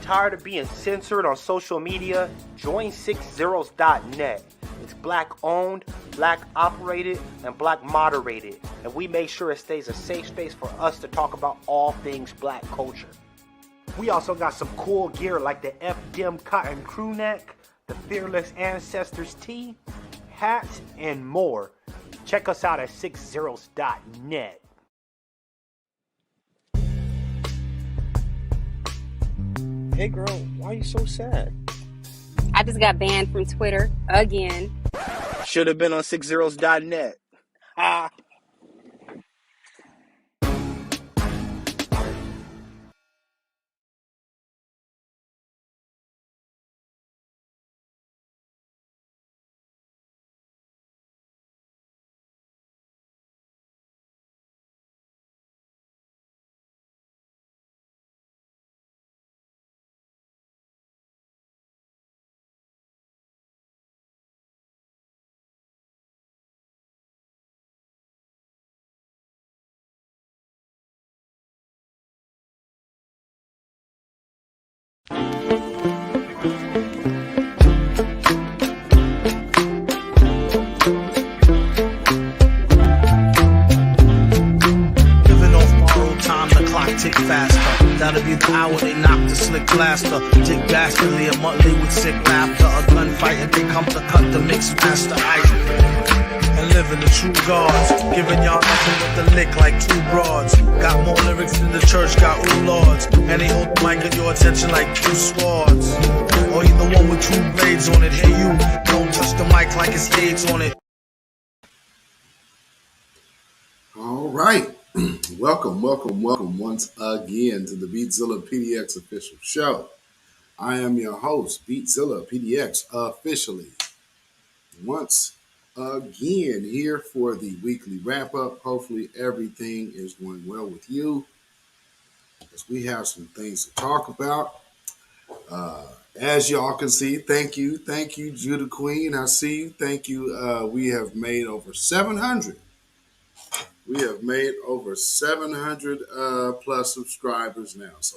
Tired of being censored on social media? Join 6zeros.net. It's black owned, black operated, and black moderated. And we make sure it stays a safe space for us to talk about all things black culture. We also got some cool gear like the FDM cotton crew neck, the Fearless Ancestors tee, hats, and more. Check us out at 6zeros.net. Hey girl, why are you so sad? I just got banned from Twitter again. Should have been on 6zeros.net. Ah. Tick faster, that'll be the hour they knock the slick blaster. Dick dastardly, a Muttley with sick laughter. A gunfight and they come to cut the mix master ice. And living the true gods, giving y'all nothing but the lick like two broads. Got more lyrics than the church got ooh lords. And they hold the mic at your attention like two swords. Or you the one with two blades on it. Hey you, don't touch the mic like it's AIDS on it. All right. Welcome once again to the beatzillapdx official show. I am your host, beatzillapdx officially. Once again here for the weekly wrap-up. Hopefully everything is going well with you, because we have some things to talk about. As y'all can see, thank you, Judah Queen. I see you. Thank you. We have made over 700. We have made over 700 plus subscribers now. So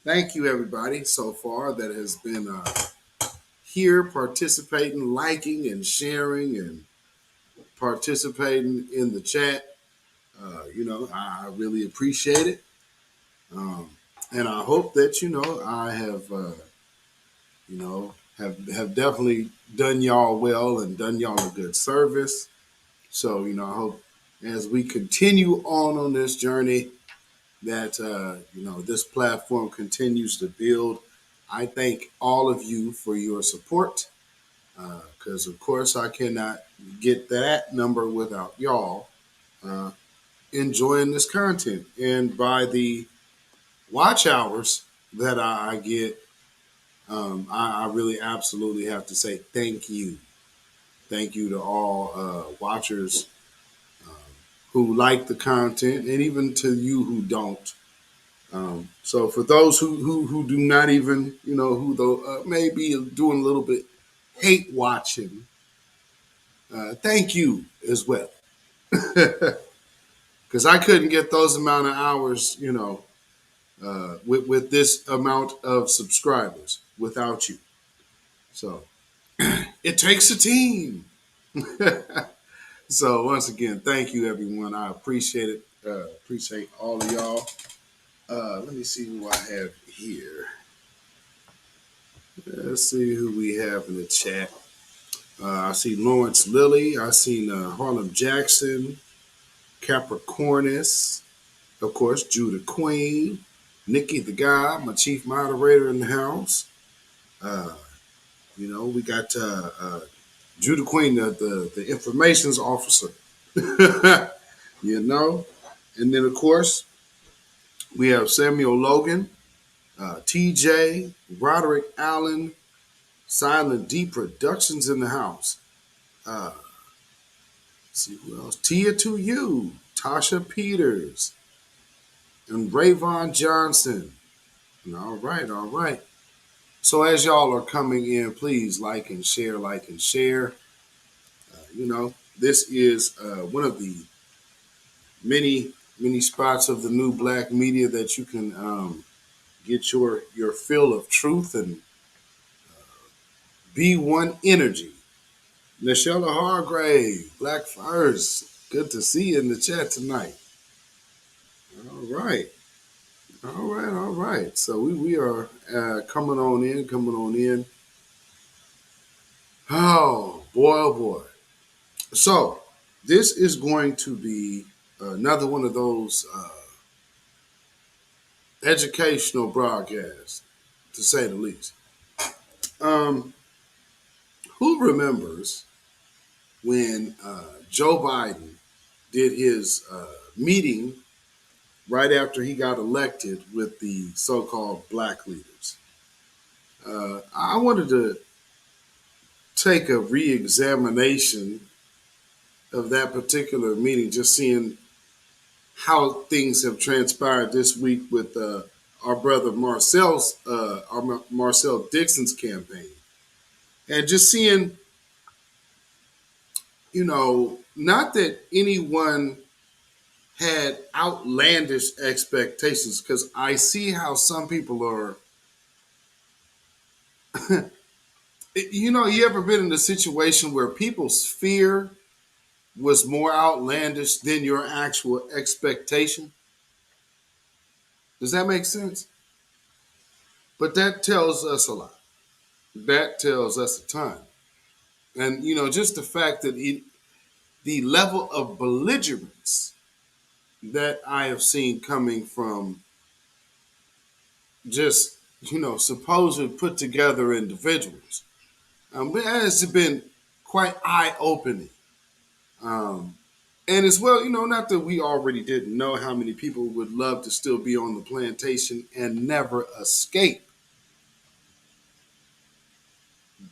thank you, everybody, so far that has been here participating, liking, and sharing, and participating in the chat. I really appreciate it. And I hope that, I have, have definitely done y'all well and done y'all a good service. So, I hope as we continue on this journey that, this platform continues to build. I thank all of you for your support, because, of course, I cannot get that number without y'all enjoying this content. And by the watch hours that I get, I really absolutely have to say thank you. Thank you to all watchers who like the content, and even to you who don't. So for those who do not even, who though may be doing a little bit hate watching, thank you as well. Because I couldn't get those amount of hours, with this amount of subscribers without you. So it takes a team. So once again, thank you, everyone. I appreciate it. Appreciate all of y'all. Let me see who I have here. Let's see who we have in the chat. I see Lawrence Lilly. I seen Harlem Jackson, Capricornus, of course, Judah Queen, Nikki the Guy, my chief moderator in the house. We got Judah Queen, the informations officer. And then, of course, we have Samuel Logan, TJ, Roderick Allen, Silent D Productions in the house. Let's see who else. Tia to You, Tasha Peters, and Rayvon Johnson. All right. So as y'all are coming in, please like and share. This is one of the many spots of the new black media that you can get your fill of truth and be one energy. Nichelle Hargrave, Black First, good to see you in the chat tonight. All right. All right. So we are coming on in. Oh, boy, oh, boy. So this is going to be another one of those educational broadcasts, to say the least. Um, who remembers when Joe Biden did his meeting right after he got elected with the so-called black leaders? I wanted to take a re-examination of that particular meeting, just seeing how things have transpired this week with our brother Marcel Dixon's campaign, and just seeing, not that anyone had outlandish expectations, because I see how some people are. You ever been in a situation where people's fear was more outlandish than your actual expectation? Does that make sense? But that tells us a lot. That tells us a ton. And, just the fact that the level of belligerence that I have seen coming from just, supposed put together individuals, it has been quite eye opening. And as well, not that we already didn't know how many people would love to still be on the plantation and never escape.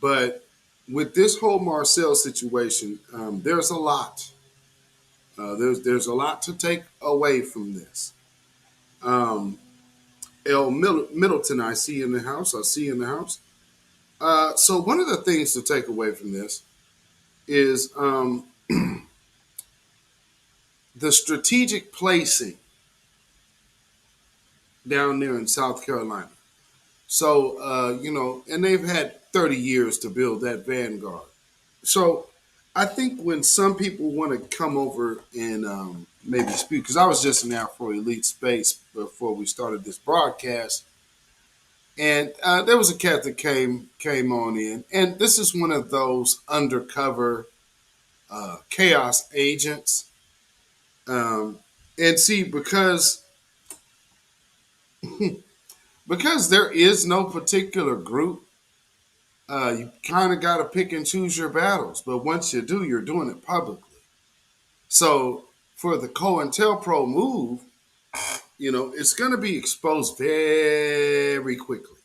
But with this whole Marcel situation, there's a lot. There's a lot to take away from this. Middleton, I see in the house. So one of the things to take away from this is the strategic placing down there in South Carolina. So, and they've had 30 years to build that vanguard. So I think when some people want to come over and maybe speak, because I was just in Afro Elite Space before we started this broadcast, and there was a cat that came on in, and this is one of those undercover chaos agents. And see, because there is no particular group, you kind of got to pick and choose your battles. But once you do, you're doing it publicly. So for the COINTELPRO move, it's going to be exposed very quickly.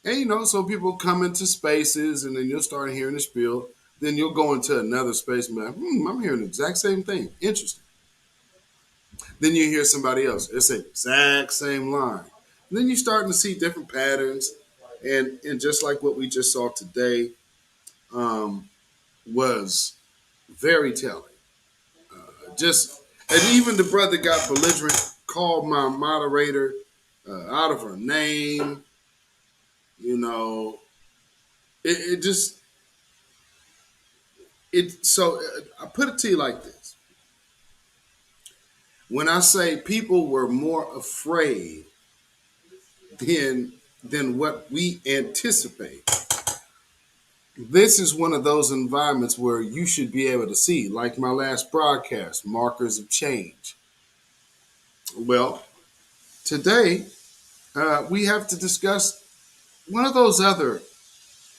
And, so people come into spaces and then you'll start hearing the spiel. Then you'll go into another space and be like, I'm hearing the exact same thing. Interesting. Then you hear somebody else. It's the exact same line. And then you're starting to see different patterns. And just like what we just saw today was very telling. And even the brother got belligerent, called my moderator out of her name. So I put it to you like this. When I say people were more afraid than what we anticipate, this is one of those environments where you should be able to see, like my last broadcast, markers of change. Well, today we have to discuss one of those other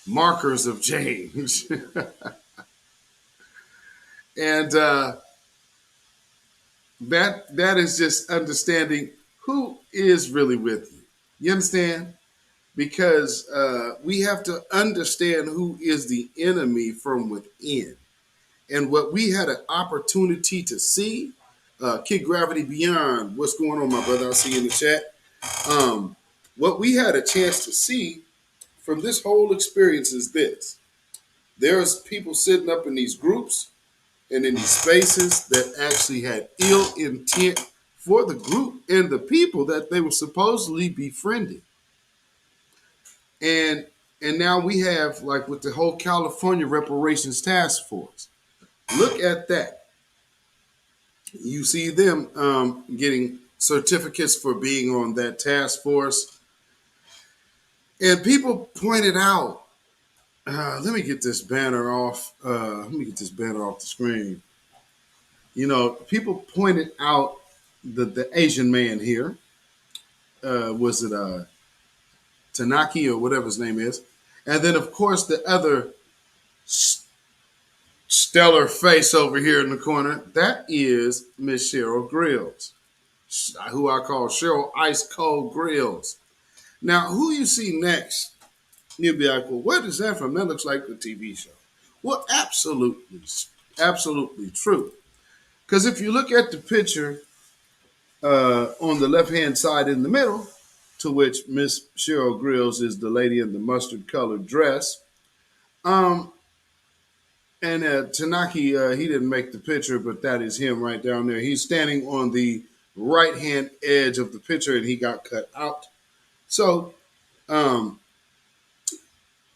markers of change. And that is just understanding who is really with you. You understand? Because we have to understand who is the enemy from within. And what we had an opportunity to see, Kid Gravity Beyond, what's going on, my brother? I'll see you in the chat. What we had a chance to see from this whole experience is this. There's people sitting up in these groups and in these spaces that actually had ill intent for the group and the people that they were supposedly befriending. And now we have, like, with the whole California Reparations Task Force. Look at that. You see them getting certificates for being on that task force. And people pointed out, let me get this banner off. Let me get this banner off the screen. You know, people pointed out the Asian man here. Was it Tanaki or whatever his name is? And then, of course, the other stellar face over here in the corner, that is Miss Cheryl Grills, who I call Cheryl Ice Cold Grills. Now, who you see next, you'll be like, well, what is that from? That looks like the TV show. Well, absolutely, absolutely true. Because if you look at the picture on the left-hand side in the middle, to which Miss Cheryl Grills is the lady in the mustard-colored dress, and Tanaki, he didn't make the picture, but that is him right down there. He's standing on the right-hand edge of the picture, and he got cut out. So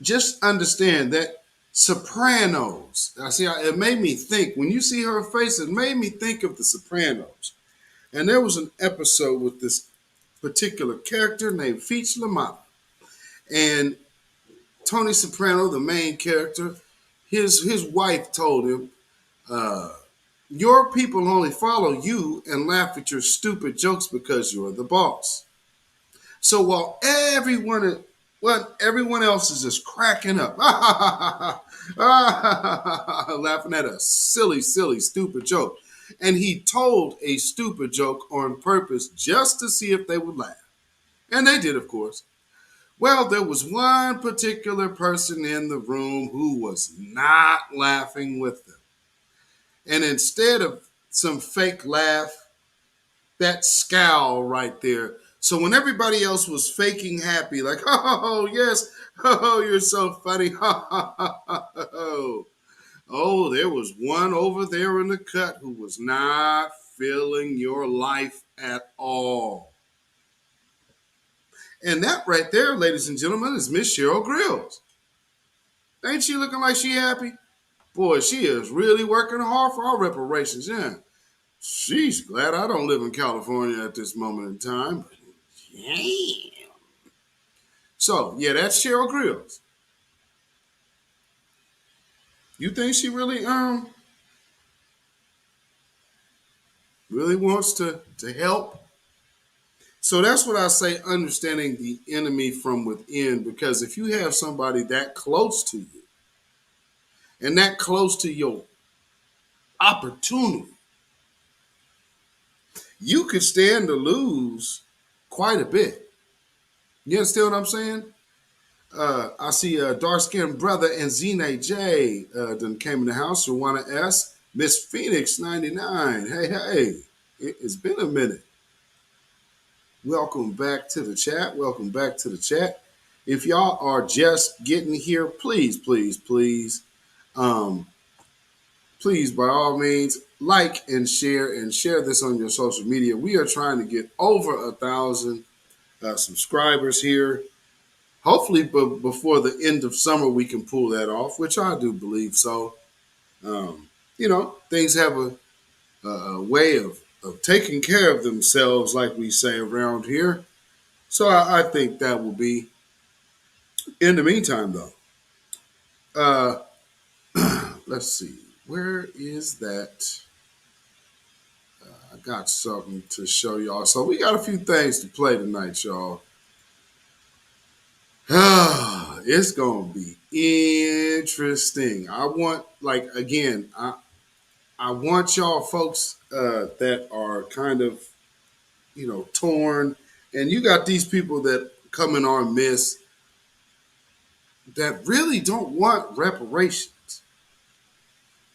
just understand that Sopranos, it made me think, when you see her face, it made me think of the Sopranos. And there was an episode with this particular character named Feach LaMotta. And Tony Soprano, the main character, his wife told him, your people only follow you and laugh at your stupid jokes because you're the boss. So while everyone else is just cracking up, laughing at a silly, stupid joke. And he told a stupid joke on purpose just to see if they would laugh. And they did, of course. Well, there was one particular person in the room who was not laughing with them. And instead of some fake laugh, that scowl right there. So when everybody else was faking happy, like, oh, yes, oh, you're so funny, oh, there was one over there in the cut who was not feeling your life at all. And that right there, ladies and gentlemen, is Miss Cheryl Grills. Ain't she looking like she happy? Boy, she is really working hard for our reparations, yeah. She's glad I don't live in California at this moment in time. But damn. So, yeah, that's Cheryl Grills. You think she really wants to help? So that's what I say, understanding the enemy from within, because if you have somebody that close to you and that close to your opportunity, you could stand to lose quite a bit. You understand what I'm saying? I see a dark-skinned brother and Zine J then came in the house. Rwana S. Miss Phoenix 99. Hey, it's been a minute. Welcome back to the chat. Welcome back to the chat. If y'all are just getting here, please, please, by all means, like and share this on your social media. We are trying to get over 1,000 subscribers here. Hopefully, before the end of summer, we can pull that off, which I do believe so. Things have a way of taking care of themselves, like we say around here. So I think that will be. In the meantime, though, let's see. Where is that? I got something to show y'all. So we got a few things to play tonight, y'all. It's going to be interesting. I want y'all folks that are kind of, torn. And you got these people that come in our midst that really don't want reparations.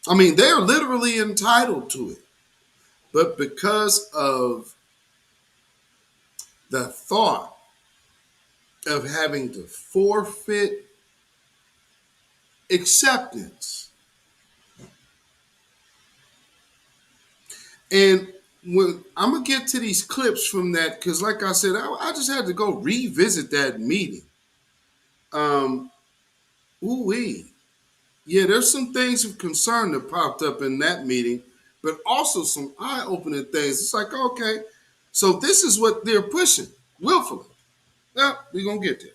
I mean, they're literally entitled to it. But because of the thought of having to forfeit acceptance. And I'm gonna get to these clips from that because, like I said, I just had to go revisit that meeting. Ooh-wee. Yeah, there's some things of concern that popped up in that meeting, but also some eye-opening things. It's like, okay, so this is what they're pushing willfully. Well, we're gonna get there.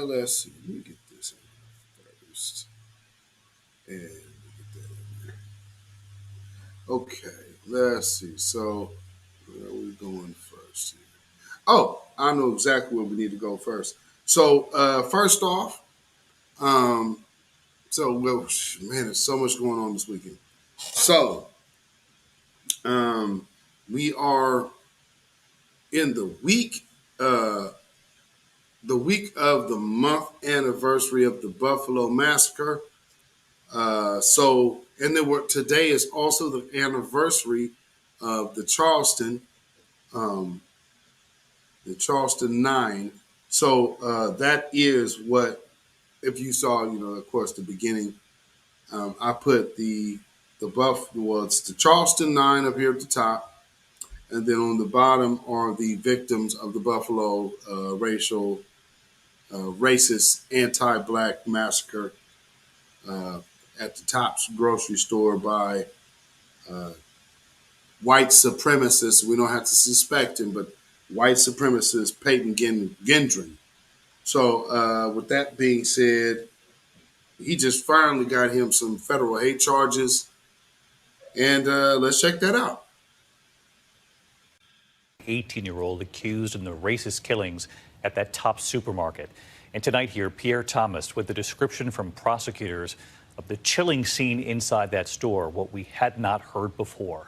Let's see. Let me get this in first. And get that in there. Okay, let's see. So where are we going first here? Oh, I know exactly where we need to go first. So first off, um, well, man, there's so much going on this weekend. So we are in the week of the month anniversary of the Buffalo Massacre. Today is also the anniversary of the Charleston 9. So that is what, if you saw, of course, the beginning. I put it's the Charleston 9 up here at the top, and then on the bottom are the victims of the Buffalo racist, anti-black massacre at the Tops grocery store by white supremacist. We don't have to suspect him, but white supremacist Peyton Gendron. So with that being said, he just finally got him some federal hate charges. And let's check that out. 18-year-old accused in the racist killings at that Top supermarket. And tonight here, Pierre Thomas with the description from prosecutors of the chilling scene inside that store, what we had not heard before.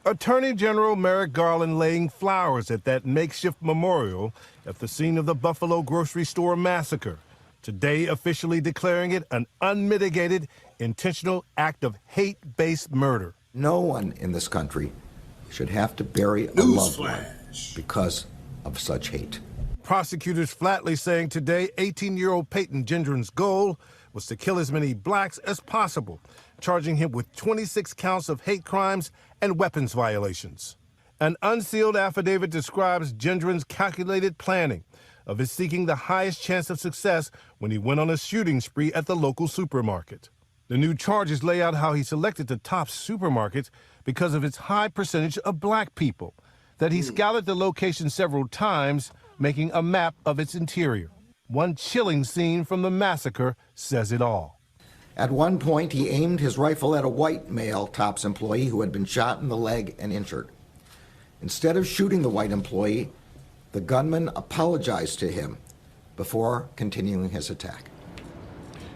Attorney General Merrick Garland laying flowers at that makeshift memorial at the scene of the Buffalo grocery store massacre, today officially declaring it an unmitigated, intentional act of hate-based murder. No one in this country should have to bury a loved one because of such hate. Prosecutors flatly saying today 18-year-old Peyton Gendron's goal was to kill as many blacks as possible, charging him with 26 counts of hate crimes and weapons violations. An unsealed affidavit describes Gendron's calculated planning of his seeking the highest chance of success when he went on a shooting spree at the local supermarket. The new charges lay out how he selected the Top supermarket because of its high percentage of black people, that he scouted the location several times, making a map of its interior. One chilling scene from the massacre says it all. At one point, he aimed his rifle at a white male Tops employee who had been shot in the leg and injured. Instead of shooting the white employee, the gunman apologized to him before continuing his attack.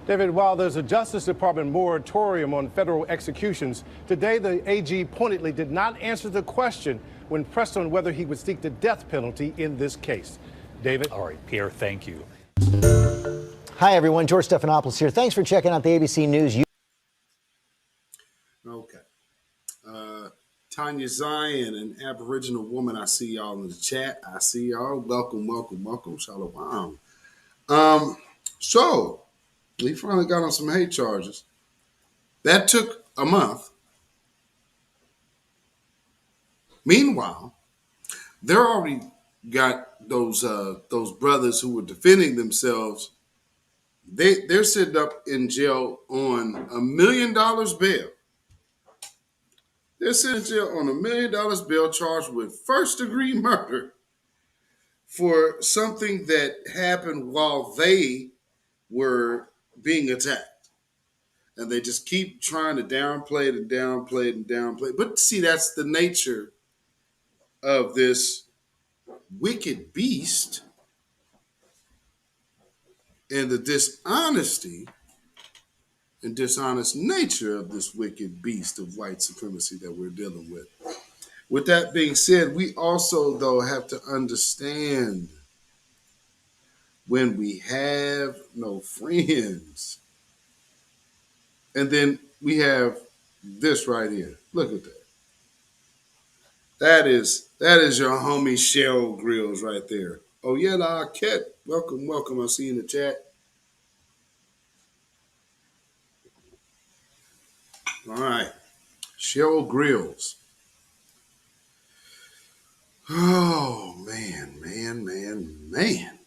David, while there's a Justice Department moratorium on federal executions, today the AG pointedly did not answer the question when pressed on whether he would seek the death penalty in this case. David? All right, Pierre, thank you. Hi, everyone. George Stephanopoulos here. Thanks for checking out the ABC News. Okay. Tanya Zion, an Aboriginal woman. I see y'all in the chat. I see y'all. Welcome, welcome, welcome. Shalom. So, he finally got on some hate charges. That took a month. Meanwhile, they're already got those brothers who were defending themselves. They're sitting up in jail on $1 million bail. They're sitting in jail on $1 million bail, charged with first-degree murder for something that happened while they were being attacked. And they just keep trying to downplay it and downplay it and downplay it. But see, that's the nature of this wicked beast and the dishonesty and dishonest nature of this wicked beast of white supremacy that we're dealing with. With that being said, we also, though, have to understand when we have no friends. And then we have this right here. Look at that. That is your homie Cheryl Grills right there. Oh, yeah, La Ket. Welcome, welcome. I see you in the chat. All right. Cheryl Grills. Oh, man, man, man, man.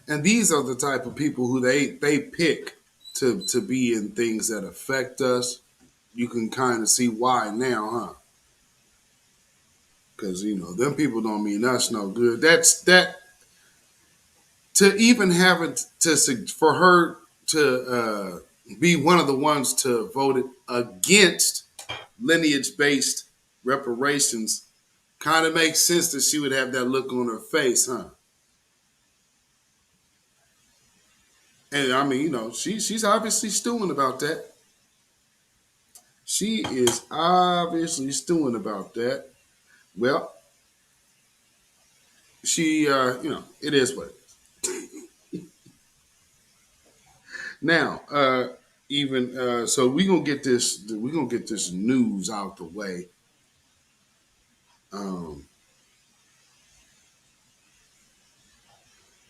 And these are the type of people who they pick to be in things that affect us. You can kind of see why now, huh? Because, them people don't mean us no good. That to even have it for her to be one of the ones to vote against lineage-based reparations kind of makes sense that she would have that look on her face, huh? And I mean, she's obviously stewing about that. She is obviously stewing about that. Well, she, it is what it is. Now, so we're gonna get this news out the way.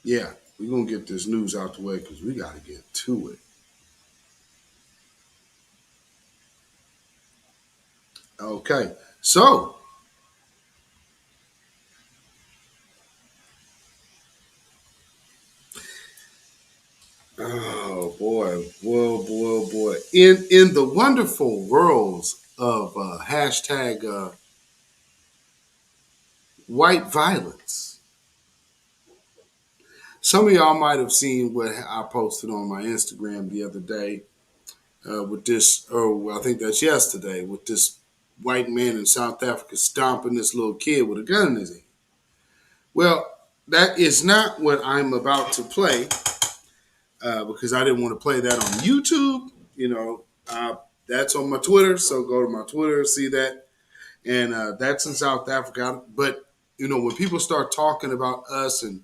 Yeah, we're gonna get this news out the way because we got to get to it. Okay, so oh boy, boy. In the wonderful worlds of hashtag white violence, some of y'all might have seen what I posted on my Instagram the other day with this, or I think that's yesterday, with this white man in South Africa stomping this little kid with a gun in his hand. Well, that is not what I'm about to play because I didn't want to play that on YouTube. That's on my Twitter, so go to my Twitter, see that. And that's in South Africa. But, when people start talking about us and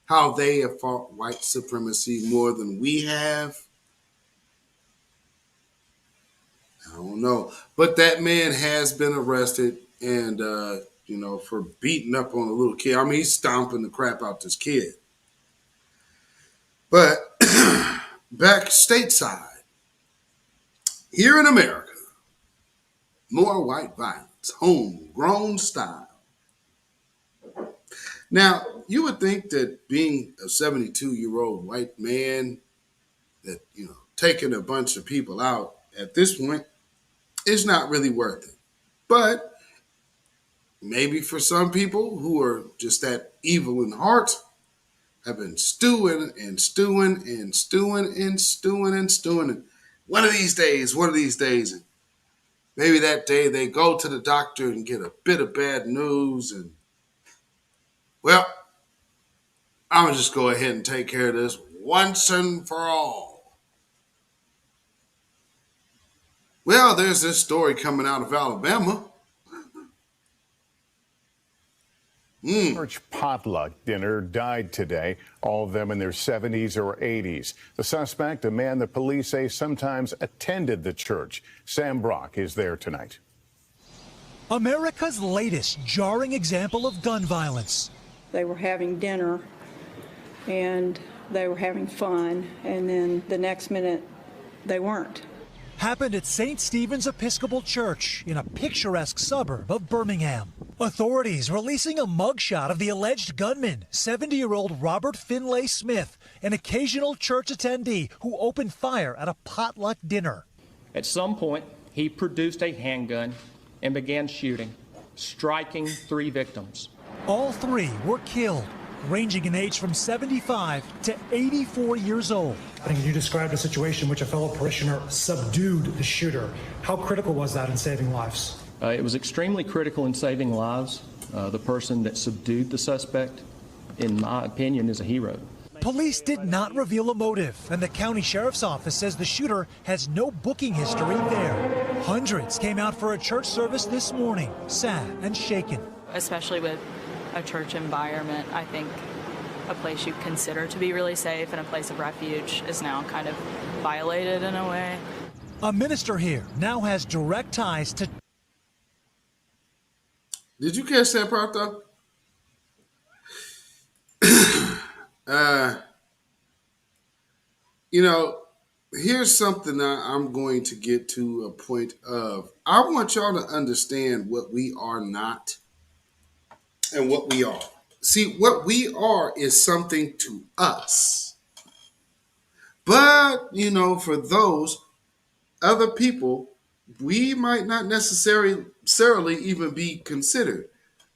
how they have fought white supremacy more than we have, I don't know. But that man has been arrested and, for beating up on a little kid. I mean, he's stomping the crap out this kid. But back stateside, here in America, more white violence, homegrown style. Now, you would think that being a 72-year-old white man that, taking a bunch of people out at this point is not really worth it. But maybe for some people who are just that evil in heart, have been stewing and stewing and stewing and stewing and stewing. And one of these days, and maybe that day they go to the doctor and get a bit of bad news. And, well, I'm going to just go ahead and take care of this once and for all. Well, there's this story coming out of Alabama. Church potluck dinner died today, all of them in their 70s or 80s. The suspect, a man the police say sometimes attended the church. Sam Brock is there tonight. America's latest jarring example of gun violence. They were having dinner and they were having fun, and then the next minute they weren't. Happened at St. Stephen's Episcopal Church in a picturesque suburb of Birmingham. Authorities releasing a mugshot of the alleged gunman, 70-year-old Robert Finlay Smith, an occasional church attendee who opened fire at a potluck dinner. At some point, he produced a handgun and began shooting, striking 3 victims. All 3 were killed, ranging in age from 75 to 84 years old. I think you described a situation in which a fellow parishioner subdued the shooter. How critical was that in saving lives? It was extremely critical in saving lives. The person that subdued the suspect, in my opinion, is a hero. Police did not reveal a motive, and the county sheriff's office says the shooter has no booking history there. Hundreds came out for a church service this morning, sad and shaken. Especially with a church environment, I think a place you consider to be really safe and a place of refuge is now kind of violated in a way. A minister here now has direct ties to... Did you catch that part, though? here's something I'm going to get to a point of. I want y'all to understand what we are not and what we are. See, what we are is something to us. But, for those other people, we might not necessarily even be considered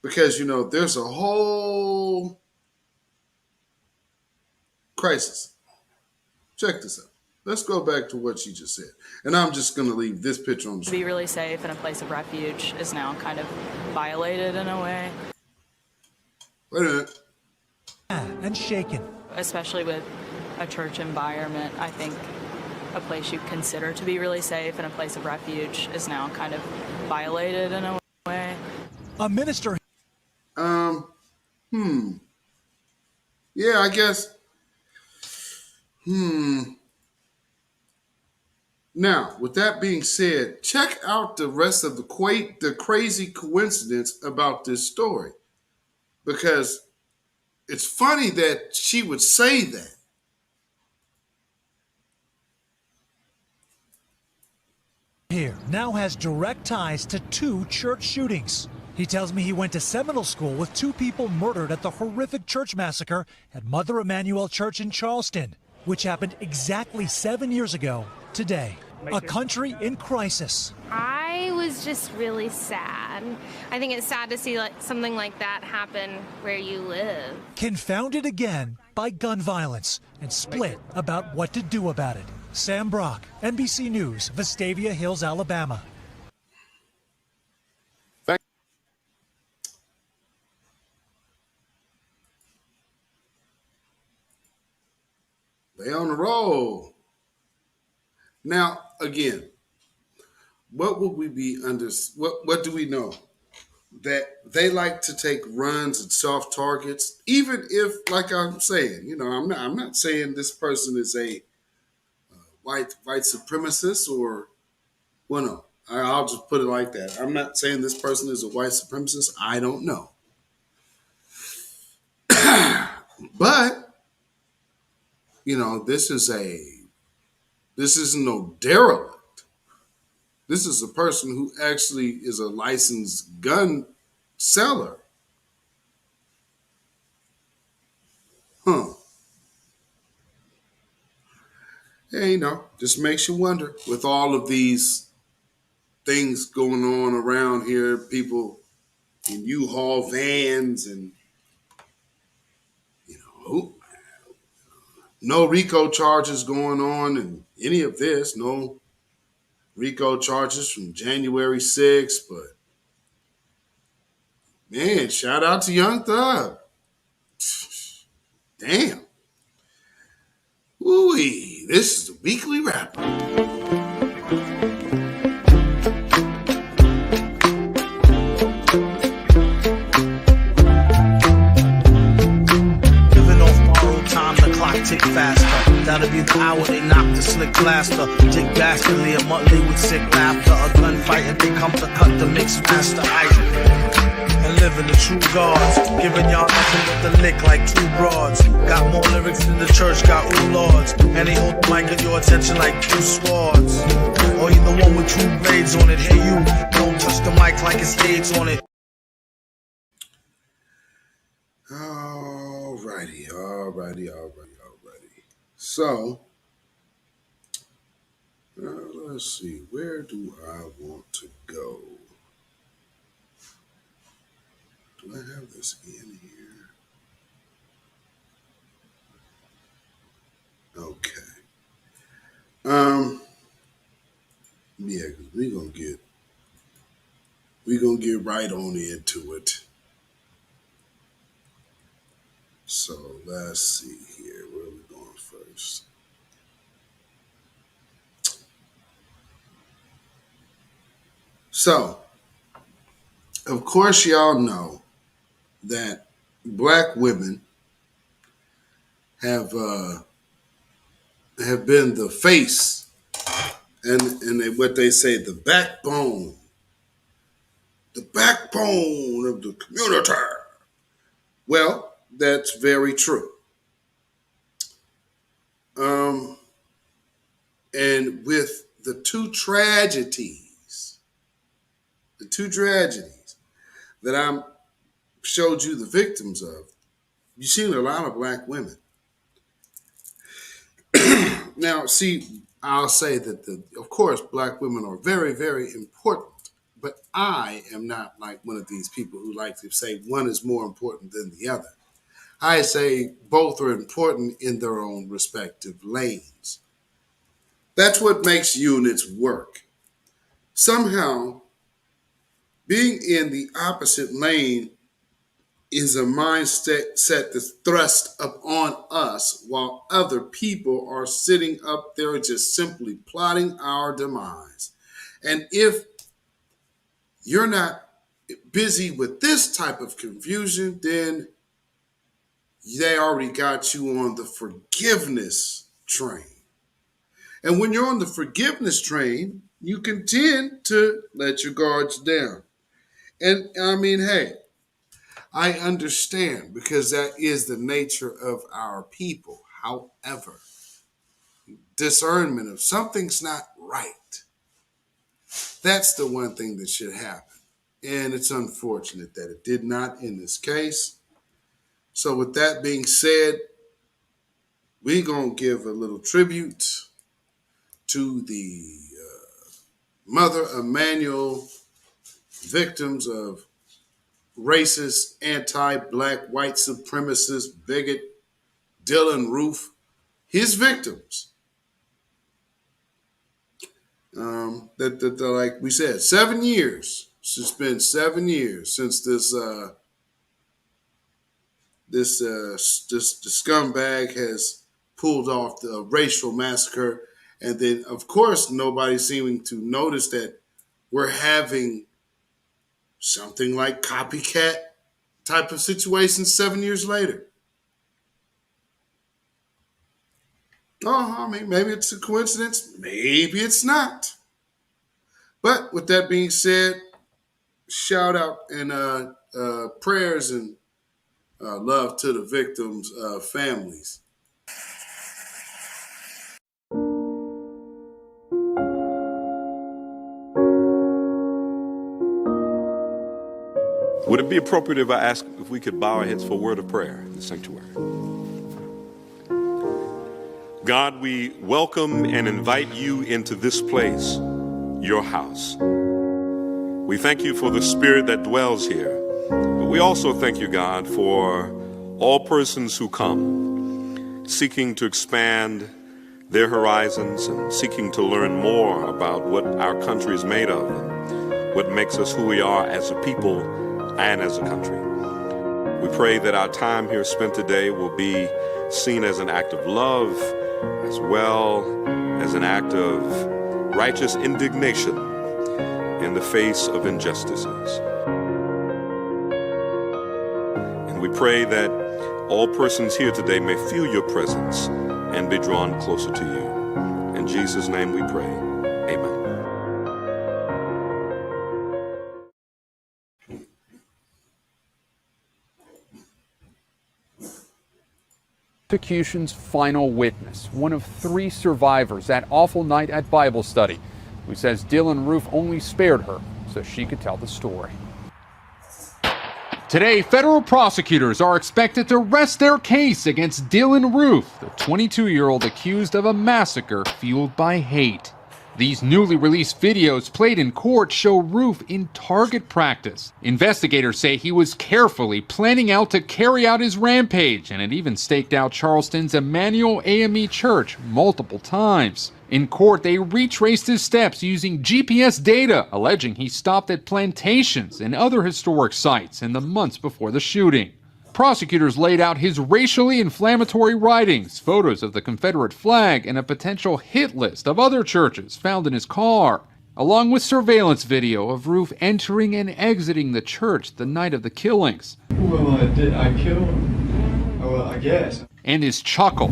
because, there's a whole crisis. Check this out. Let's go back to what she just said. And I'm just going to leave this picture on the screen. To be really safe in a place of refuge is now kind of violated in a way. Wait a minute. And shaken. Especially with a church environment, I think a place you consider to be really safe and a place of refuge is now kind of violated in a way. A minister. Yeah, I guess. Now, with that being said, check out the rest of the crazy coincidence about this story. Because it's funny that she would say that. Here now has direct ties to 2 church shootings. He tells me he went to Seminole School with 2 people murdered at the horrific church massacre at Mother Emanuel Church in Charleston, which happened exactly 7 years ago today. A country in crisis. I was just really sad. I think it's sad to see something like that happen where you live. Confounded again by gun violence and split about what to do about it. Sam Brock, NBC News, Vestavia Hills, Alabama. They on the roll. Now, again, what would we be under? What do we know? That they like to take runs at soft targets, even if, like I'm saying, I'm not saying this person is a white supremacist or, well, no, I'll just put it like that. I'm not saying this person is a white supremacist. I don't know, but this is no derelict. This is a person who actually is a licensed gun seller. Hey, just makes you wonder with all of these things going on around here, people in U-Haul vans and, no RICO charges going on and any of this, no RICO charges from January 6th, but man, shout out to Young Thug. Damn. Ooh-wee, this is the weekly wrap. Tick faster. That'll be the hour they knock the slick blaster. Dick dastardly, a monthly with sick laughter. A gunfight and they come to cut the mix master. And living the true gods. Giving y'all nothing but the lick like 2 broads. Got more lyrics than the church got ooh lords. And they hold the mic at your attention like 2 swords. Or you the one with 2 blades on it. Hey you, don't touch the mic like it's AIDS on it. Alrighty. So, let's see. Where do I want to go? Do I have this in here? Okay. Yeah, because we gonna get right on into it. So let's see here. Where are we going first? So, of course, y'all know that black women have been the face and what they say, the backbone of the community. Well, that's very true. And with the two tragedies that I showed you the victims of, you've seen a lot of black women. Now, see, I'll say that, of course, black women are very, very important, but I am not like one of these people who like to say one is more important than the other. I say both are important in their own respective lanes. That's what makes units work. Somehow, being in the opposite lane is a mindset that's thrust upon us while other people are sitting up there just simply plotting our demise. And if you're not busy with this type of confusion, then they already got you on the forgiveness train. And when you're on the forgiveness train, you can tend to let your guards down. And I mean, hey, I understand because that is the nature of our people. However, discernment of something's not right. That's the one thing that should happen. And it's unfortunate that it did not in this case. So with that being said, we're going to give a little tribute to the Mother Emanuel victims of racist, anti-black, white supremacist, bigot, Dylan Roof, his victims. That like we said, 7 years. It's been 7 years since this scumbag has pulled off the racial massacre, and then of course nobody's seeming to notice that we're having something like copycat type of situation 7 years later. I mean, maybe it's a coincidence. Maybe it's not. But with that being said, shout out and prayers and love to the victims' families. Would it be appropriate if I ask if we could bow our heads for a word of prayer in the sanctuary? God, we welcome and invite you into this place, your house. We thank you for the spirit that dwells here. But we also thank you, God, for all persons who come seeking to expand their horizons and seeking to learn more about what our country is made of and what makes us who we are as a people and as a country. We pray that our time here spent today will be seen as an act of love as well as an act of righteous indignation in the face of injustices. And we pray that all persons here today may feel your presence and be drawn closer to you. In Jesus' name we pray. Amen. Prosecution's final witness, one of 3 survivors that awful night at Bible study, who says Dylan Roof only spared her so she could tell the story. Today, federal prosecutors are expected to rest their case against Dylan Roof, the 22-year-old accused of a massacre fueled by hate. These newly released videos played in court show Roof in target practice. Investigators say he was carefully planning out to carry out his rampage and had even staked out Charleston's Emmanuel AME Church multiple times. In court, they retraced his steps using GPS data, alleging he stopped at plantations and other historic sites in the months before the shooting. Prosecutors laid out his racially inflammatory writings, photos of the Confederate flag, and a potential hit list of other churches found in his car, along with surveillance video of Roof entering and exiting the church the night of the killings. Well, did I kill him? Well, I guess. And his chuckle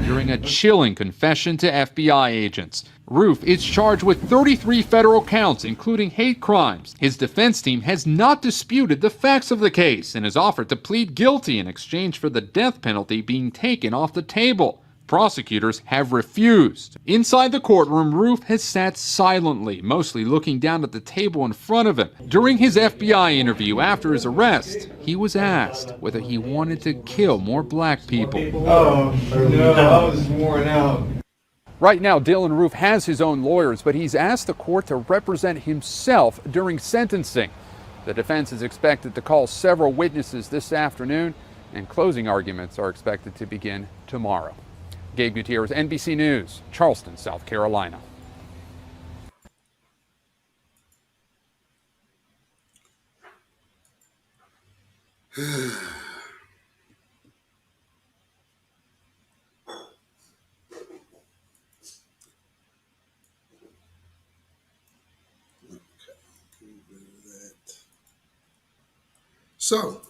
during a chilling confession to FBI agents. Roof is charged with 33 federal counts, including hate crimes. His defense team has not disputed the facts of the case and has offered to plead guilty in exchange for the death penalty being taken off the table. Prosecutors have refused. Inside the courtroom, Roof has sat silently, mostly looking down at the table in front of him. During his FBI interview after his arrest, he was asked whether he wanted to kill more black people. Oh, no, I was worn out. Right now, Dylan Roof has his own lawyers, but he's asked the court to represent himself during sentencing. The defense is expected to call several witnesses this afternoon, and closing arguments are expected to begin tomorrow. Gabe Gutierrez, NBC News, Charleston, South Carolina. So,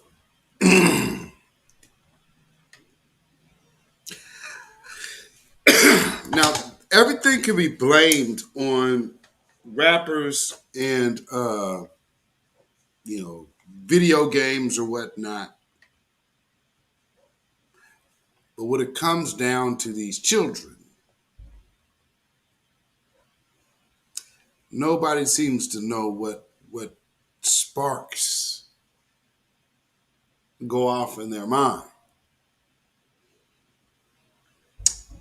now everything can be blamed on rappers and video games or whatnot. But when it comes down to these children, nobody seems to know what sparks go off in their mind.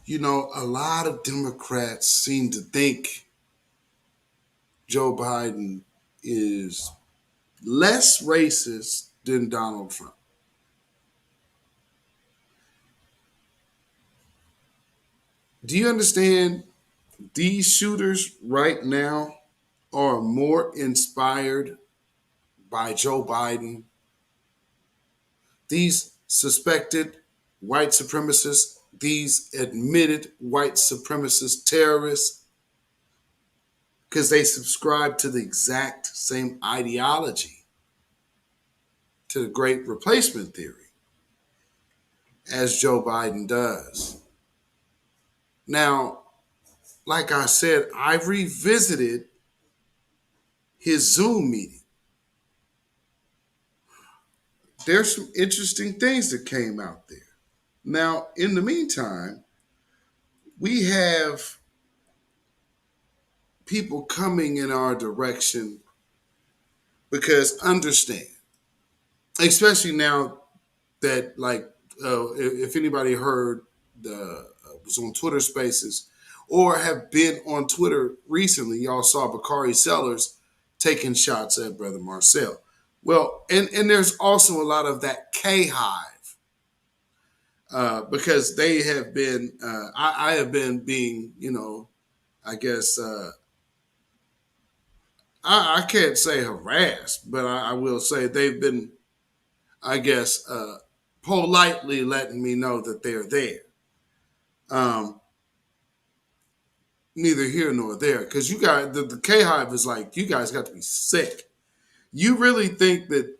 You know, a lot of Democrats seem to think Joe Biden is less racist than Donald Trump. Do you understand? These shooters right now are more inspired by Joe Biden. These suspected white supremacists, these admitted white supremacist terrorists, because they subscribe to the exact same ideology, to the great replacement theory, as Joe Biden does. Now, like I said, I revisited his Zoom meeting. There's some interesting things that came out there. Now, in the meantime, we have people coming in our direction because understand, especially now that, like, if anybody heard, was on Twitter Spaces or have been on Twitter recently, y'all saw Bakari Sellers taking shots at Brother Marcel. Well, and there's also a lot of that K-Hive because they have been, I have been being, I guess, I can't say harassed, but I will say they've been, I guess, politely letting me know that they're there. Neither here nor there, because you guys, the K-Hive is like, you guys got to be sick. You really think that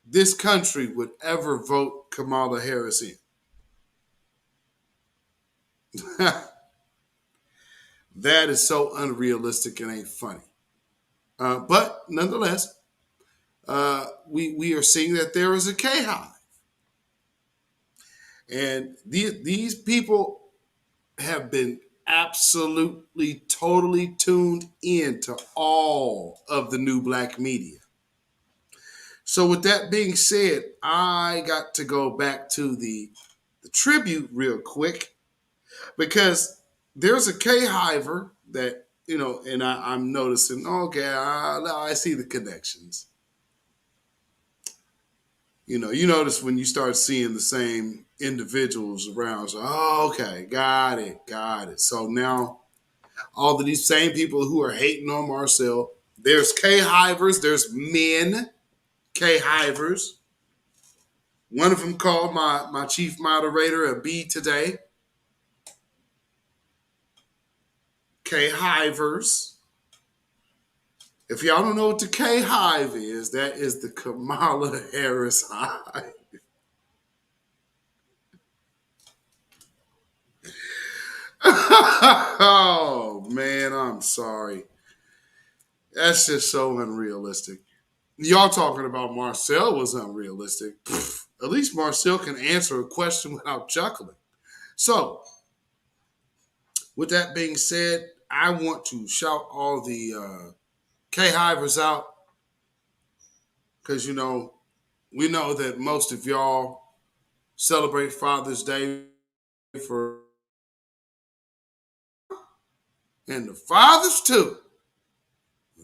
this country would ever vote Kamala Harris in? That is so unrealistic and ain't funny. But nonetheless, we are seeing that there is a K-Hive. And these people have been absolutely, totally tuned in to all of the new black media. So with that being said, I got to go back to the tribute real quick because there's a K-Hiver that, and I'm noticing, okay, I see the connections. You notice when you start seeing the same individuals around. So, okay, got it. So now all of these same people who are hating on Marcel, there's K-Hivers, there's men K-Hivers. One of them called my chief moderator a B today. K-Hivers. If y'all don't know what the K-Hive is, that is the Kamala Harris hive. Oh, man, I'm sorry. That's just so unrealistic. Y'all talking about Marcel was unrealistic. At least Marcel can answer a question without chuckling. So, with that being said, I want to shout all the K-Hivers out because, you know, we know that most of y'all celebrate Father's Day for, and the fathers too.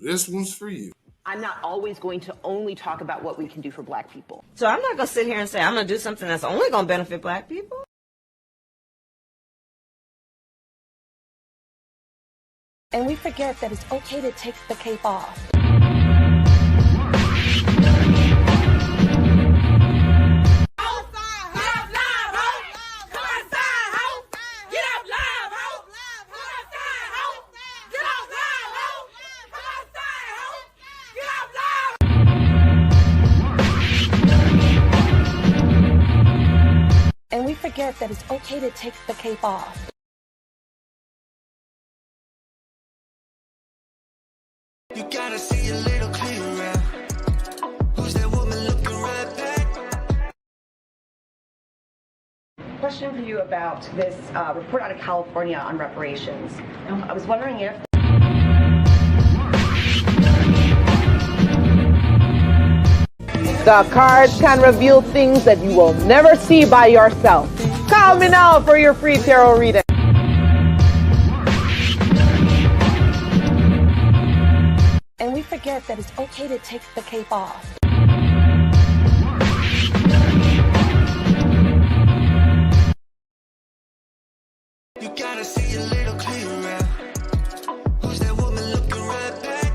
This one's for you. I'm not always going to only talk about what we can do for black people. So I'm not going to sit here and say I'm going to do something that's only going to benefit black people. And we forget that it's okay to take the cape off. And we forget that it's okay to take the cape off. You gotta see a little clearer. Who's that woman looking right back? Question for you about this report out of California on reparations. I was wondering if the cards can reveal things that you will never see by yourself. Call me now for your free tarot reading. And we forget that it's okay to take the cape off. You gotta see a little clearer. Who's that woman looking right back?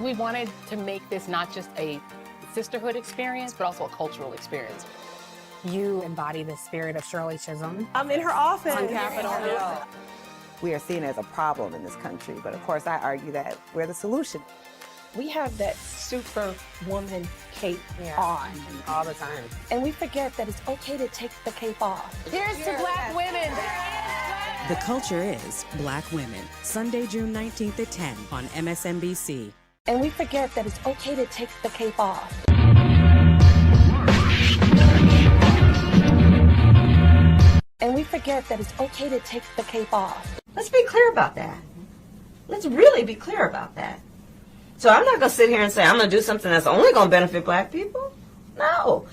We wanted to make this not just a sisterhood experience, but also a cultural experience. You embody the spirit of Shirley Chisholm. I'm in her office. On Capitol Hill. We are seen as a problem in this country, but of course I argue that we're the solution. We have that superwoman cape on all the time. And we forget that it's okay to take the cape off. Here's to black women. The Culture is Black Women, Sunday, June 19th at 10 on MSNBC. And we forget that it's okay to take the cape off. And we forget that it's okay to take the cape off. Let's be clear about that. Let's really be clear about that. So I'm not going to sit here and say I'm going to do something that's only going to benefit black people. No.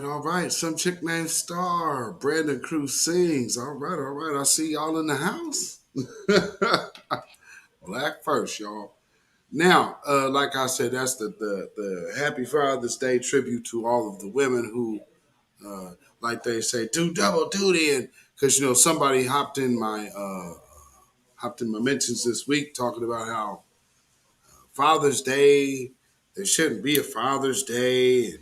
All right. Some chick named Star. Brandon Cruz sings. All right. I see y'all in the house. Black first, y'all. Now, like I said, that's the Happy Father's Day tribute to all of the women who, like they say, do double duty. And because, you know, somebody hopped in my mentions this week talking about how Father's Day, there shouldn't be a Father's Day. And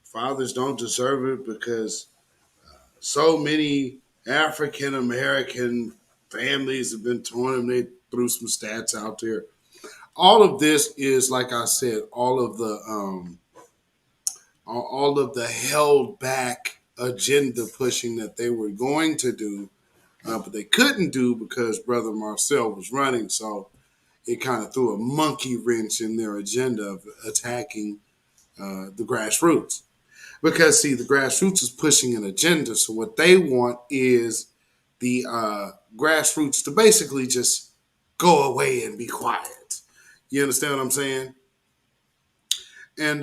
fathers don't deserve it because so many African American families have been torn. They threw some stats out there. All of this is, like I said, all of the held back agenda pushing that they were going to do, but they couldn't do because Brother Marcel was running. So it kind of threw a monkey wrench in their agenda of attacking the grassroots. Because, see, the grassroots is pushing an agenda. So what they want is the grassroots to basically just go away and be quiet. You understand what I'm saying? And,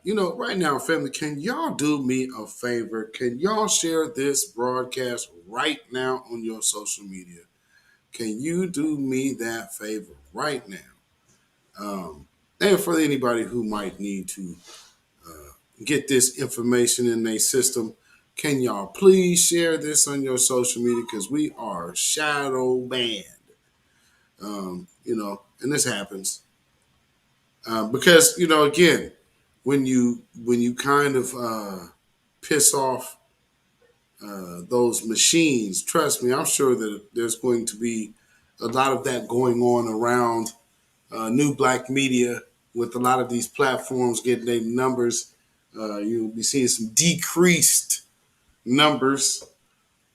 you know, right now, family, can y'all do me a favor? Can y'all share this broadcast right now on your social media? Can you do me that favor right now? And for anybody who might need to get this information in their system, can y'all please share this on your social media? Because we are shadow banned. You know, and this happens. Because, you know, again, when you kind of piss off those machines, trust me, I'm sure that there's going to be a lot of that going on around new black media with a lot of these platforms getting their numbers, you'll be seeing some decreased numbers.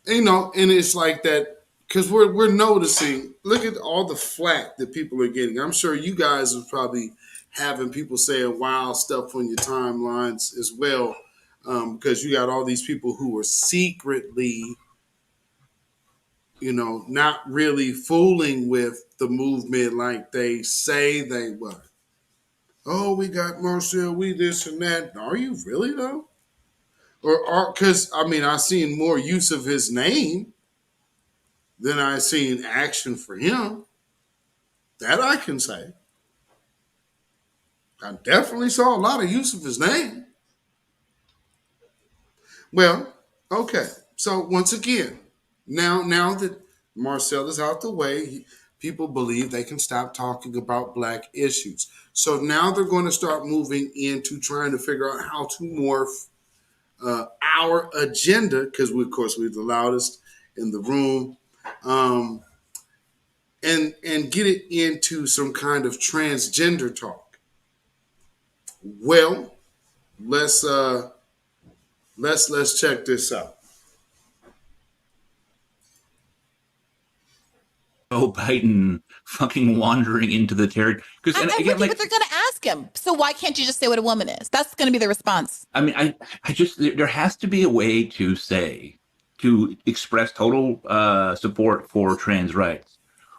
And it's like that because we're noticing. Look at all the flack that people are getting. I'm sure you guys are probably having people saying wild stuff on your timelines as well, because you got all these people who are secretly, not really fooling with the movement like they say they were. Oh, we got Marcel, we this and that. Are you really though? Or because I seen more use of his name than I seen action for him. That I can say. I definitely saw a lot of use of his name. Well, okay. So once again, now that Marcel is out the way, people believe they can stop talking about black issues. So now they're going to start moving into trying to figure out how to morph our agenda, because of course we're the loudest in the room, and get it into some kind of transgender talk. Well, let's check this out. Joe Biden fucking wandering into the territory. But they're going to ask him. So why can't you just say what a woman is? That's going to be the response. I just, there has to be a way to express total support for trans rights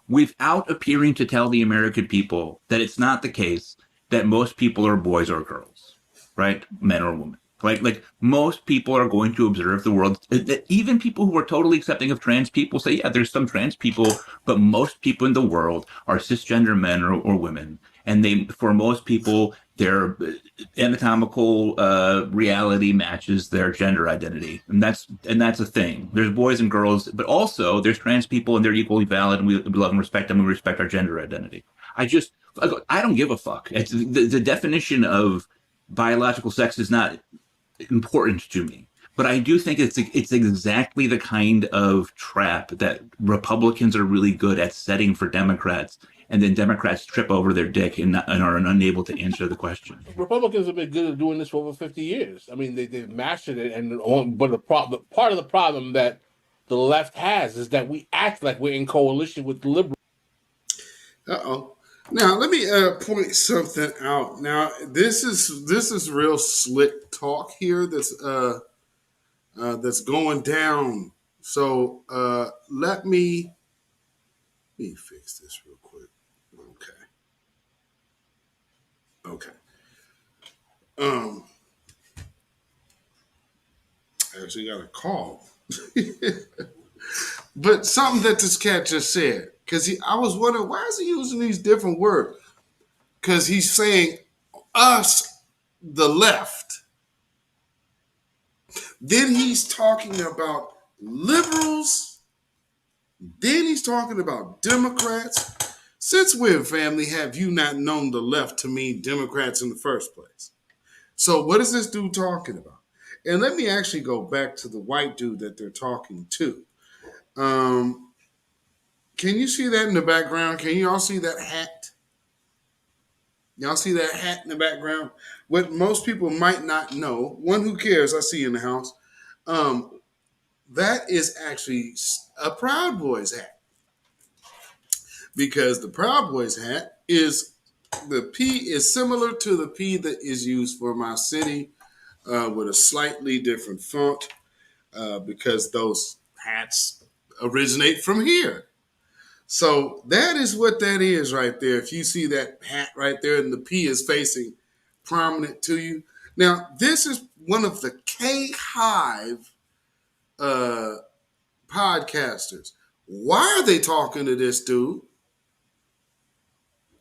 without appearing to tell the American people that it's not the case that most people are boys or girls, right? Men or women. Like most people are going to observe the world. Even people who are totally accepting of trans people say, yeah, there's some trans people, but most people in the world are cisgender men or women. And for most people, their anatomical reality matches their gender identity. And that's a thing. There's boys and girls, but also there's trans people and they're equally valid and we love and respect them and we respect our gender identity. I don't give a fuck. It's the definition of biological sex is not important to me, but I do think it's exactly the kind of trap that Republicans are really good at setting for Democrats, and then Democrats trip over their dick and are unable to answer the question. Republicans have been good at doing this for over 50 years. I mean, they've mastered it, but part of the problem that the left has is that we act like we're in coalition with the liberals. Uh-oh. Now let me point something out. Now this is real slick talk here that's going down. So let me fix this real quick. Okay. I actually got a call, but something that this cat just said. Because I was wondering, why is he using these different words? Because he's saying us, the left. Then he's talking about liberals. Then he's talking about Democrats. Since we're in family, have you not known the left to mean Democrats in the first place? So what is this dude talking about? And let me actually go back to the white dude that they're talking to. Can you see that in the background? Can you all see that hat? Y'all see that hat in the background? What most people might not know, one who cares, I see in the house, that is actually a Proud Boys hat. Because the Proud Boys hat the P is similar to the P that is used for my city with a slightly different font because those hats originate from here. So that is what that is right there. If you see that hat right there and the P is facing prominent to you. Now, this is one of the K-Hive podcasters. Why are they talking to this dude?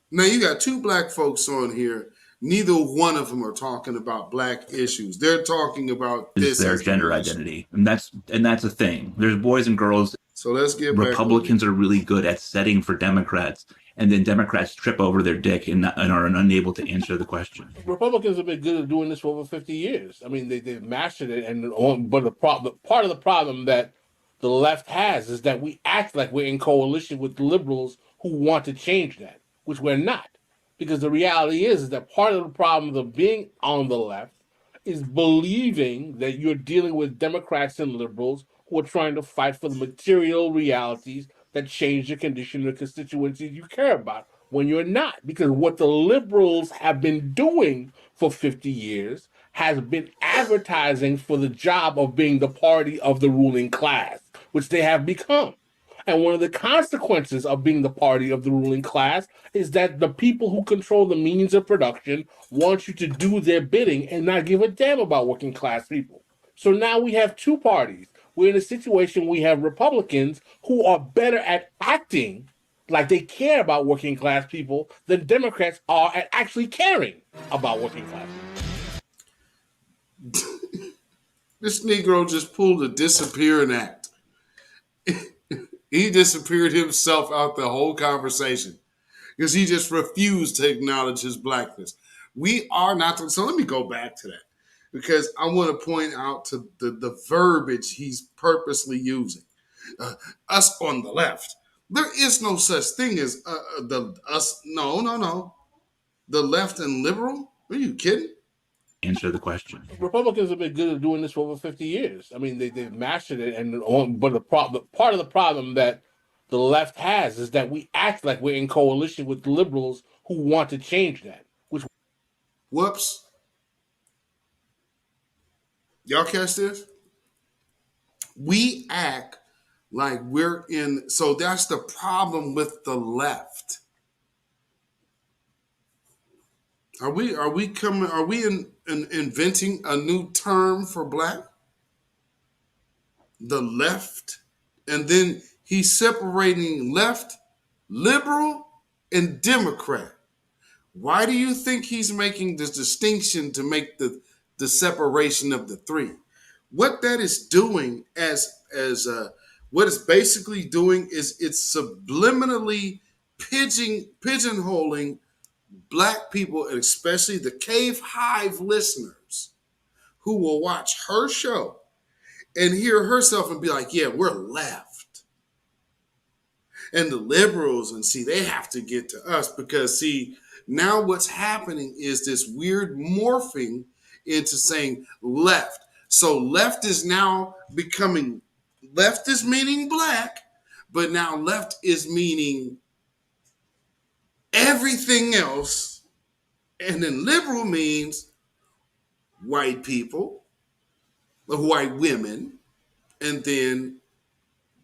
Now, you got two black folks on here. Neither one of them are talking about black issues. They're talking about their gender identity. And that's a thing. There's boys and girls. So let's get Republicans are really good at setting for Democrats, and then Democrats trip over their dick and are unable to answer the question. Republicans have been good at doing this for over 50 years. I mean, they've mastered it, but part of the problem that the left has is that we act like we're in coalition with the liberals who want to change that, which we're not. Because the reality is that part of the problem of being on the left is believing that you're dealing with Democrats and liberals who are trying to fight for the material realities that change the condition of the constituencies you care about, when you're not. Because what the liberals have been doing for 50 years has been advertising for the job of being the party of the ruling class, which they have become. And one of the consequences of being the party of the ruling class is that the people who control the means of production want you to do their bidding and not give a damn about working class people. So now we have two parties. We're in a situation we have Republicans who are better at acting like they care about working class people than Democrats are at actually caring about working class people. This Negro just pulled a disappearing act. He disappeared himself out the whole conversation because he just refused to acknowledge his blackness. We are not. So let me go back to that because I want to point out to the verbiage he's purposely using. Us on the left. There is no such thing as the us. No. The left and liberal? Are you kidding? Answer the question. Republicans have been good at doing this for over 50 years. I mean, they've mastered it, but part of the problem that the left has is that we act like we're in coalition with liberals who want to change that. Whoops. Y'all catch this? We act like we're in. So that's the problem with the left. Are we inventing a new term for black? The left, and then he's separating left, liberal, and Democrat. Why do you think he's making this distinction to make the separation of the three? What that is doing what it's basically doing is it's subliminally pigeonholing black people, and especially the Cave Hive listeners who will watch her show and hear herself and be like, yeah, we're left. And the liberals, and see, they have to get to us because, see, now what's happening is this weird morphing into saying left. So left is now becoming, left is meaning black, but now left is meaning everything else. And then liberal means white people, white women, and then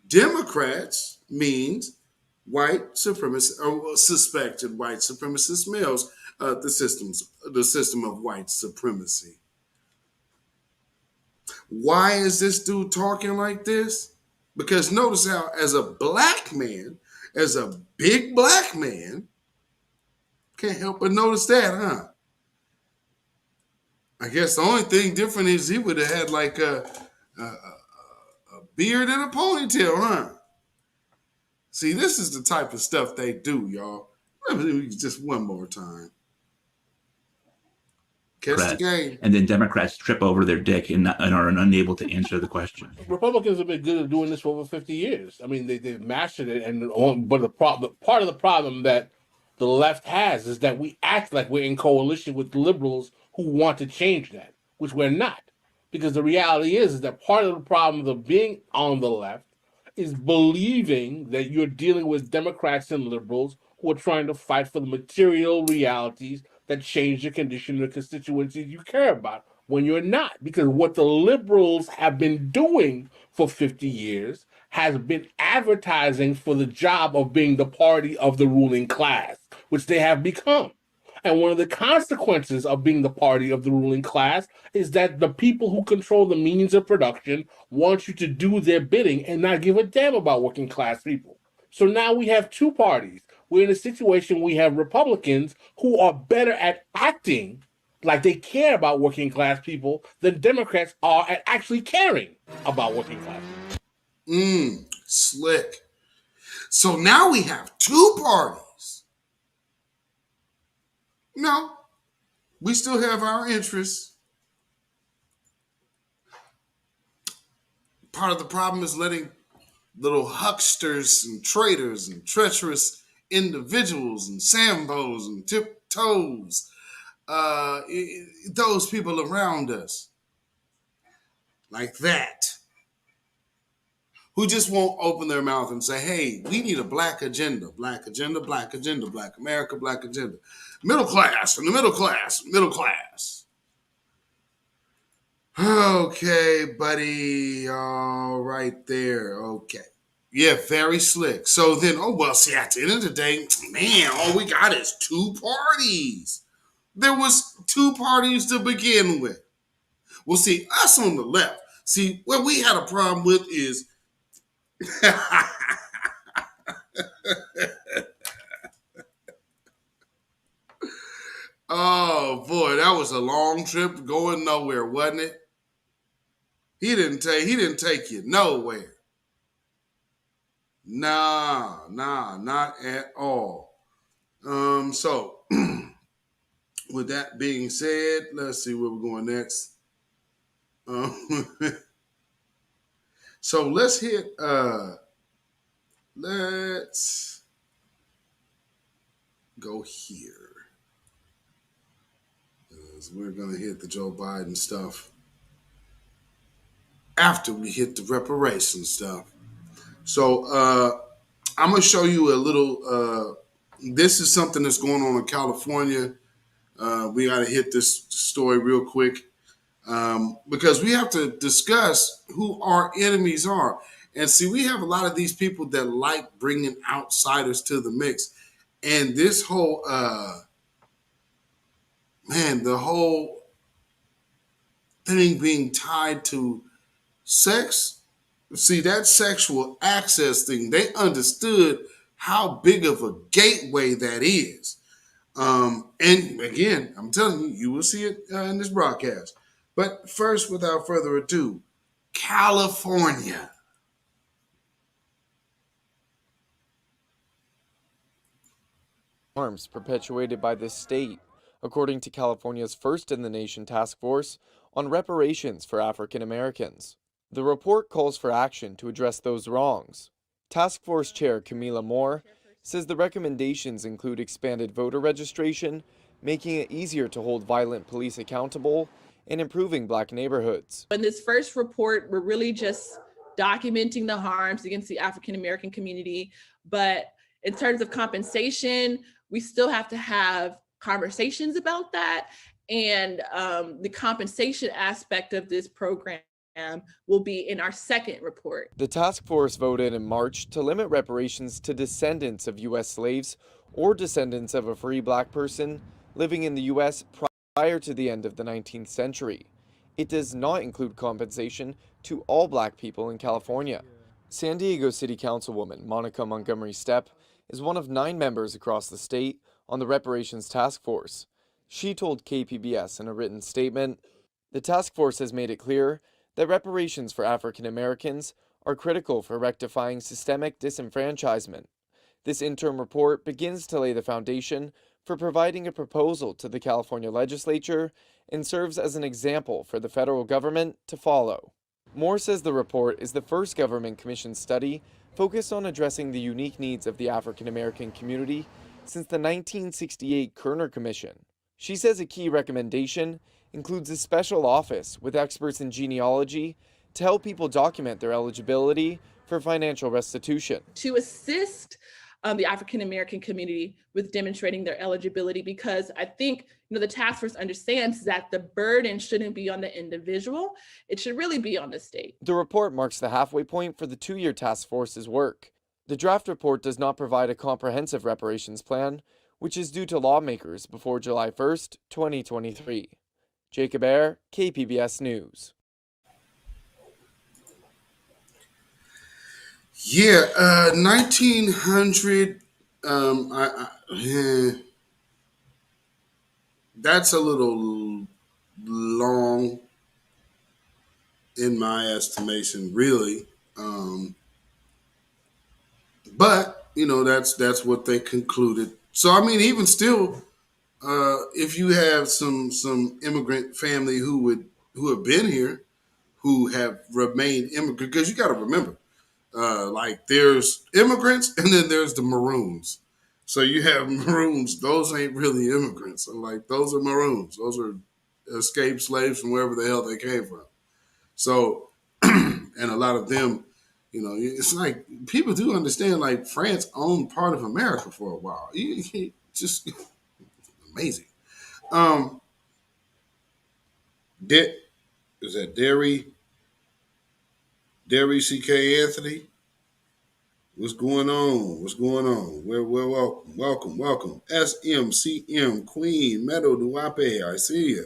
Democrats means white supremacist or suspected white supremacist males. The system of white supremacy. Why is this dude talking like this? Because notice how, as a black man, as a big black man, can't help but notice that, huh? I guess the only thing different is he would have had like a beard and a ponytail, huh? See, this is the type of stuff they do, y'all. Let me do just one more time. Catch the game. And then Democrats trip over their dick and are unable to answer the question. Republicans have been good at doing this for over 50 years. I mean, they've mastered it, but part of the problem that the left has is that we act like we're in coalition with liberals who want to change that, which we're not. Because the reality is that part of the problem of being on the left is believing that you're dealing with Democrats and liberals who are trying to fight for the material realities that change the condition of the constituencies you care about, when you're not. Because what the liberals have been doing for 50 years has been advertising for the job of being the party of the ruling class, which they have become. And one of the consequences of being the party of the ruling class is that the people who control the means of production want you to do their bidding and not give a damn about working class people. So now we have two parties. We're in a situation we have Republicans who are better at acting like they care about working class people than Democrats are at actually caring about working class people. Slick. So now we have two parties. No, we still have our interests. Part of the problem is letting little hucksters and traitors and treacherous individuals and Sambos and toes, those people around us, like that, who just won't open their mouth and say, hey, we need a black agenda, black agenda, black agenda, black America, black agenda. Middle class, and the middle class, middle class. Okay, buddy. All right there. Okay. Yeah, very slick. So then, see, at the end of the day, man, all we got is two parties. There was two parties to begin with. Well, see, us on the left, see, what we had a problem with is oh boy, that was a long trip going nowhere, wasn't it? He didn't take you nowhere. Nah, not at all. So with that being said, let's see where we're going next. So let's hit let's go here. We're gonna hit the Joe Biden stuff after we hit the reparation stuff. So I'm gonna show you a little this is something that's going on in California. We got to hit this story real quick because we have to discuss who our enemies are. And see, we have a lot of these people that like bringing outsiders to the mix. And this whole, the whole thing being tied to sex, see, that sexual access thing, they understood how big of a gateway that is. And again, I'm telling you, you will see it in this broadcast. But first, without further ado, California. Harms perpetuated by this state, according to California's first in the nation task force on reparations for African Americans. The report calls for action to address those wrongs. Task Force Chair Camila Moore says the recommendations include expanded voter registration, making it easier to hold violent police accountable, and improving Black neighborhoods. In this first report, we're really just documenting the harms against the African American community. But in terms of compensation, we still have to have conversations about that. And the compensation aspect of this program will be in our second report. The task force voted in March to limit reparations to descendants of U.S. slaves or descendants of a free Black person living in the U.S. prior to the end of the 19th century. It does not include compensation to all Black people in California. San Diego City Councilwoman Monica Montgomery Stepp is one of 9 members across the state on the reparations task force. She told KPBS in a written statement, "The task force has made it clear that reparations for African Americans are critical for rectifying systemic disenfranchisement. This interim report begins to lay the foundation for providing a proposal to the California legislature and serves as an example for the federal government to follow." Moore says the report is the first government commissioned study focused on addressing the unique needs of the African American community since the 1968 Kerner Commission. She says a key recommendation includes a special office with experts in genealogy to help people document their eligibility for financial restitution. To assist the African American community with demonstrating their eligibility, because I think the task force understands that the burden shouldn't be on the individual, it should really be on the state. The report marks the halfway point for the 2-year task force's work. The draft report does not provide a comprehensive reparations plan, which is due to lawmakers before July 1st, 2023. Jacob Ayer, KPBS News. Yeah, 1900, that's a little long in my estimation, really. But, that's what they concluded. So, I mean, even still, if you have some immigrant family who have been here, who have remained immigrant, because you got to remember, like there's immigrants and then there's the Maroons. So you have Maroons. Those ain't really immigrants. I'm like, those are Maroons. Those are escaped slaves from wherever the hell they came from. So, and a lot of them, you know, it's like people do understand. Like France owned part of America for a while. Just amazing. Is that Derry CK Anthony? What's going on? What's going on? Welcome. SMCM Queen Meadow Duape. I see you.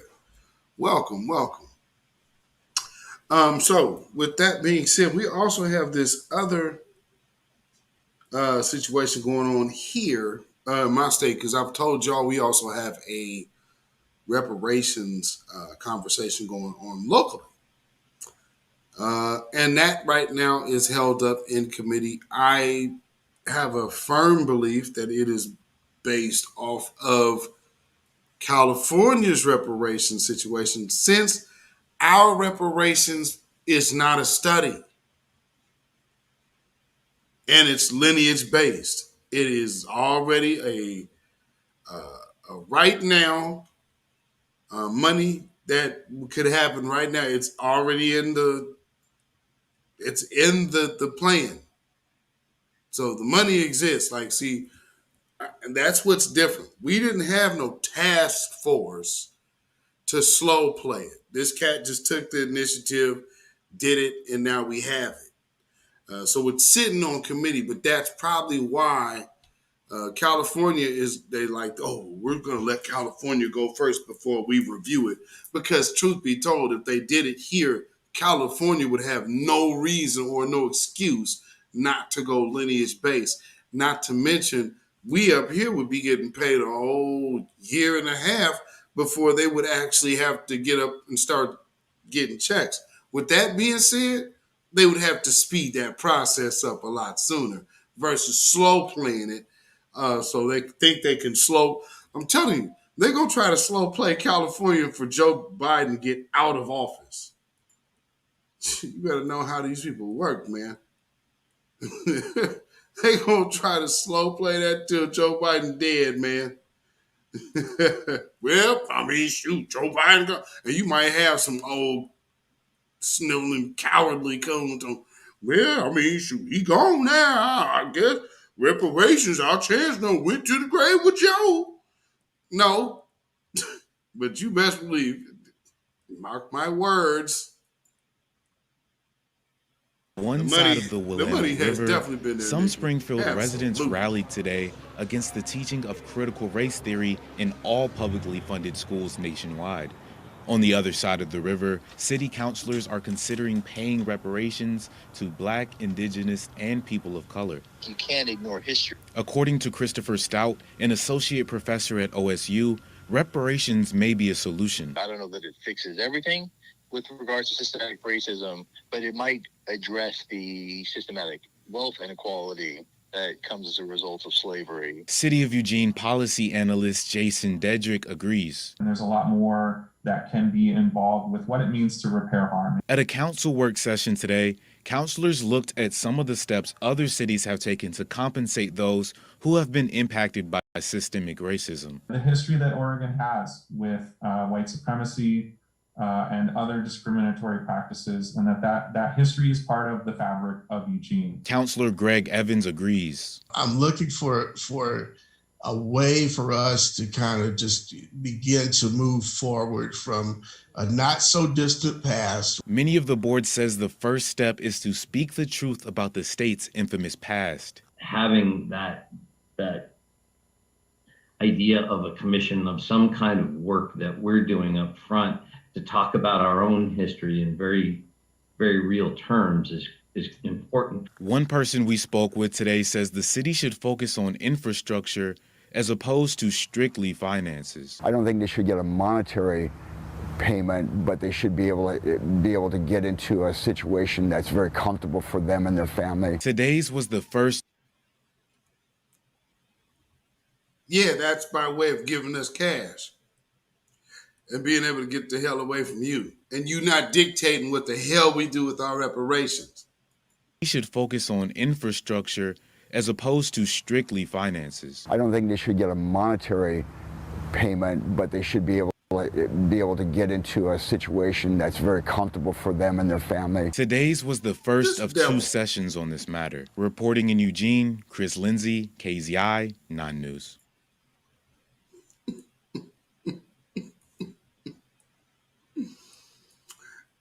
Welcome. So with that being said, we also have this other situation going on here in my state, because I've told y'all we also have a reparations conversation going on locally. And that right now is held up in committee. I have a firm belief that it is based off of California's reparations situation, since our reparations is not a study and it's lineage based. It is already a right now money that could happen right now. It's already in the plan. So the money exists. Like, see, and that's what's different. We didn't have no task force to slow play it. This cat just took the initiative, did it, and now we have it. So it's sitting on committee, but that's probably why California they like, oh, we're going to let California go first before we review it. Because truth be told, if they did it here, California would have no reason or no excuse not to go lineage based. Not to mention, we up here would be getting paid a whole year and a half before they would actually have to get up and start getting checks. With that being said, they would have to speed that process up a lot sooner versus slow playing it. So they think they can slow. I'm telling you, they're going to try to slow play California for Joe Biden to get out of office. You better know how these people work, man. They going to try to slow play that till Joe Biden dead, man. Well, I mean, shoot, Joe Biden go. And you might have some old sniveling, cowardly comments on, well, I mean, shoot, he gone now. I guess reparations, our chance done went to the grave with Joe. No, but you best believe, mark my words, One side of the Willamette River, some Springfield residents rallied today against the teaching of critical race theory in all publicly funded schools nationwide. On the other side of the river, city councilors are considering paying reparations to Black, Indigenous, and people of color. You can't ignore history. According to Christopher Stout, an associate professor at OSU, reparations may be a solution. I don't know that it fixes everything with regards to systematic racism, but it might address the systematic wealth inequality that comes as a result of slavery. City of Eugene policy analyst Jason Dedrick agrees. And there's a lot more that can be involved with what it means to repair harm. At a council work session today, councilors looked at some of the steps other cities have taken to compensate those who have been impacted by systemic racism. The history that Oregon has with white supremacy and other discriminatory practices, and that history is part of the fabric of Eugene. Councilor Greg Evans agrees. I'm looking for a way for us to kind of just begin to move forward from a not so distant past. Many of the board says the first step is to speak the truth about the state's infamous past. Having that idea of a commission of some kind of work that we're doing up front to talk about our own history in very, very real terms is important. One person we spoke with today says the city should focus on infrastructure as opposed to strictly finances. I don't think they should get a monetary payment, but they should be able to get into a situation that's very comfortable for them and their family. Today's was the first. Yeah, that's by way of giving us cash and being able to get the hell away from you. And you not dictating what the hell we do with our reparations. We should focus on infrastructure as opposed to strictly finances. I don't think they should get a monetary payment, but they should be able to get into a situation that's very comfortable for them and their family. Today's was the first of 2 sessions on this matter. Reporting in Eugene, Chris Lindsay, KZI, 9 News.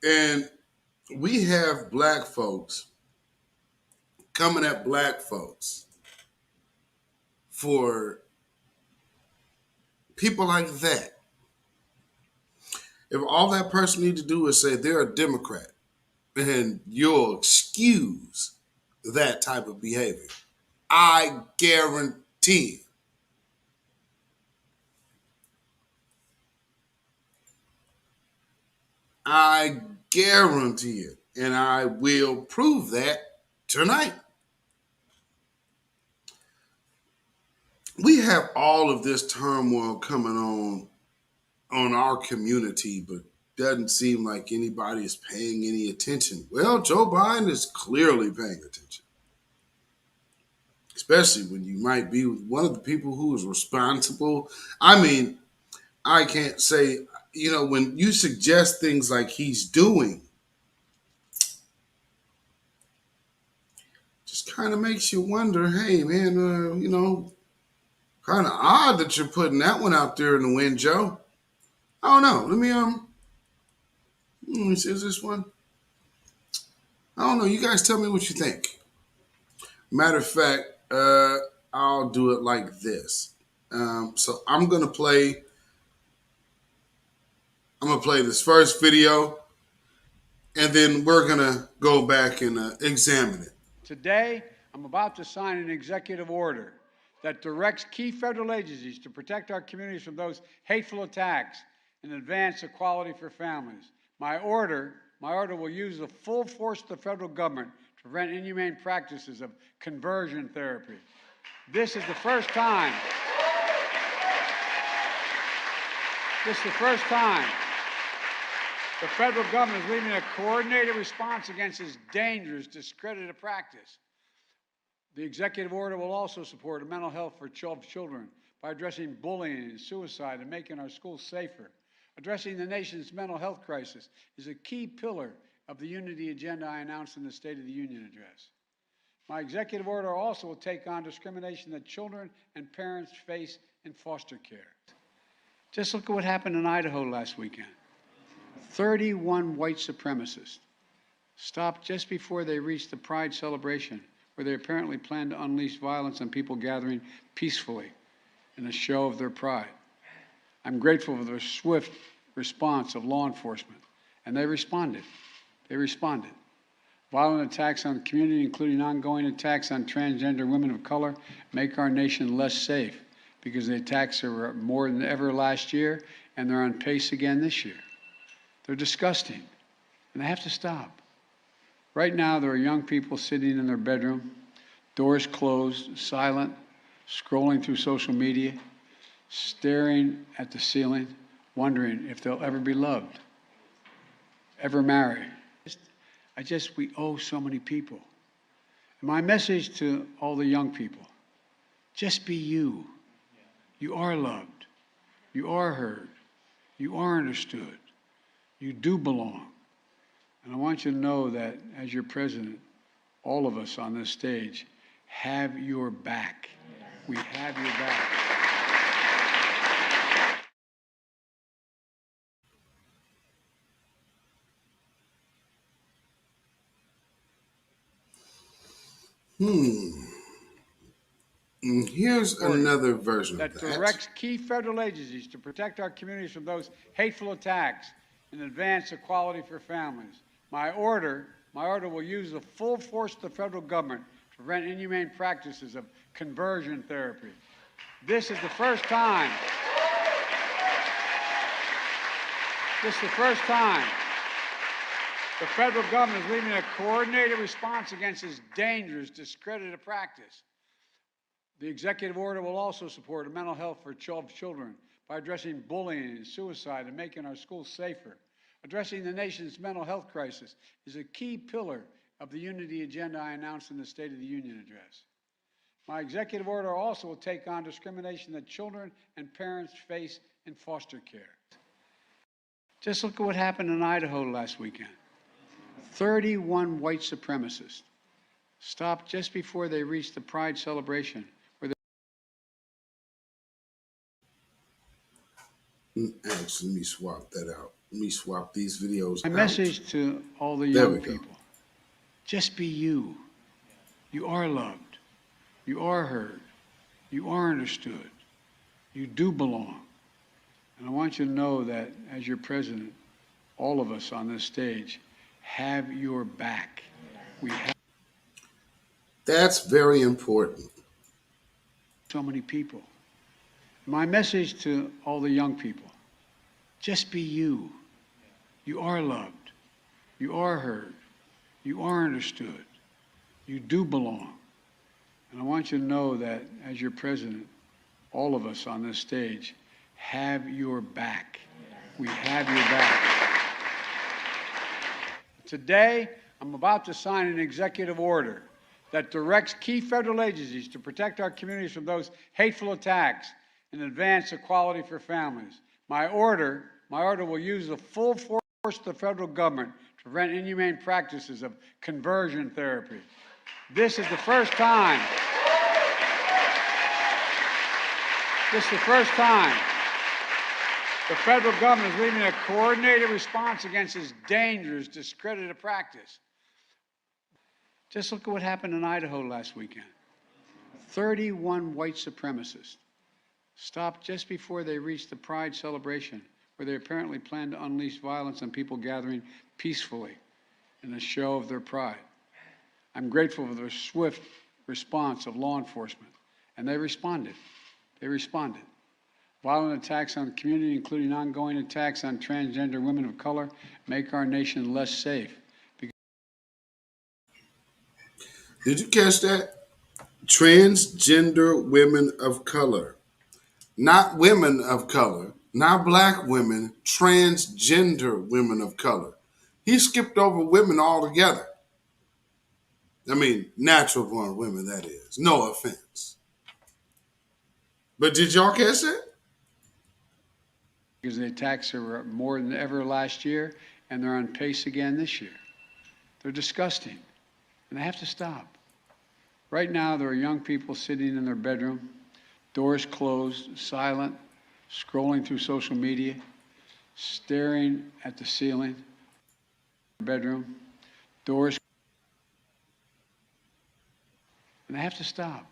And we have black folks coming at black folks for people like that. If all that person needs to do is say they're a Democrat, and you'll excuse that type of behavior, I guarantee it. And I will prove that tonight. We have all of this turmoil coming on our community, but doesn't seem like anybody is paying any attention. Well, Joe Biden is clearly paying attention, especially when you might be one of the people who is responsible. I mean, I can't say, when you suggest things like he's doing, just kind of makes you wonder, hey, man, kind of odd that you're putting that one out there in the wind, Joe. I don't know. Let me see, is this one? I don't know. You guys tell me what you think. Matter of fact, I'll do it like this. So I'm gonna play this first video, and then we're gonna go back and examine it. Today, I'm about to sign an executive order that directs key federal agencies to protect our communities from those hateful attacks and advance equality for families. My order will use the full force of the federal government to prevent inhumane practices of conversion therapy. This is the first time the federal government is leading a coordinated response against this dangerous, discredited practice. The executive order will also support mental health for children by addressing bullying and suicide and making our schools safer. Addressing the nation's mental health crisis is a key pillar of the unity agenda I announced in the State of the Union address. My executive order also will take on discrimination that children and parents face in foster care. Just look at what happened in Idaho last weekend. 31 white supremacists stopped just before they reached the Pride celebration, where they apparently planned to unleash violence on people gathering peacefully in a show of their pride. I'm grateful for the swift response of law enforcement, and they responded. Violent attacks on the community, including ongoing attacks on transgender women of color, make our nation less safe because the attacks are more than ever last year, and they're on pace again this year. They're disgusting, and they have to stop. Right now, there are young people sitting in their bedroom, doors closed, silent, scrolling through social media, staring at the ceiling, wondering if they'll ever be loved, ever marry. We owe so many people. And my message to all the young people, just be you. You are loved. You are heard. You are understood. You do belong. And I want you to know that as your president, all of us on this stage have your back. We have your back. Here's another version that directs key federal agencies to protect our communities from those hateful attacks and advance equality for families. My order will use the full force of the federal government to prevent inhumane practices of conversion therapy. This is the first time the federal government is leading a coordinated response against this dangerous, discredited practice. The executive order will also support mental health for children by addressing bullying and suicide and making our schools safer. Addressing the nation's mental health crisis is a key pillar of the unity agenda I announced in the State of the Union address. My executive order also will take on discrimination that children and parents face in foster care. Just look at what happened in Idaho last weekend. 31 white supremacists stopped just before they reached the Pride celebration. Actually, let me swap that out. Let me swap these videos My out. message to all the young people, just be you. You are loved. You are heard. You are understood. You do belong. And I want you to know that as your president, all of us on this stage have your back. We have That's very important. so many people. My message to all the young people, just be you. You are loved. You are heard. You are understood. You do belong. And I want you to know that as your president, all of us on this stage have your back. We have your back. Today, I'm about to sign an executive order that directs key federal agencies to protect our communities from those hateful attacks and advance equality for families. My order will use the full force of the federal government to prevent inhumane practices of conversion therapy. This is the first time. This is the first time the federal government is leading a coordinated response against this dangerous, discredited practice. Just look at what happened in Idaho last weekend. 31 white supremacists stopped just before they reached the Pride celebration, where they apparently planned to unleash violence on people gathering peacefully in a show of their pride. I'm grateful for the swift response of law enforcement, and they responded. They responded. Violent attacks on the community, including ongoing attacks on transgender women of color, make our nation less safe. Did you catch that? Transgender women of color. Not women of color, not black women, transgender women of color. He skipped over women altogether. I mean, natural born women, that is. No offense. But did y'all catch that? Because the attacks are more than ever last year, and they're on pace again this year. They're disgusting, and they have to stop. Right now, there are young people sitting in their bedroom, doors closed, silent, scrolling through social media, staring at the ceiling. Bedroom, doors, and they have to stop.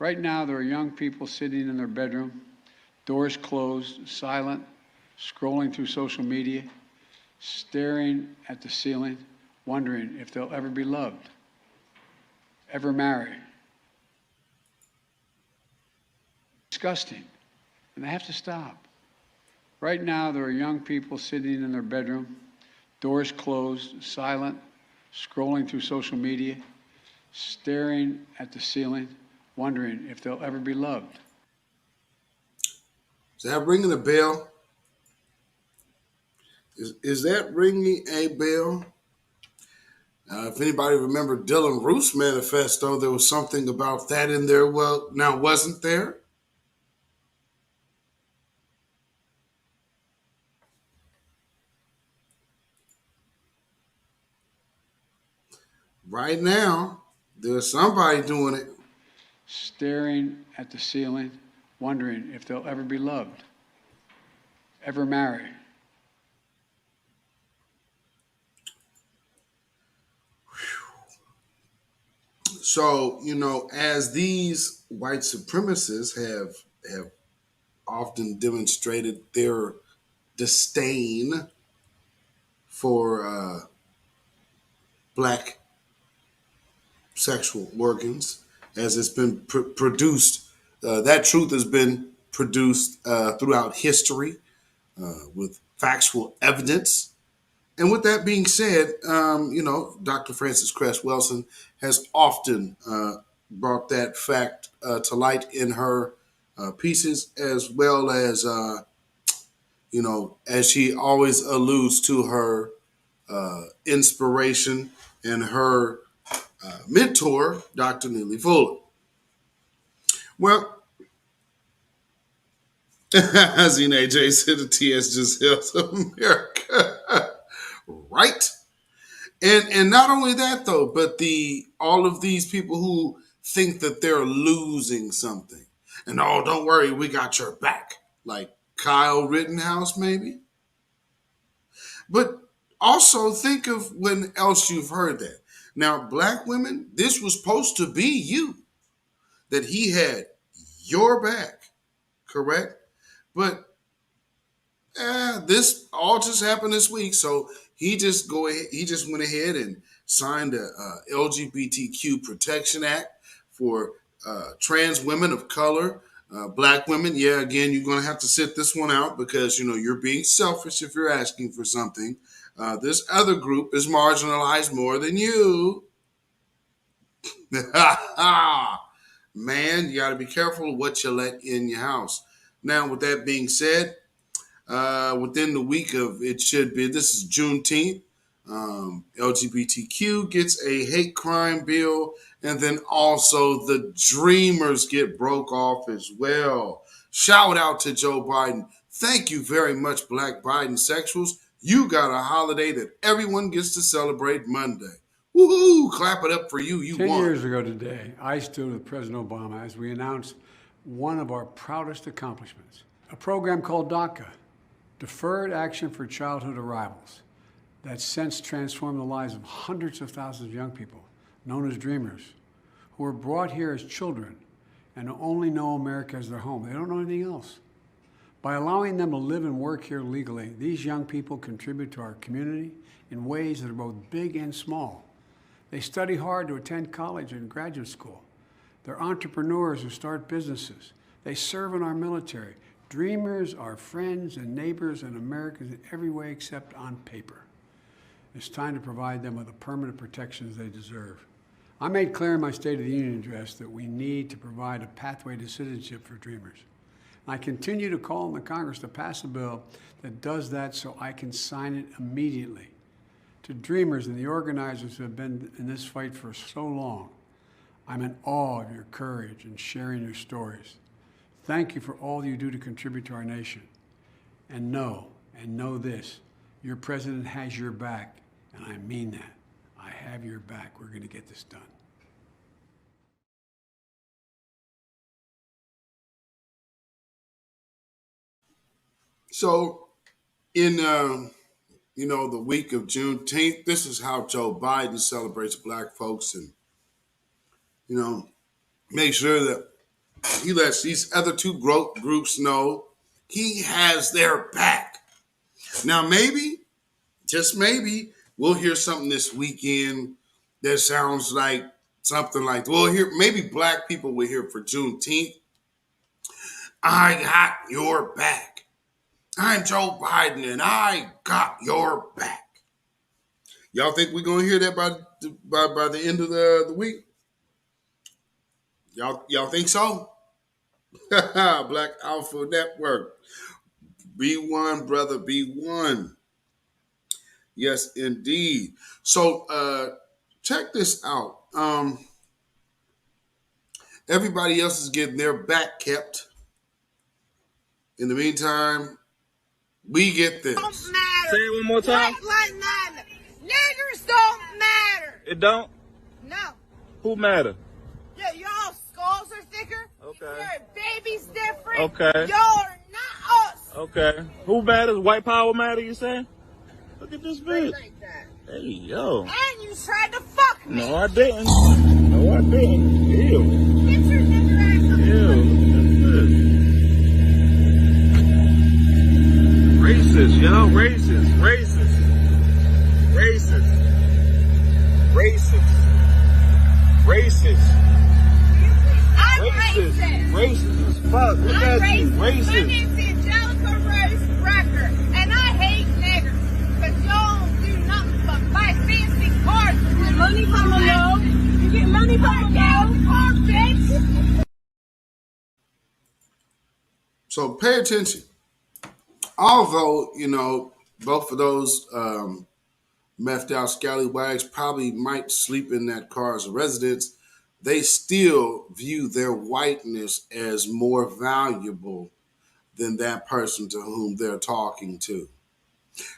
Right now, there are young people sitting in their bedroom, doors closed, silent, scrolling through social media, staring at the ceiling, wondering if they'll ever be loved, ever marry. Disgusting, and they have to stop. Right now, there are young people sitting in their bedroom, doors closed, silent, scrolling through social media, staring at the ceiling, wondering if they'll ever be loved. Is that ringing a bell? Is that ringing a bell? If anybody remember Dylan Roof's manifesto, there was something about that in there. Well, now wasn't there? Right now, there's somebody doing it. Staring at the ceiling, wondering if they'll ever be loved, ever marry. So, as these white supremacists have often demonstrated their disdain for black sexual organs, as it's been produced, that truth has been produced throughout history with factual evidence. And with that being said, Dr. Frances Cress Welsing has often brought that fact to light in her pieces, as well as, as she always alludes to her inspiration and her mentor, Dr. Neely Fuller. Well, as AJ said, the TS just helps America. Right? And not only that though, but all of these people who think that they're losing something. And oh, don't worry, we got your back. Like Kyle Rittenhouse, maybe. But also think of when else you've heard that. Now, black women, this was supposed to be you. That he had your back, correct? But this all just happened this week, so he just went ahead and signed a LGBTQ Protection Act for trans women of color, black women. Yeah, again, you're going to have to sit this one out because you're being selfish if you're asking for something. This other group is marginalized more than you. Man, you got to be careful of what you let in your house. Now, with that being said, within the week of this is Juneteenth, LGBTQ gets a hate crime bill, and then also the Dreamers get broke off as well. Shout out to Joe Biden. Thank you very much, Black Biden sexuals. You got a holiday that everyone gets to celebrate Monday. Woohoo! Clap it up for you. You 10 won. years ago today, I stood with President Obama as we announced one of our proudest accomplishments, a program called DACA, Deferred Action for Childhood Arrivals, that's since transformed the lives of hundreds of thousands of young people, known as Dreamers, who were brought here as children and only know America as their home. They don't know anything else. By allowing them to live and work here legally, these young people contribute to our community in ways that are both big and small. They study hard to attend college and graduate school. They're entrepreneurs who start businesses. They serve in our military. Dreamers are friends and neighbors and Americans in every way except on paper. It's time to provide them with the permanent protections they deserve. I made clear in my State of the Union address that we need to provide a pathway to citizenship for Dreamers. I continue to call on the Congress to pass a bill that does that so I can sign it immediately. To Dreamers and the organizers who have been in this fight for so long, I'm in awe of your courage and sharing your stories. Thank you for all you do to contribute to our nation. And know this, your president has your back, and I mean that. I have your back. We're going to get this done. So, in the week of Juneteenth, this is how Joe Biden celebrates black folks, and make sure that he lets these other two groups know he has their back. Now, maybe, just maybe, we'll hear something this weekend that sounds like something like, maybe black people will hear for Juneteenth. I got your back. I'm Joe Biden, and I got your back. Y'all think we're gonna hear that by the end of the week? Y'all think so? Black Alpha Network. B1, brother, B1. Yes, indeed. So check this out. Everybody else is getting their back kept. In the meantime, we get this. Don't matter. Say it one more time. Black lives matter. Niggers don't matter. It don't? No. Who matter? Yeah, y'all skulls are thicker. Okay. Your baby's different. Okay. Y'all are not us. Okay. Who matters? White power matter, you say? Look at this bitch. Like that. Hey, yo. And you tried to fuck me. No, I didn't. No, I didn't. Ew. Get your nigger ass up. Ew. Racist, yo. Racist. Racist. Racist. Racist. Racist. I'm racist. Racist as fuck. Look at you. Racist. My name's Angelica Rose Rucker, and I hate niggers. Because y'all don't do nothing but buy fancy cars. You get money from the low. You get money from the low. Bitch. So pay attention. Although, both of those methed out scallywags probably might sleep in that car as a residence, they still view their whiteness as more valuable than that person to whom they're talking to.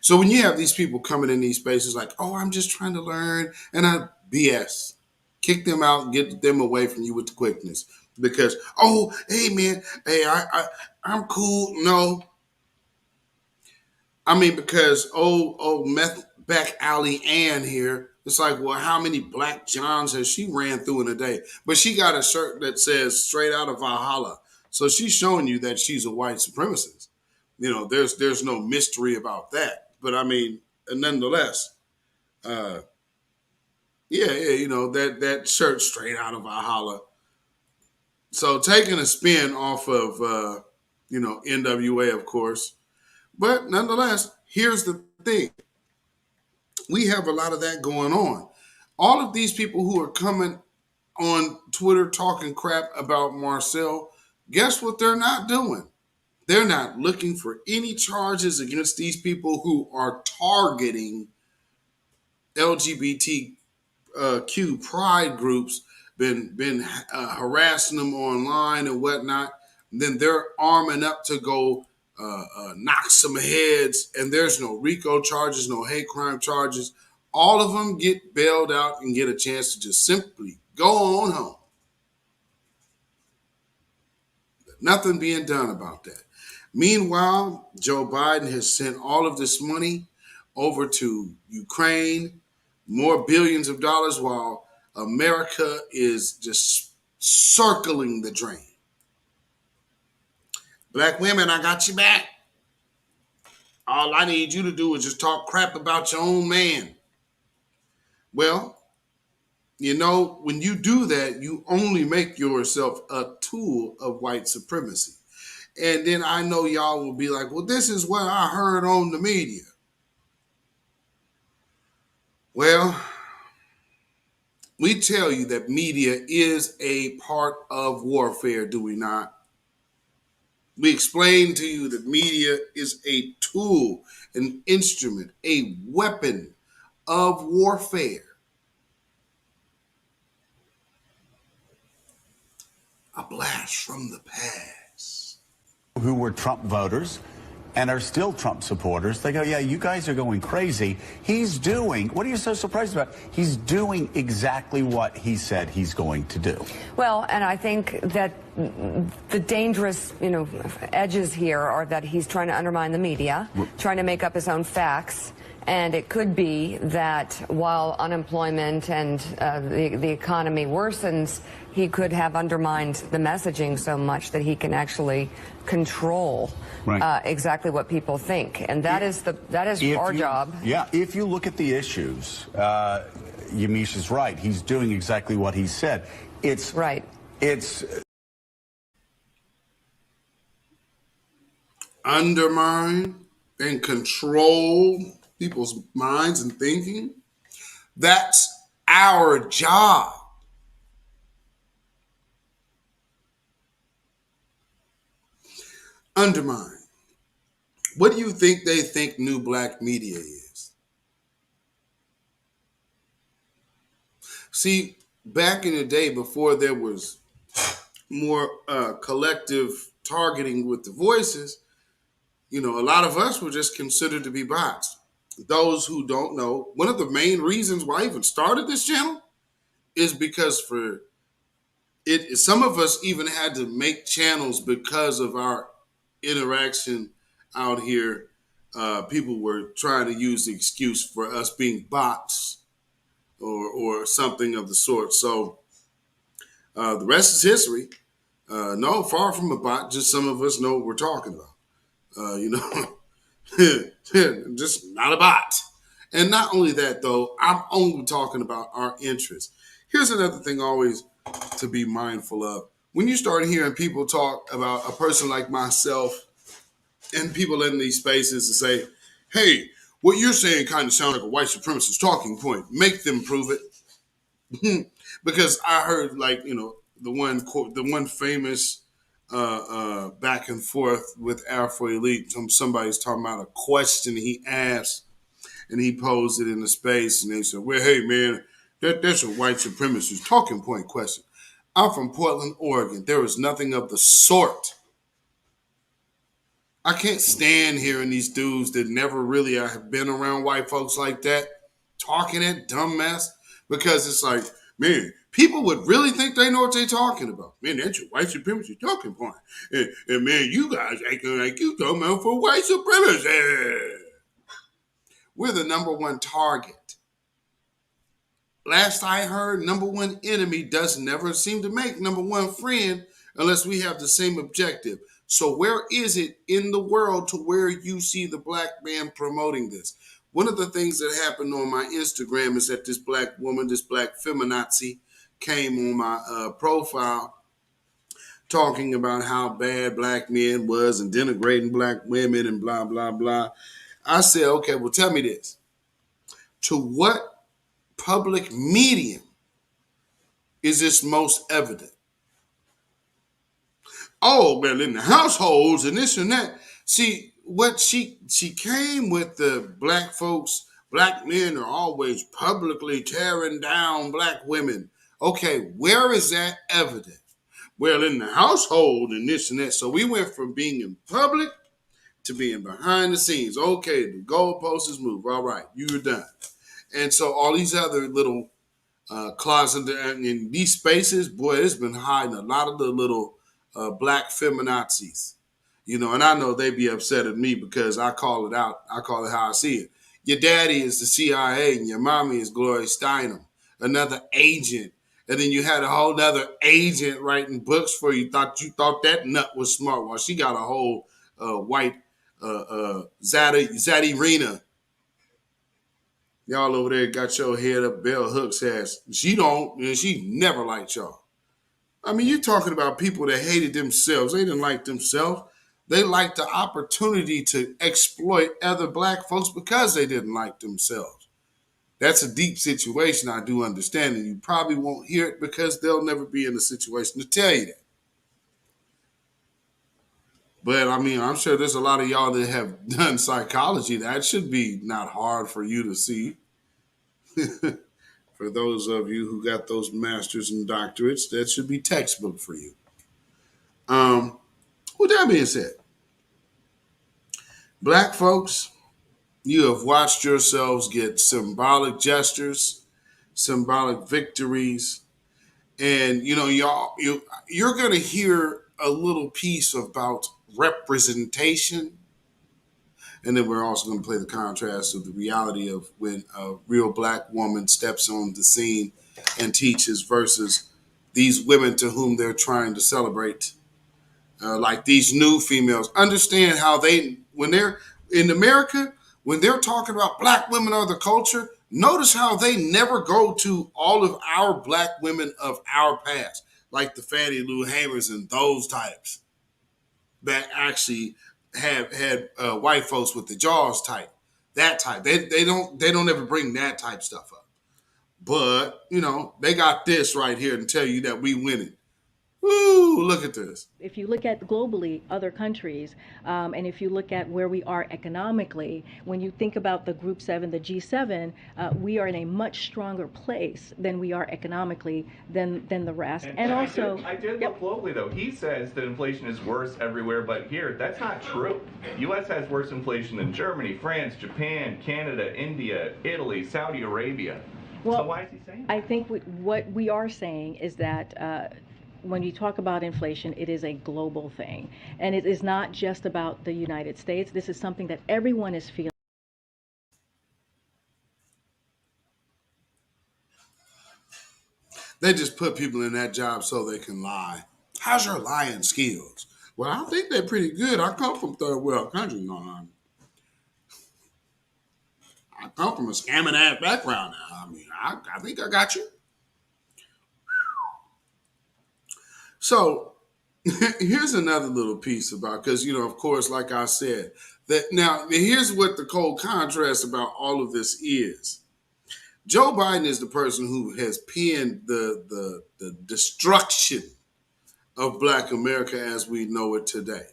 So when you have these people coming in these spaces like, oh, I'm just trying to learn, and I BS, kick them out and get them away from you with the quickness. Because, oh, hey man, hey, I'm cool. No. I mean, because meth back alley Ann here, it's like, well, how many Black Johns has she ran through in a day? But she got a shirt that says straight out of Valhalla. So she's showing you that she's a white supremacist. You know, there's no mystery about that. But I mean, nonetheless, you know, that shirt straight out of Valhalla. So taking a spin off of, NWA, of course. But nonetheless, here's the thing. We have a lot of that going on. All of these people who are coming on Twitter talking crap about Marcel, guess what they're not doing? They're not looking for any charges against these people who are targeting LGBTQ pride groups, been harassing them online and whatnot. And then they're arming up to go knock some heads, and there's no RICO charges, no hate crime charges. All of them get bailed out and get a chance to just simply go on home. Nothing being done about that. Meanwhile, Joe Biden has sent all of this money over to Ukraine, more billions of dollars, while America is just circling the drain. Black women, I got you back. All I need you to do is just talk crap about your own man. Well, you know, when you do that, you only make yourself a tool of white supremacy. And then I know y'all will be like, well, this is what I heard on the media. Well, we tell you that media is a part of warfare, do we not? We explain to you that media is a tool, an instrument, a weapon of warfare. A blast from the past. Who were Trump voters and are still Trump supporters. They go, yeah, you guys are going crazy. He's doing, what are you so surprised about? He's doing exactly what he said he's going to do. Well, and I think that the dangerous, edges here are that he's trying to undermine the media, trying to make up his own facts. And it could be that while unemployment and the economy worsens, he could have undermined the messaging so much that he can actually control exactly what people think. And that is our job. Yeah, if you look at the issues, Yamiche is right. He's doing exactly what he said. It's right. It's undermine and control people's minds and thinking. That's our job. Undermine. What do you think they think new black media is? See, back in the day before there was more collective targeting with the voices, a lot of us were just considered to be bots. Those who don't know, one of the main reasons why I even started this channel is because some of us even had to make channels because of our interaction out here. People were trying to use the excuse for us being bots or something of the sort. So the rest is history. No, far from a bot, just some of us know what we're talking about. Just not a bot. And not only that, though, I'm only talking about our interests. Here's another thing always to be mindful of. When you start hearing people talk about a person like myself and people in these spaces and say, hey, what you're saying kind of sounds like a white supremacist talking point. Make them prove it. Because I heard the one famous back and forth with Afro Elite. Somebody's talking about a question he asked and he posed it in the space and they said, well, hey man, that's a white supremacist talking point question. I'm from Portland, Oregon. There is nothing of the sort. I can't stand hearing these dudes that never really have been around white folks like that talking that dumb mess, because it's like, man, people would really think they know what they're talking about. Man, that's your white supremacy talking point. And man, you guys acting like you talking about for white supremacy. We're the number one target. Last I heard, number one enemy does never seem to make number one friend unless we have the same objective. So where is it in the world to where you see the black man promoting this? One of the things that happened on my Instagram is that this black woman, this black feminazi, came on my profile talking about how bad black men was and denigrating black women and blah, blah, blah. I said, okay, well, tell me this. To what public medium is this most evident? Oh, well, in the households and this and that. See, what she came with the black folks, black men are always publicly tearing down black women. Okay, where is that evident? Well, in the household and this and that. So we went from being in public to being behind the scenes. Okay, the goalpost is moved. All right, you're done. And so all these other little closet in these spaces, boy, it's been hiding a lot of the little black feminazis, you know, and I know they be upset at me because I call it out. I call it how I see it. Your daddy is the CIA and your mommy is Gloria Steinem, another agent. And then you had a whole other agent writing books for you. You thought that nut was smart. Well, she got a whole white Zaddy Rena. Y'all over there got your head up Bell Hooks ass. She don't, and she never liked y'all. I mean, you're talking about people that hated themselves. They didn't like themselves. They liked the opportunity to exploit other black folks because they didn't like themselves. That's a deep situation, I do understand, and you probably won't hear it because they'll never be in a situation to tell you that. But, I mean, I'm sure there's a lot of y'all that have done psychology. That should be not hard for you to see. For those of you who got those masters and doctorates, that should be textbook for you. With that being said, black folks, you have watched yourselves get symbolic gestures, symbolic victories, and you know you're going to hear a little piece about representation, and then we're also going to play the contrast of the reality of when a real black woman steps on the scene and teaches versus these women to whom they're trying to celebrate. Like these new females, understand how when they're in America, when they're talking about black women or the culture, notice how they never go to all of our black women of our past, like the Fannie Lou Hamers and those types that actually have had white folks with the jaws tight, that type. They don't ever bring that type stuff up. But, you know, they got this right here to tell you that we winning. Woo, look at this. If you look at globally, other countries, and if you look at where we are economically, when you think about the Group 7, the G7, we are in a much stronger place than we are economically than the rest. And also, I did look globally, though. He says that inflation is worse everywhere but here. That's not true. U.S. has worse inflation than Germany, France, Japan, Canada, India, Italy, Saudi Arabia. Well, so why is he saying that? I think what we are saying is that when you talk about inflation, it is a global thing. And it is not just about the United States. This is something that everyone is feeling. They just put people in that job so they can lie. How's your lying skills? Well, I think they're pretty good. I come from third world countries. No, I come from a scamming ass background now. I mean, I think I got you. So here's another little piece about, because, you know, of course, like I said, that now here's what the cold contrast about all of this is. Joe Biden is the person who has penned the destruction of Black America as we know it today.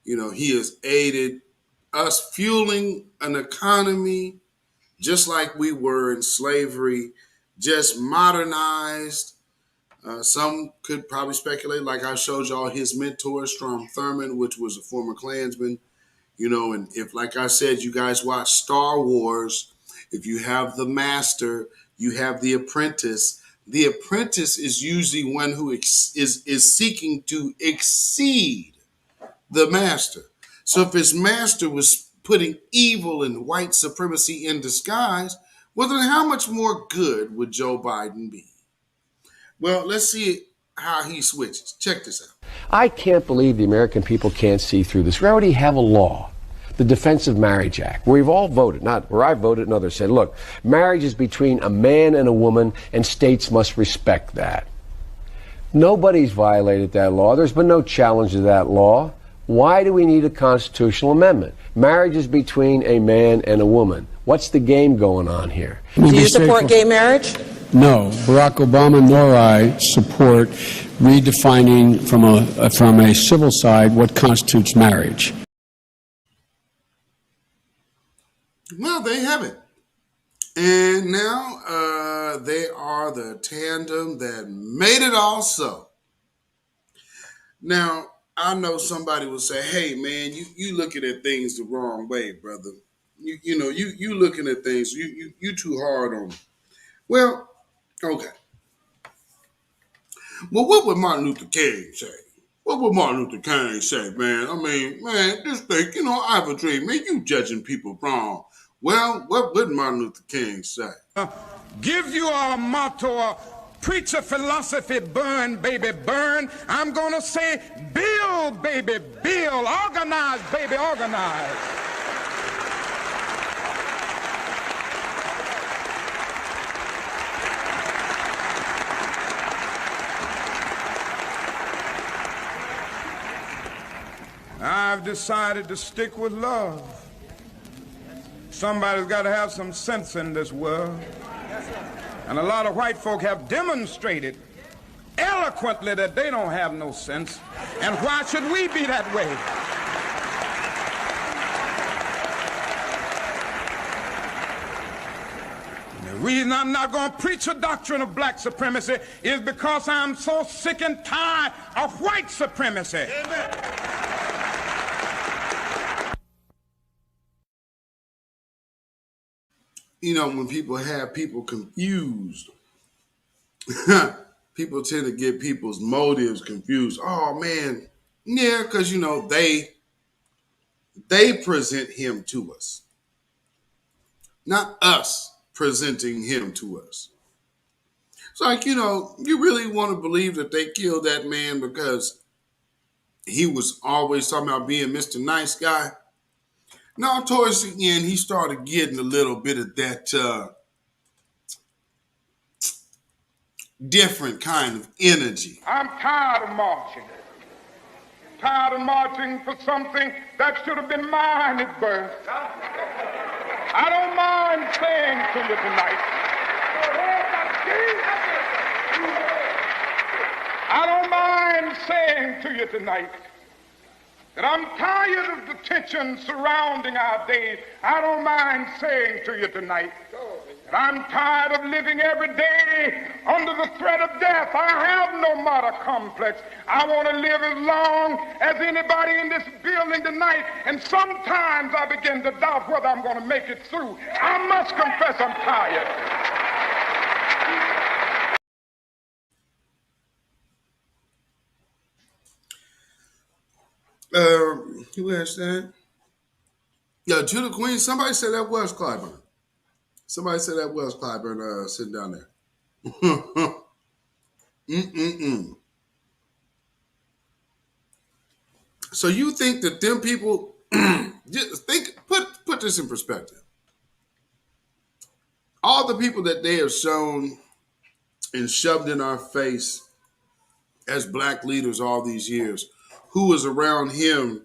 You know, he has aided us fueling an economy just like we were in slavery, just modernized Some could probably speculate, like I showed y'all, his mentor, Strom Thurmond, which was a former Klansman. You know, and if, like I said, you guys watch Star Wars, if you have the master, you have the apprentice. The apprentice is usually one who is seeking to exceed the master. So if his master was putting evil and white supremacy in disguise, well, then how much more good would Joe Biden be? Well, let's see how he switches. Check this out. I can't believe the American people can't see through this. We already have a law, the Defense of Marriage Act, where we've all voted, not where I voted and others said, look, marriage is between a man and a woman, and states must respect that. Nobody's violated that law. There's been no challenge to that law. Why do we need a constitutional amendment? Marriage is between a man and a woman. What's the game going on here? Do you support gay marriage? No, Barack Obama nor I support redefining from a civil side what constitutes marriage. Well, they have it. And now they are the tandem that made it all so. Now, I know somebody will say, hey, man, you looking at things the wrong way, brother. You looking at things, you too hard on them. Well, okay. Well, what would Martin Luther King say? What would Martin Luther King say, man? I mean, man, just think, I have a dream. Man, you judging people wrong. Well, what would Martin Luther King say? Give you a motto, preach a philosophy, burn, baby, burn. I'm going to say, build, baby, build. Organize, baby, organize. I've decided to stick with love. Somebody's got to have some sense in this world. And a lot of white folk have demonstrated eloquently that they don't have no sense. And why should we be that way? The reason I'm not going to preach a doctrine of black supremacy is because I'm so sick and tired of white supremacy. Amen. When people have people confused, people tend to get people's motives confused. Oh, man. Yeah, because, they present him to us. Not us presenting him to us. It's like, you really want to believe that they killed that man because he was always talking about being Mr. Nice Guy. Now, towards the end, he started getting a little bit of that different kind of energy. I'm tired of marching. Tired of marching for something that should have been mine at birth. I don't mind saying to you tonight. I don't mind saying to you tonight that I'm tired of the tension surrounding our day. I don't mind saying to you tonight that I'm tired of living every day under the threat of death. I have no martyr complex. I want to live as long as anybody in this building tonight. And sometimes I begin to doubt whether I'm going to make it through. I must confess I'm tired. Who asked that? Yeah, Judah Queen. Somebody said that was Clyburn. Somebody said that was Clyburn sitting down there. So you think that them people just put this in perspective. All the people that they have shown and shoved in our face as black leaders all these years, who was around him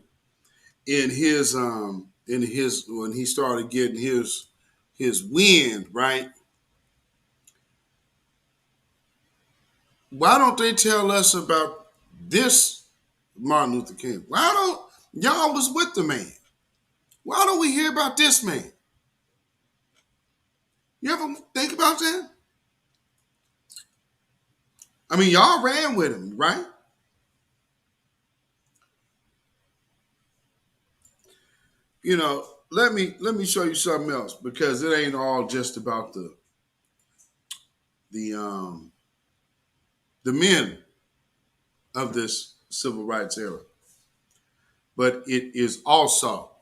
in his when he started getting his wind, right? Why don't they tell us about this Martin Luther King? Why don't y'all was with the man? Why don't we hear about this man? You ever think about that? I mean, y'all ran with him, right? You know, let me show you something else, because it ain't all just about the men of this civil rights era, but it is also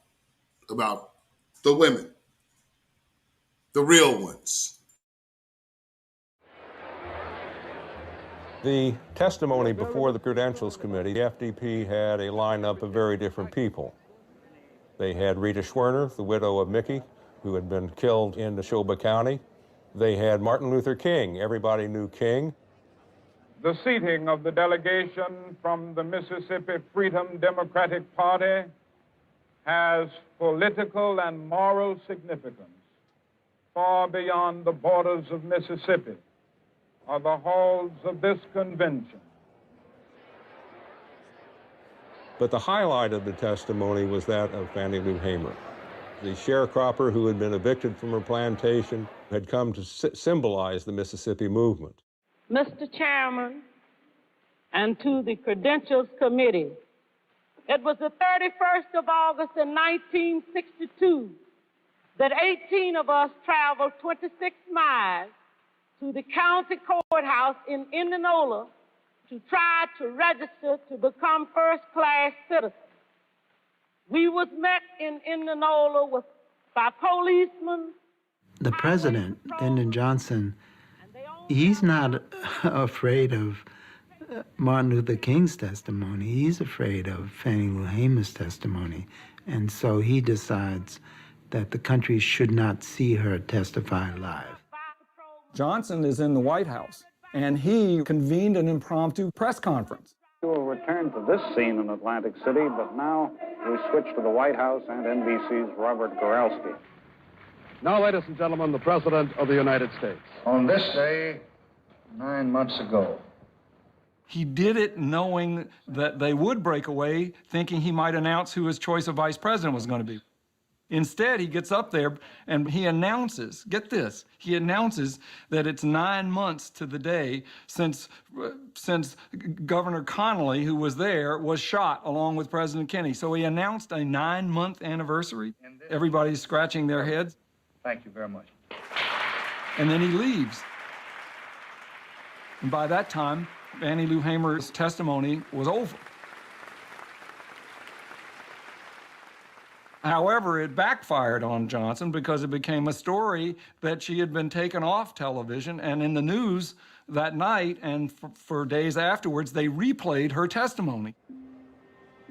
about the women, the real ones. The testimony before the Credentials Committee, the FDP had a lineup of very different people. They had Rita Schwerner, the widow of Mickey, who had been killed in Neshoba County. They had Martin Luther King. Everybody knew King. The seating of the delegation from the Mississippi Freedom Democratic Party has political and moral significance far beyond the borders of Mississippi or the halls of this convention. But the highlight of the testimony was that of Fannie Lou Hamer. The sharecropper who had been evicted from her plantation had come to symbolize the Mississippi movement. Mr. Chairman, and to the Credentials Committee, it was the 31st of August in 1962 that 18 of us traveled 26 miles to the county courthouse in Indianola to try to register to become first-class citizens. We was met in Indianola by policemen. The president, Lyndon Johnson, he's not afraid of Martin Luther King's testimony. He's afraid of Fannie Lou Hamer's testimony. And so he decides that the country should not see her testify live. Johnson is in the White House, and he convened an impromptu press conference. We will return to this scene in Atlantic City, but now we switch to the White House and NBC's Robert Goralski. Now, ladies and gentlemen, the President of the United States. On this day, 9 months ago. He did it knowing that they would break away, thinking he might announce who his choice of vice president was going to be. Instead, he gets up there and he announces, get this, he announces that it's 9 months to the day since Governor Connolly, who was there, was shot along with President Kennedy. So he announced a 9-month anniversary. Everybody's scratching their heads. Thank you very much. And then he leaves. And by that time, Fannie Lou Hamer's testimony was over. However, it backfired on Johnson because it became a story that she had been taken off television and in the news that night, and for days afterwards, they replayed her testimony.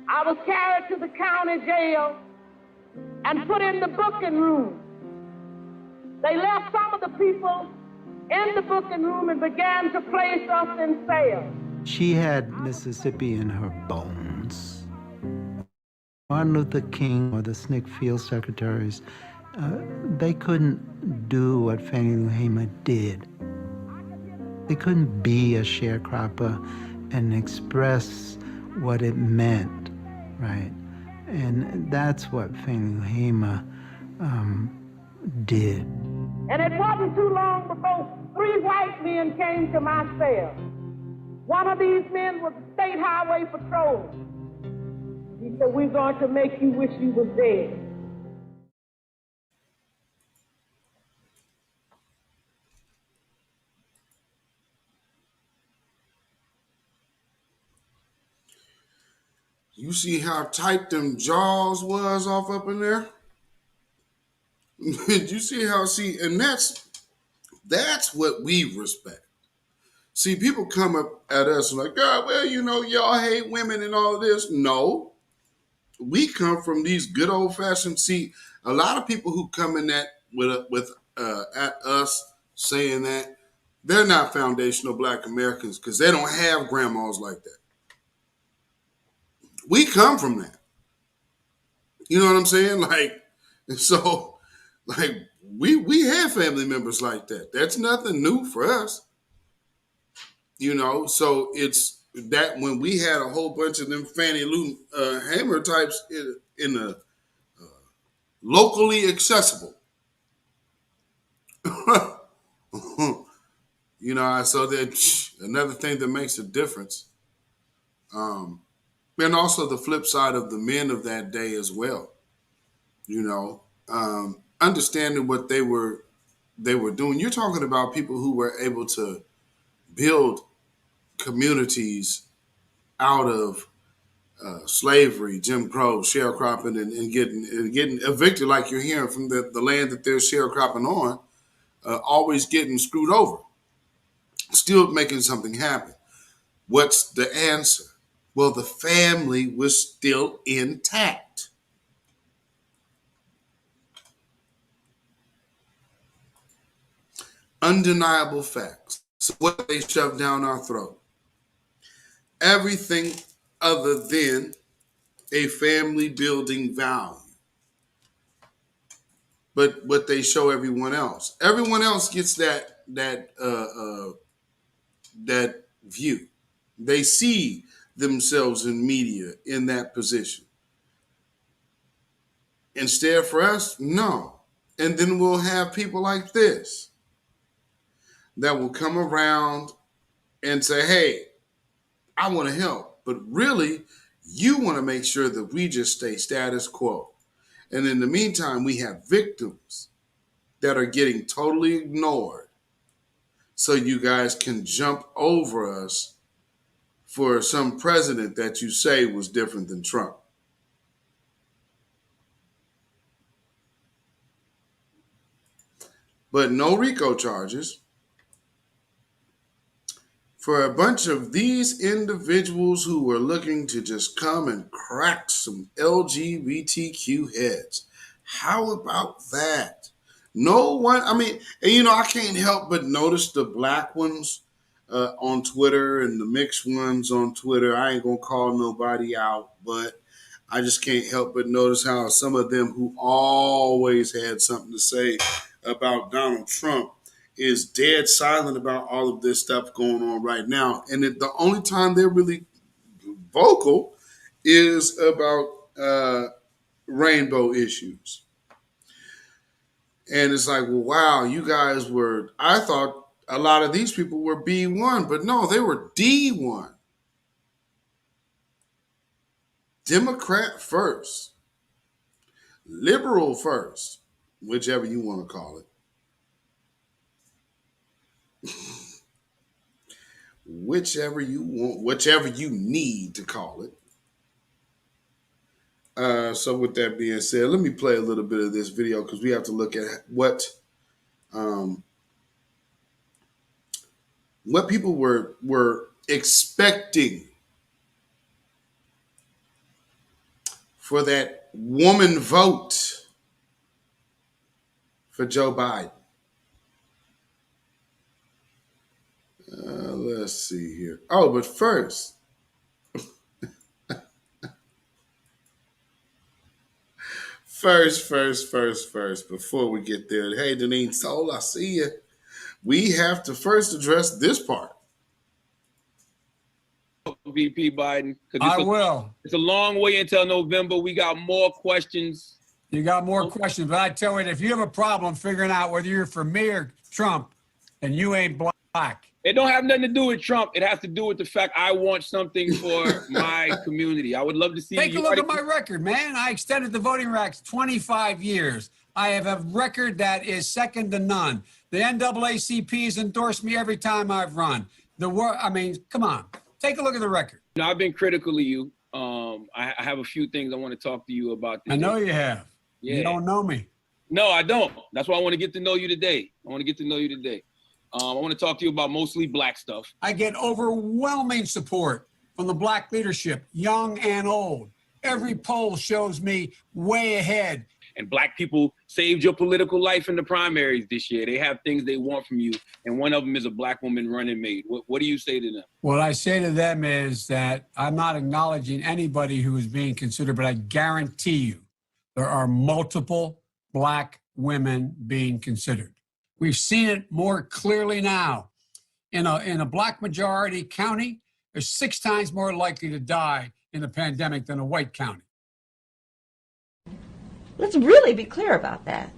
I was carried to the county jail and put in the booking room. They left some of the people in the booking room and began to place us in cells. She had Mississippi in her bones. Martin Luther King or the SNCC field secretaries, they couldn't do what Fannie Lou Hamer did. They couldn't be a sharecropper and express what it meant, right? And that's what Fannie Lou Hamer did. And it wasn't too long before 3 white men came to my cell. One of these men was a state highway patrol. He said, "We're going to make you wish you was dead." You see how tight them jaws was off up in there? You see how, and that's what we respect. See, people come up at us like, "God, well, you know, y'all hate women and all of this." No. We come from these good old fashioned. See, a lot of people who come in that at us saying that, they're not foundational Black Americans because they don't have grandmas like that. We come from that. You know what I'm saying? We have family members like that. That's nothing new for us. You know, so it's that when we had a whole bunch of them Fannie Lou Hamer types in the locally accessible. You know, so that Another thing that makes a difference. And also the flip side of the men of that day as well. You know, understanding what they were doing. You're talking about people who were able to build communities out of slavery, Jim Crow, sharecropping, and getting evicted, like you're hearing from the land that they're sharecropping on, always getting screwed over, still making something happen. What's the answer? Well, the family was still intact. Undeniable facts. So what they shoved down our throat. Everything other than a family building value. But what they show everyone else. Everyone else gets that view. They see themselves in media in that position. Instead for us, no. And then we'll have people like this that will come around and say, hey, I want to help. But really, you want to make sure that we just stay status quo. And in the meantime, we have victims that are getting totally ignored so you guys can jump over us for some president that you say was different than Trump. But no RICO charges for a bunch of these individuals who were looking to just come and crack some LGBTQ heads. How about that? No one, I mean, and you know, I can't help but notice the black ones on Twitter and the mixed ones on Twitter. I ain't gonna call nobody out, but I just can't help but notice how some of them who always had something to say about Donald Trump is dead silent about all of this stuff going on right now. And the only time they're really vocal is about rainbow issues. And it's like, well, wow, you guys were, I thought a lot of these people were B1, but no, they were D1. Democrat first, liberal first, whichever you want to call it. Whichever you want, whichever you need to call it. So with that being said, let me play a little bit of this video because we have to look at what people were expecting for that woman vote for Joe Biden. Let's see here. Oh, but first, before we get there, hey, Deneen Soul, I see you. We have to first address this part. VP Biden. I will. It's a long way until November. We got more questions. You got more questions, but I tell you, if you have a problem figuring out whether you're for me or Trump, then you ain't black. It don't have nothing to do with Trump. It has to do with the fact I want something for my community. I would love to see. Take a look at my record, man. I extended the voting rights 25 years. I have a record that is second to none. The NAACP has endorsed me every time I've run. I mean, come on. Take a look at the record. You know, I've been critical of you. I have a few things I want to talk to you about today. I know you have. Yeah. You don't know me. No, I don't. That's why I want to get to know you today. I want to talk to you about mostly black stuff. I get overwhelming support from the black leadership, young and old. Every poll shows me way ahead. And black people saved your political life in the primaries this year. They have things they want from you. And one of them is a black woman running mate. What do you say to them? What I say to them is that I'm not acknowledging anybody who is being considered, but I guarantee you there are multiple black women being considered. We've seen it more clearly now. In a black majority county, they're 6 times more likely to die in the pandemic than a white county. Let's really be clear about that.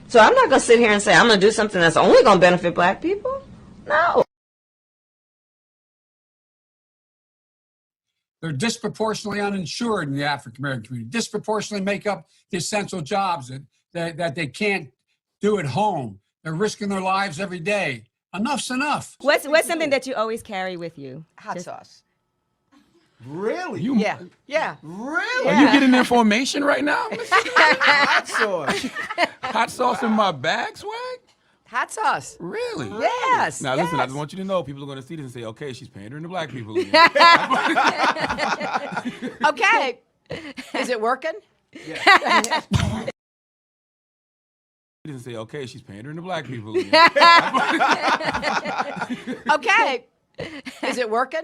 So I'm not going to sit here and say I'm going to do something that's only going to benefit black people. No. They're disproportionately uninsured in the African American community, disproportionately make up the essential jobs that they can't do at home. They're risking their lives every day. Enough's enough. What's something that you always carry with you? Hot sauce. Really? Yeah. Really? Are you getting information right now? Hot sauce. Hot sauce in my bag, swag? Hot sauce. Really? Yes. Now listen, yes. I just want you to know, people are going to see this and say, okay, she's pandering to black people again. Okay. Is it working? Yeah. And say, okay, she's pandering to black people again. Okay. Is it working?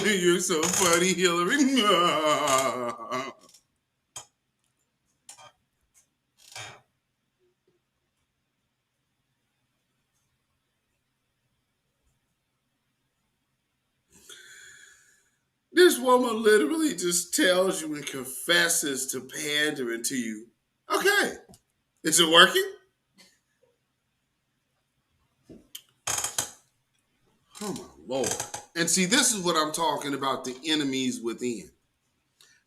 You're so funny, Hillary. This woman literally just tells you and confesses to pandering to you. Okay. Is it working? Oh, my Lord. And see, this is what I'm talking about, the enemies within.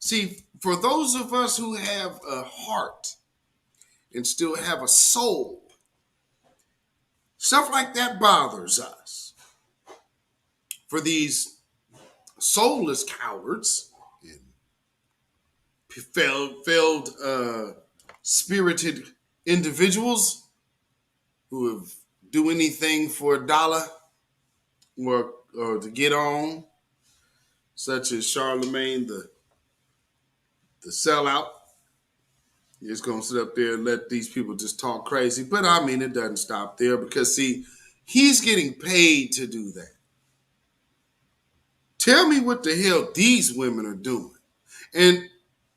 See, for those of us who have a heart and still have a soul, stuff like that bothers us. For these soulless cowards and failed spirited individuals who have do anything for a dollar or to get on, such as Charlemagne the sellout. You're just gonna sit up there and let these people just talk crazy. But I mean, it doesn't stop there because see, he's getting paid to do that. Tell me what the hell these women are doing. And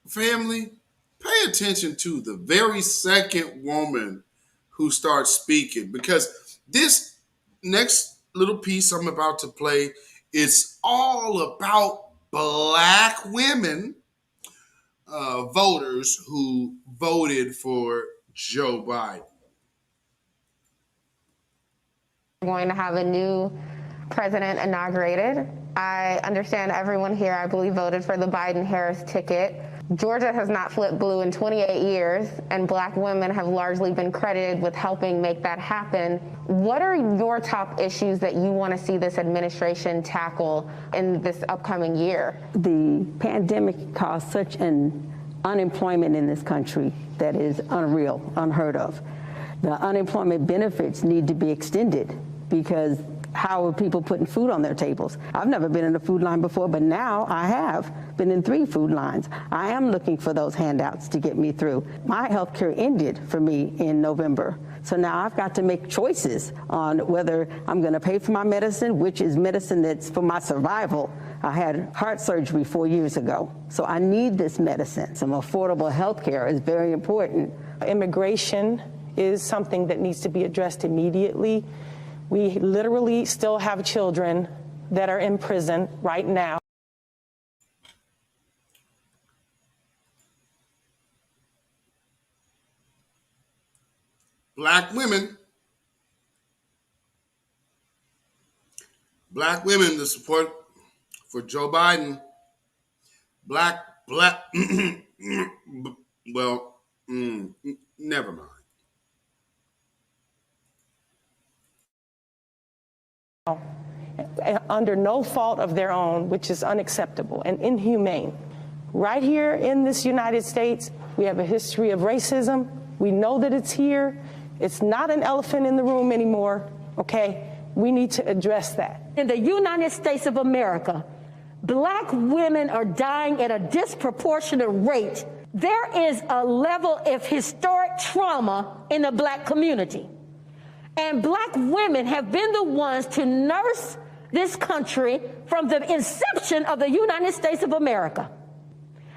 family, pay attention to the very second woman who starts speaking, because this next little piece I'm about to play is all about black women voters who voted for Joe Biden. We're going to have a new president inaugurated. I understand everyone here, I believe, voted for the Biden-Harris ticket. Georgia has not flipped blue in 28 years, and black women have largely been credited with helping make that happen. What are your top issues that you want to see this administration tackle in this upcoming year? The pandemic caused such an unemployment in this country that is unreal, unheard of. The unemployment benefits need to be extended, because how are people putting food on their tables? I've never been in a food line before, but now I have been in 3 food lines. I am looking for those handouts to get me through. My health care ended for me in November. So now I've got to make choices on whether I'm going to pay for my medicine, which is medicine that's for my survival. I had heart surgery 4 years ago, so I need this medicine. Some affordable health care is very important. Immigration is something that needs to be addressed immediately. We literally still have children that are in prison right now. Black women the support for Joe Biden. Never mind. Under no fault of their own, which is unacceptable and inhumane. Right here in this United States, we have a history of racism. We know that it's here. It's not an elephant in the room anymore, okay? We need to address that. In the United States of America, black women are dying at a disproportionate rate. There is a level of historic trauma in the black community. And black women have been the ones to nurse this country from the inception of the United States of America.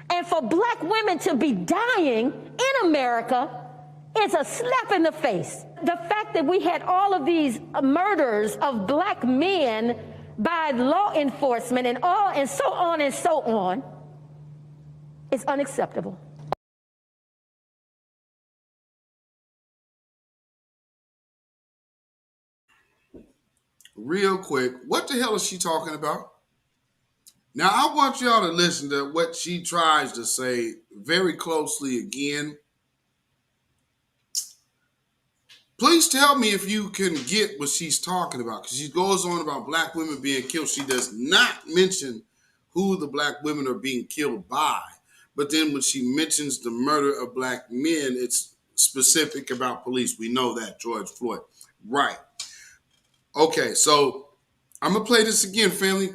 And for black women to be dying in America is a slap in the face. The fact that we had all of these murders of black men by law enforcement and so on is unacceptable. real quick, what the hell is she talking about? Now, I want y'all to listen to what she tries to say very closely again. Please tell me if you can get what she's talking about, because she goes on about black women being killed. She does not mention who the black women are being killed by. But then when she mentions the murder of black men, it's specific about police. We know that, George Floyd. Right. Okay, so I'm going to play this again, family.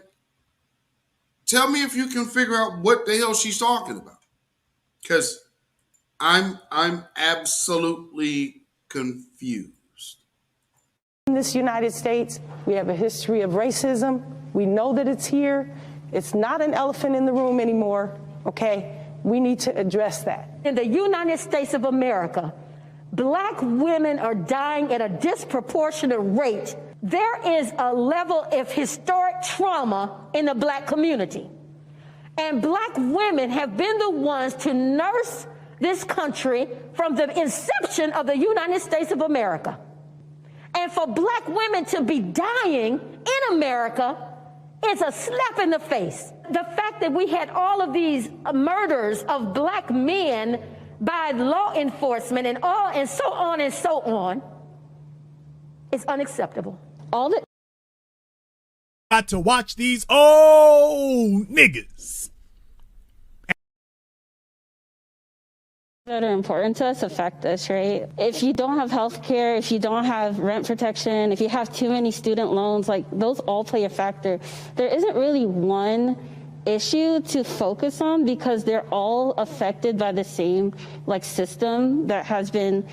Tell me if you can figure out what the hell she's talking about. Because I'm absolutely confused. In this United States, we have a history of racism. We know that it's here. It's not an elephant in the room anymore, okay? We need to address that. In the United States of America, black women are dying at a disproportionate rate. There is a level of historic trauma in the black community. And black women have been the ones to nurse this country from the inception of the United States of America. And for black women to be dying in America is a slap in the face. The fact that we had all of these murders of black men by law enforcement and so on is unacceptable. All that got to watch these old niggas. That are important to us affect us, right? If you don't have health care, if you don't have rent protection, if you have too many student loans, like those all play a factor. There isn't really one issue to focus on because they're all affected by the same system that has been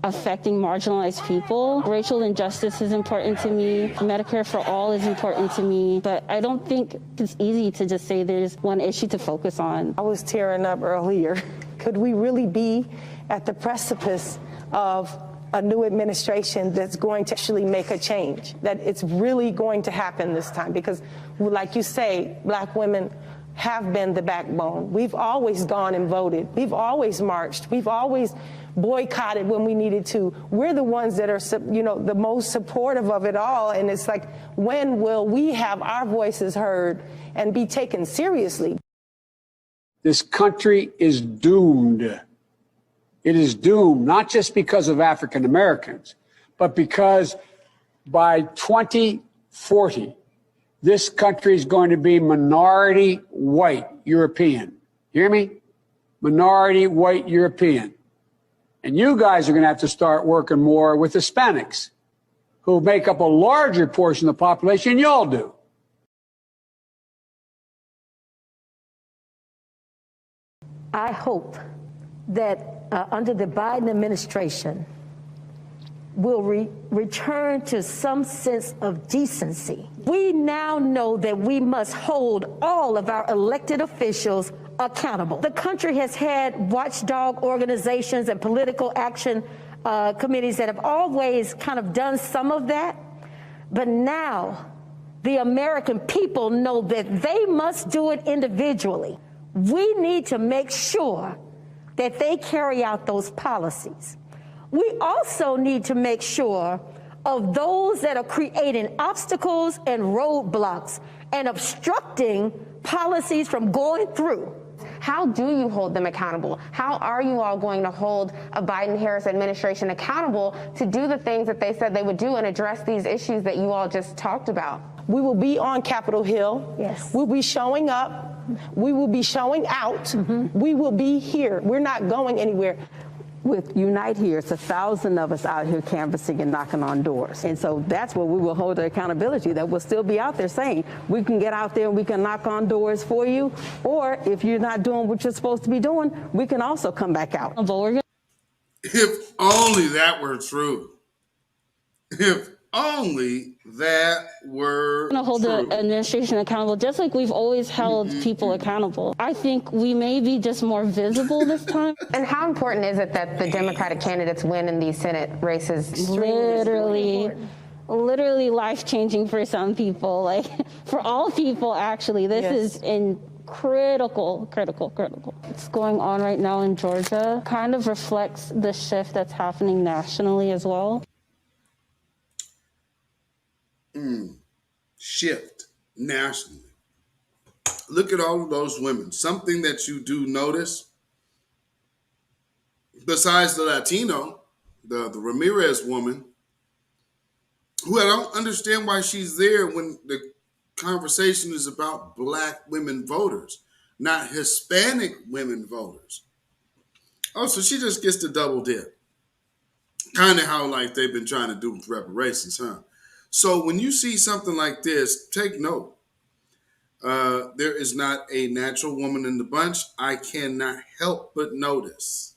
affecting marginalized people. Racial injustice is important to me. Medicare for all is important to me. But I don't think it's easy to just say there's one issue to focus on. I was tearing up earlier. Could we really be at the precipice of a new administration that's going to actually make a change, that it's really going to happen this time? Because like you say, black women have been the backbone. We've always gone and voted. We've always marched. We've always boycotted when we needed to. We're the ones that are, the most supportive of it all. And it's like, when will we have our voices heard and be taken seriously? This country is doomed. It is doomed, not just because of African Americans, but because by 2040, this country is going to be minority white European. You hear me? Minority white European. And you guys are going to have to start working more with Hispanics, who make up a larger portion of the population than y'all do. I hope that under the Biden administration, we'll return to some sense of decency. We now know that we must hold all of our elected officials accountable. The country has had watchdog organizations and political action committees that have always kind of done some of that. But now the American people know that they must do it individually. We need to make sure that they carry out those policies. We also need to make sure of those that are creating obstacles and roadblocks and obstructing policies from going through. How do you hold them accountable? How are you all going to hold a Biden-Harris administration accountable to do the things that they said they would do and address these issues that you all just talked about? We will be on Capitol Hill. Yes. We'll be showing up. We will be showing out. We will be here. We're not going anywhere. With Unite Here, it's 1,000 of us out here canvassing and knocking on doors. And so that's where we will hold the accountability, that we'll still be out there saying, we can get out there and we can knock on doors for you. Or if you're not doing what you're supposed to be doing, we can also come back out. If only that were true. If only that were We're going to hold true. the administration accountable, just like we've always held people accountable. I think we may be just more visible this time. And how important is it that the Democratic candidates win in these Senate races? Literally life-changing for some people, like for all people, actually. This is critical. What's going on right now in Georgia kind of reflects the shift that's happening nationally as well. shift nationally. Look at all of those women. Something that you do notice, besides the Latino, the Ramirez woman, who I don't understand why she's there when the conversation is about black women voters, not Hispanic women voters. Oh, so she just gets to double dip. Kind of how like they've been trying to do with reparations, huh? So when you see something like this, take note. There is not a natural woman in the bunch. I cannot help but notice.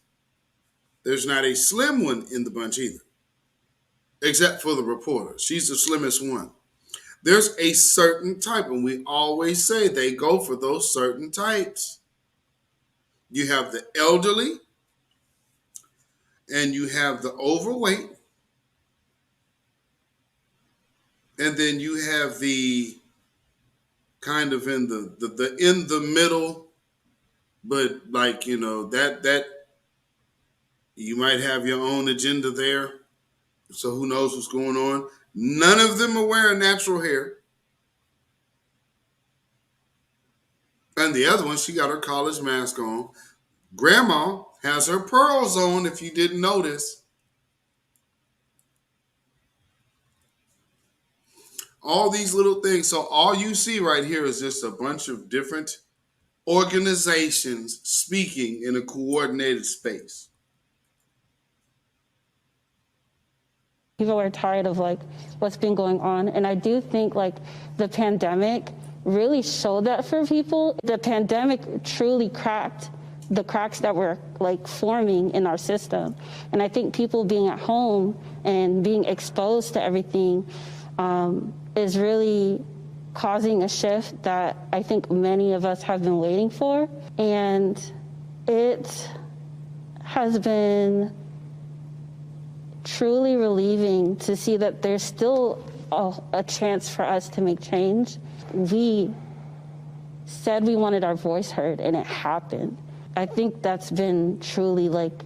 There's not a slim one in the bunch either, except for the reporter. She's the slimmest one. There's a certain type, and we always say they go for those certain types. You have the elderly, and you have the overweight, and then you have the kind of in the in the middle, but like, you know, that you might have your own agenda there. So who knows what's going on? None of them are wearing natural hair. And the other one, she got her college mask on. Grandma has her pearls on, if you didn't notice. All these little things. So all you see right here is just a bunch of different organizations speaking in a coordinated space. People are tired of like what's been going on. And I do think like the pandemic really showed that for people. The pandemic truly cracked the cracks that were like forming in our system. And I think people being at home and being exposed to everything is really causing a shift that I think many of us have been waiting for. And it has been truly relieving to see that there's still a chance for us to make change. We said we wanted our voice heard, and it happened. I think that's been truly like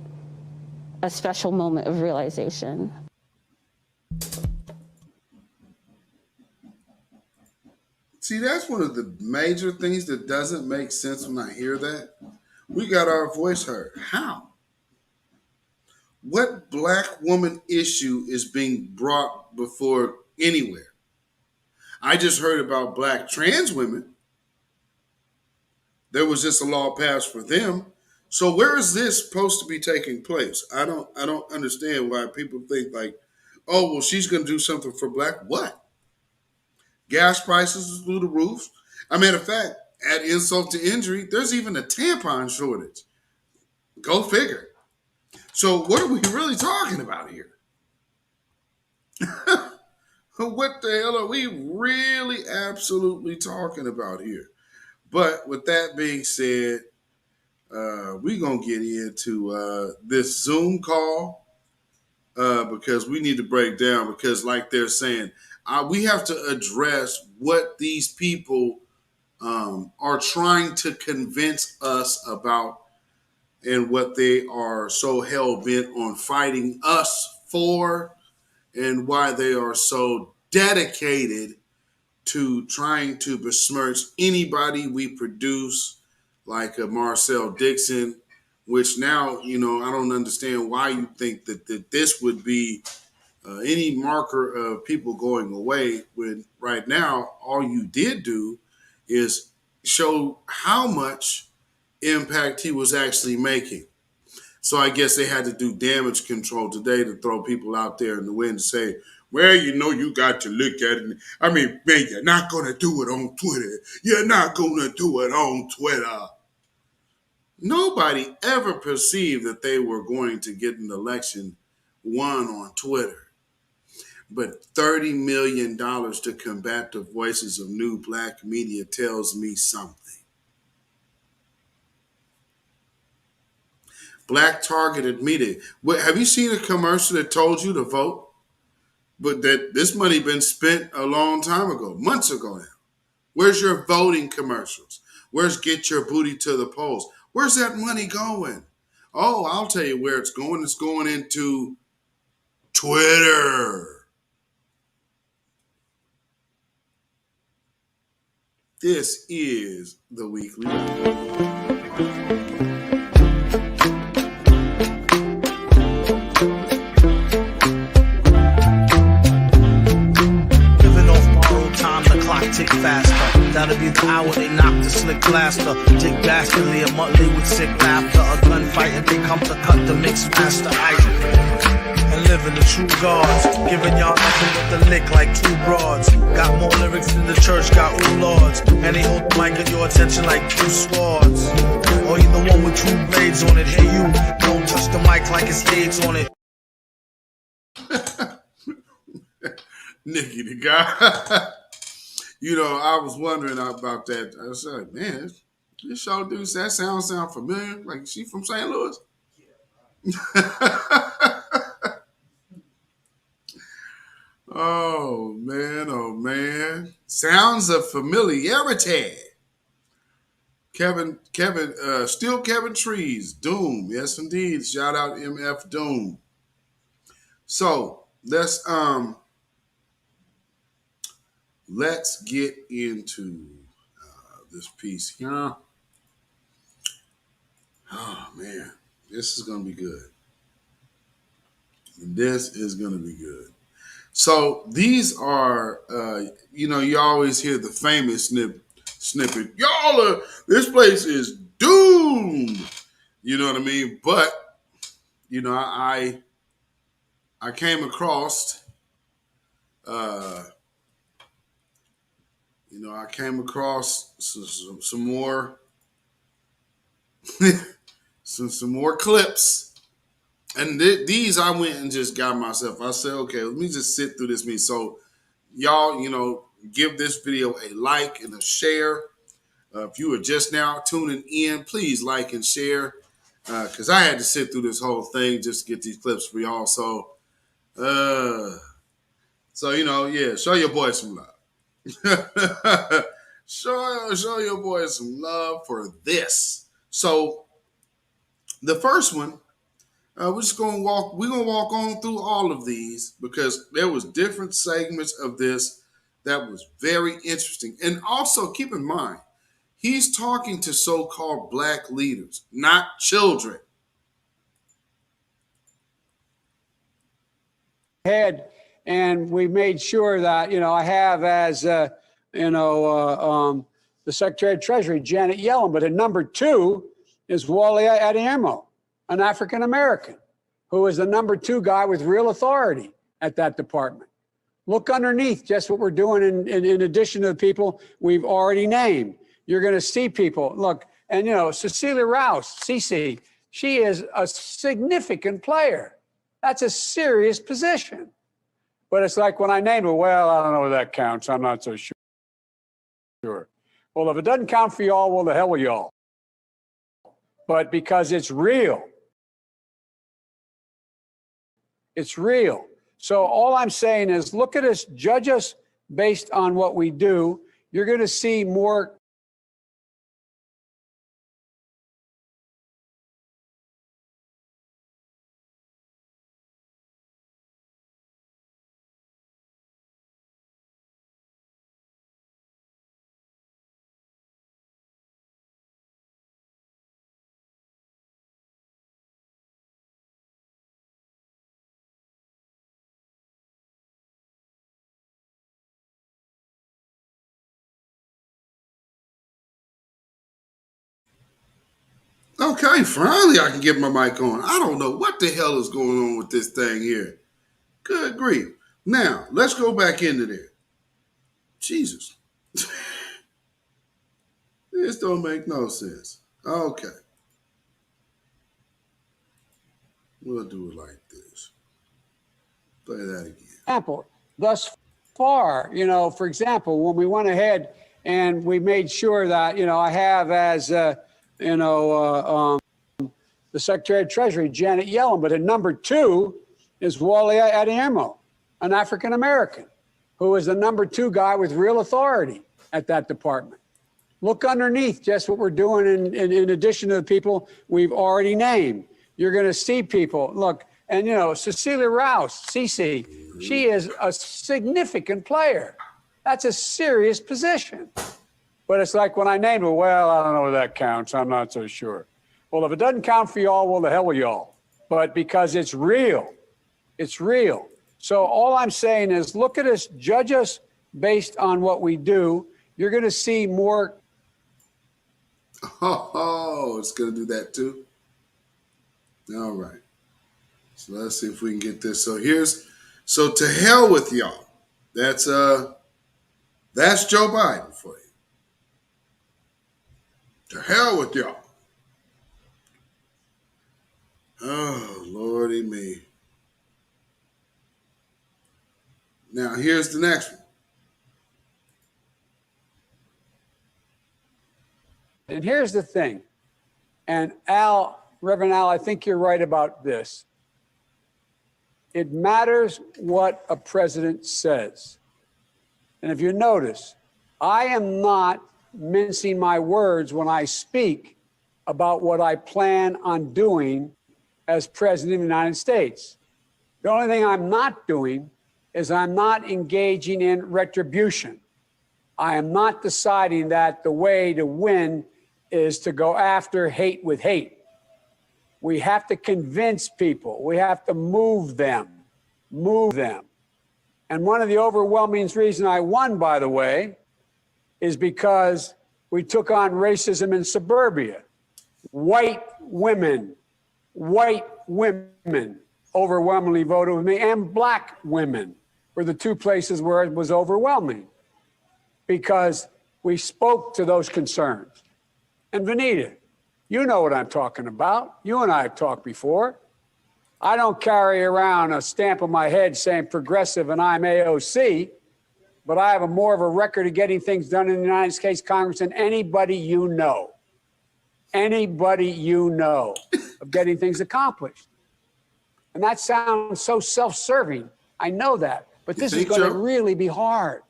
a special moment of realization. See, that's one of the major things that doesn't make sense when I hear that. We got our voice heard. How? What black woman issue is being brought before anywhere? I just heard about black trans women. There was just a law passed for them. So where is this supposed to be taking place? I don't understand why people think like, oh, well, she's going to do something for black. What? Gas prices is through the roof. As a matter of fact, add insult to injury, there's even a tampon shortage. Go figure. So what are we really talking about here? What the hell are we really absolutely talking about here? But with that being said, we're going to get into this Zoom call because we need to break down because like they're saying, we have to address what these people are trying to convince us about and what they are so hell-bent on fighting us for and why they are so dedicated to trying to besmirch anybody we produce, like a Marcel Dixon, which now, you know, I don't understand why you think that this would be any marker of people going away when right now all you did do is show how much impact he was actually making. So I guess they had to do damage control today to throw people out there in the wind and say, well, you know, you got to look at it. I mean, man, you're not going to do it on Twitter. You're not going to do it on Twitter. Nobody ever perceived that they were going to get an election won on Twitter. But $30 million to combat the voices of new black media tells me something. Black targeted media. Have you seen a commercial that told you to vote? But that this money been spent a long time ago, months ago now. Where's your voting commercials? Where's get your booty to the polls? Where's that money going? Oh, I'll tell you where it's going. It's going into Twitter. This is the Weekly Wrap. Living off borrowed time, the clock tick faster. That'll be the hour they knock the slick blaster. Dick dastardly, a Muttley with sick laughter. A gunfight and they come to cut the mix master. And living the true gods, giving y'all nothing but the lick like two broads. Got more lyrics than the church got ooh lords. And they hold the mic at your attention like two swords. Or you the one with two blades on it. Hey you, don't touch the mic like it's AIDS on it. Nikki the guy. You know, I was wondering about that. I was like, man, this show dude, that sound familiar. Like, is she from St. Louis? Oh man. Sounds of familiarity. Kevin, still Kevin Trees, Doom. Yes, indeed. Shout out MF Doom. So let's get into this piece here. Oh man, this is gonna be good. This is gonna be good. So these are, you always hear the famous snippet. This place is doomed. You know what I mean? But, I came across, some more, some more clips. And these I went and just got myself. I said, okay, let me just sit through this meeting. So y'all, give this video a like and a share. If you are just now tuning in, please like and share. Because I had to sit through this whole thing just to get these clips for y'all. So, show your boy some love. show your boy some love for this. So the first one, we're gonna walk on through all of these because there was different segments of this that was very interesting. And also keep in mind, he's talking to so-called black leaders, not children. And we made sure that, I have as, the Secretary of Treasury, Janet Yellen, but at number 2 is Wally Adeyemo, an African-American, who is the number 2 guy with real authority at that department. Look underneath just what we're doing in addition to the people we've already named. You're going to see people, look, and Cecilia Rouse, Cece, she is a significant player. That's a serious position. But it's like when I name it, well, I don't know if that counts. I'm not so sure. Well, if it doesn't count for y'all, well, the hell with y'all. But because it's real. It's real. So all I'm saying is look at us, judge us based on what we do. You're going to see more. Okay, finally I can get my mic on. I don't know what the hell is going on with this thing here. Good grief. Now, let's go back into there. Jesus. This don't make no sense. Okay. We'll do it like this. Play that again. Example, thus far, for example, when we went ahead and we made sure that, I have as, the Secretary of Treasury, Janet Yellen, but at number 2 is Wally Adeyemo, an African-American, who is the number 2 guy with real authority at that department. Look underneath just what we're doing in addition to the people we've already named. You're going to see people, look, and Cecilia Rouse, Cece, she is a significant player. That's a serious position. But it's like when I named it, well, I don't know if that counts. I'm not so sure. Well, if it doesn't count for y'all, well, the hell with y'all. But because it's real, it's real. So all I'm saying is look at us, judge us based on what we do. You're going to see more. Oh, it's going to do that too. All right. So let's see if we can get this. So to hell with y'all. That's Joe Biden for you. To hell with y'all. Oh, Lordy me. Now here's the next one. And here's the thing. And Reverend Al, I think you're right about this. It matters what a president says. And if you notice, I am not mincing my words when I speak about what I plan on doing as president of the United States. The only thing I'm not doing is I'm not engaging in retribution. I am not deciding that the way to win is to go after hate with hate. We have to convince people. We have to move them. And one of the overwhelming reasons I won, by the way, is because we took on racism in suburbia. White women overwhelmingly voted with me, and black women were the two places where it was overwhelming because we spoke to those concerns. And Vanita, you know what I'm talking about. You and I have talked before. I don't carry around a stamp on my head saying progressive and I'm AOC, but I have more of a record of getting things done in the United States Congress than anybody you know. Anybody you know of getting things accomplished. And that sounds so self-serving. I know that. But this is going to really be hard.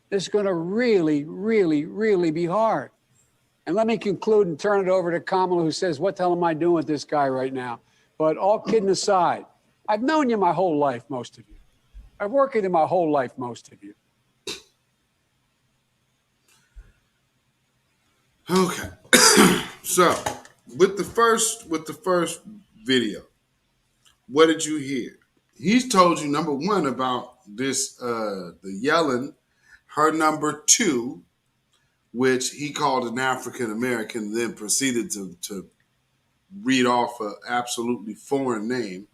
This is going to really, really, really be hard. And let me conclude and turn it over to Kamala, who says, what the hell am I doing with this guy right now? But all kidding aside, I've known you my whole life, most of you. I've worked with you my whole life, most of you. Okay. So with the first video, what did you hear? He's told you, number one, about this the yelling, her number two, which he called an African American, then proceeded to read off an absolutely foreign name.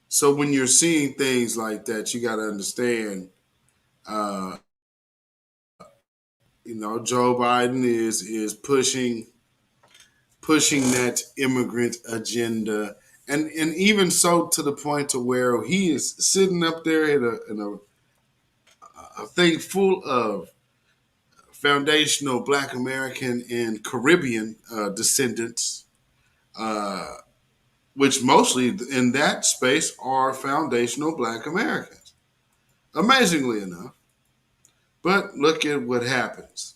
So when you're seeing things like that, you got to understand, Joe Biden is pushing that immigrant agenda, and even so to the point to where he is sitting up there in a thing full of foundational Black American and Caribbean descendants, which mostly in that space are foundational Black Americans, amazingly enough. But look at what happens.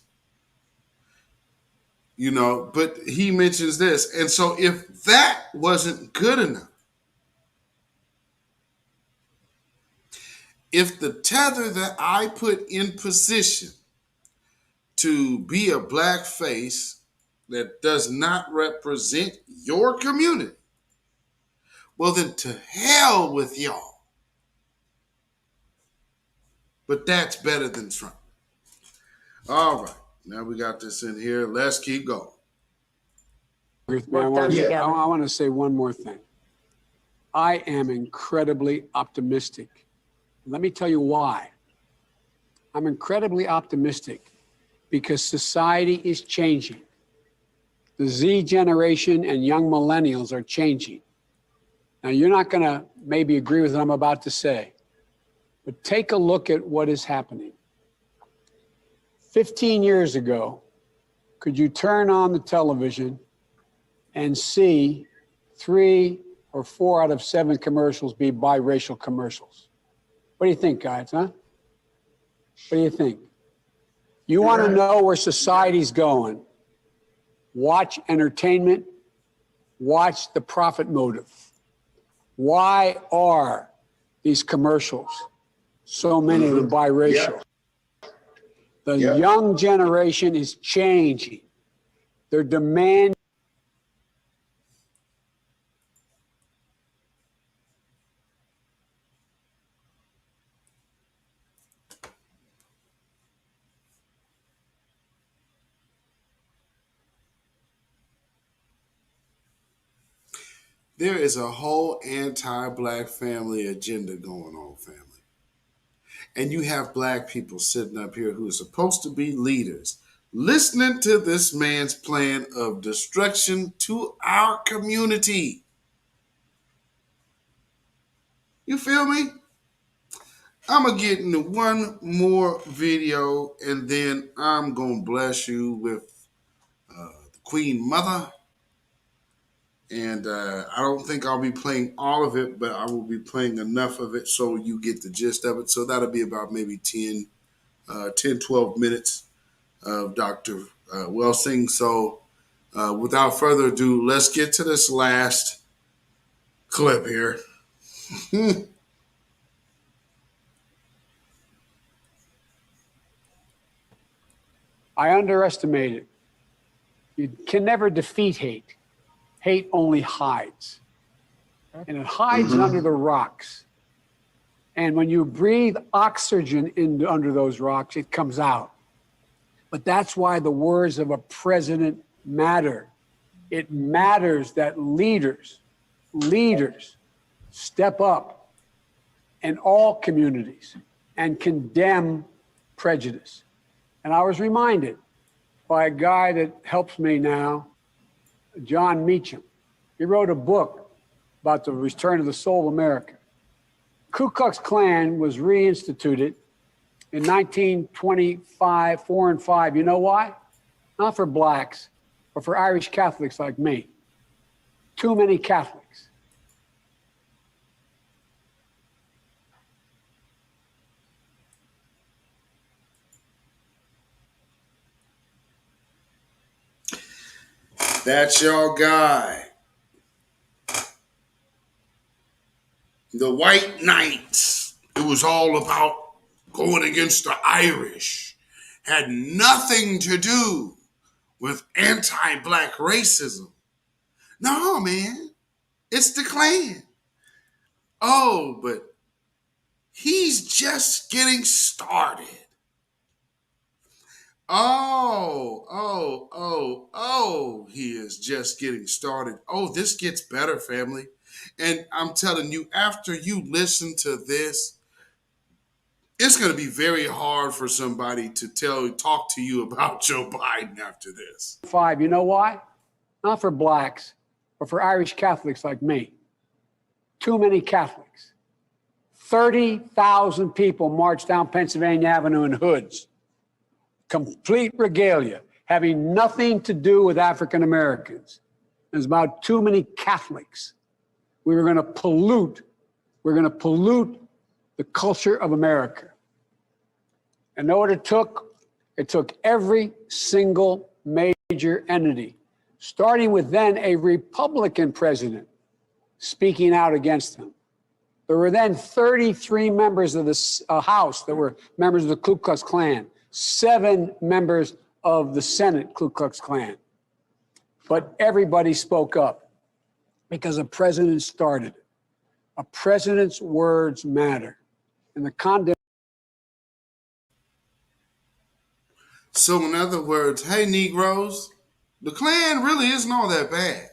But he mentions this. And so if that wasn't good enough, if the tether that I put in position to be a Black face that does not represent your community, well, then to hell with y'all. But that's better than Trump. All right. Now we got this in here. Let's keep going. I want to say one more thing. I am incredibly optimistic. Let me tell you why. I'm incredibly optimistic because society is changing. The Z generation and young millennials are changing. Now, you're not going to maybe agree with what I'm about to say, but take a look at what is happening. 15 years ago, could you turn on the television and see 3 or 4 out of 7 commercials be biracial commercials? What do you think, guys, huh? What do you think? You want to know where society's going? Watch entertainment. Watch the profit motive. Why are these commercials, so many of them biracial? The young generation is changing. They're demanding. There is a whole anti-black family agenda going on, family. And you have black people sitting up here who are supposed to be leaders, listening to this man's plan of destruction to our community. You feel me? I'm going to get into one more video, and then I'm going to bless you with the Queen Mother. And I don't think I'll be playing all of it, but I will be playing enough of it so you get the gist of it. So that'll be about maybe 10, 12 minutes of Dr. Welsing. So without further ado, let's get to this last clip here. I underestimate it. You can never defeat hate. Hate only hides. And it hides under the rocks. And when you breathe oxygen in under those rocks, it comes out. But that's why the words of a president matter. It matters that leaders step up in all communities and condemn prejudice. And I was reminded by a guy that helps me now, John Meacham. He wrote a book about the return of the soul of America. Ku Klux Klan was reinstituted in 1925, 4 and 5. You know why? Not for blacks, but for Irish Catholics like me. Too many Catholics. That's your guy. The White Knights. It was all about going against the Irish. Had nothing to do with anti-black racism. No, man. It's the Klan. Oh, but he's just getting started. He is just getting started. Oh, this gets better, family. And I'm telling you, after you listen to this, it's going to be very hard for somebody to talk to you about Joe Biden after this. 5, you know why? Not for blacks, but for Irish Catholics like me. Too many Catholics. 30,000 people marched down Pennsylvania Avenue in hoods. Complete regalia, having nothing to do with African Americans. There's about too many Catholics. We're going to pollute the culture of America. And know what it took? It took every single major entity, starting with then a Republican president, speaking out against them. There were then 33 members of the House that were members of the Ku Klux Klan, 7 members of the Senate Ku Klux Klan. But everybody spoke up because a president started it. A president's words matter. And the condemnation. So in other words, hey, Negroes, the Klan really isn't all that bad.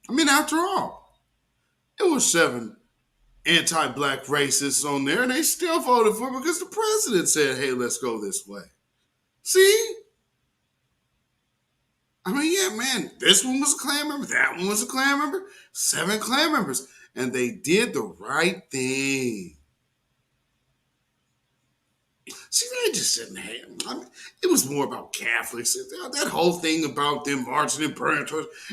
I mean, after all, it was 7 anti-black racists on there, and they still voted for it because the president said, hey, let's go this way. See? I mean, yeah, man, this one was a Klan member, that one was a Klan member, 7 Klan members, and they did the right thing. See, they just didn't have. I mean, it was more about Catholics. That whole thing about them marching and praying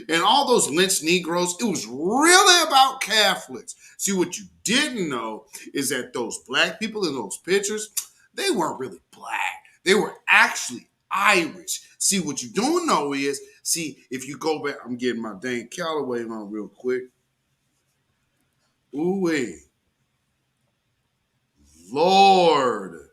and all those lynched Negroes, it was really about Catholics. See, what you didn't know is that those black people in those pictures, they weren't really black. They were actually Irish. See, what you don't know is, if you go back, I'm getting my dang Callaway on real quick. Ooh-wee. Lord.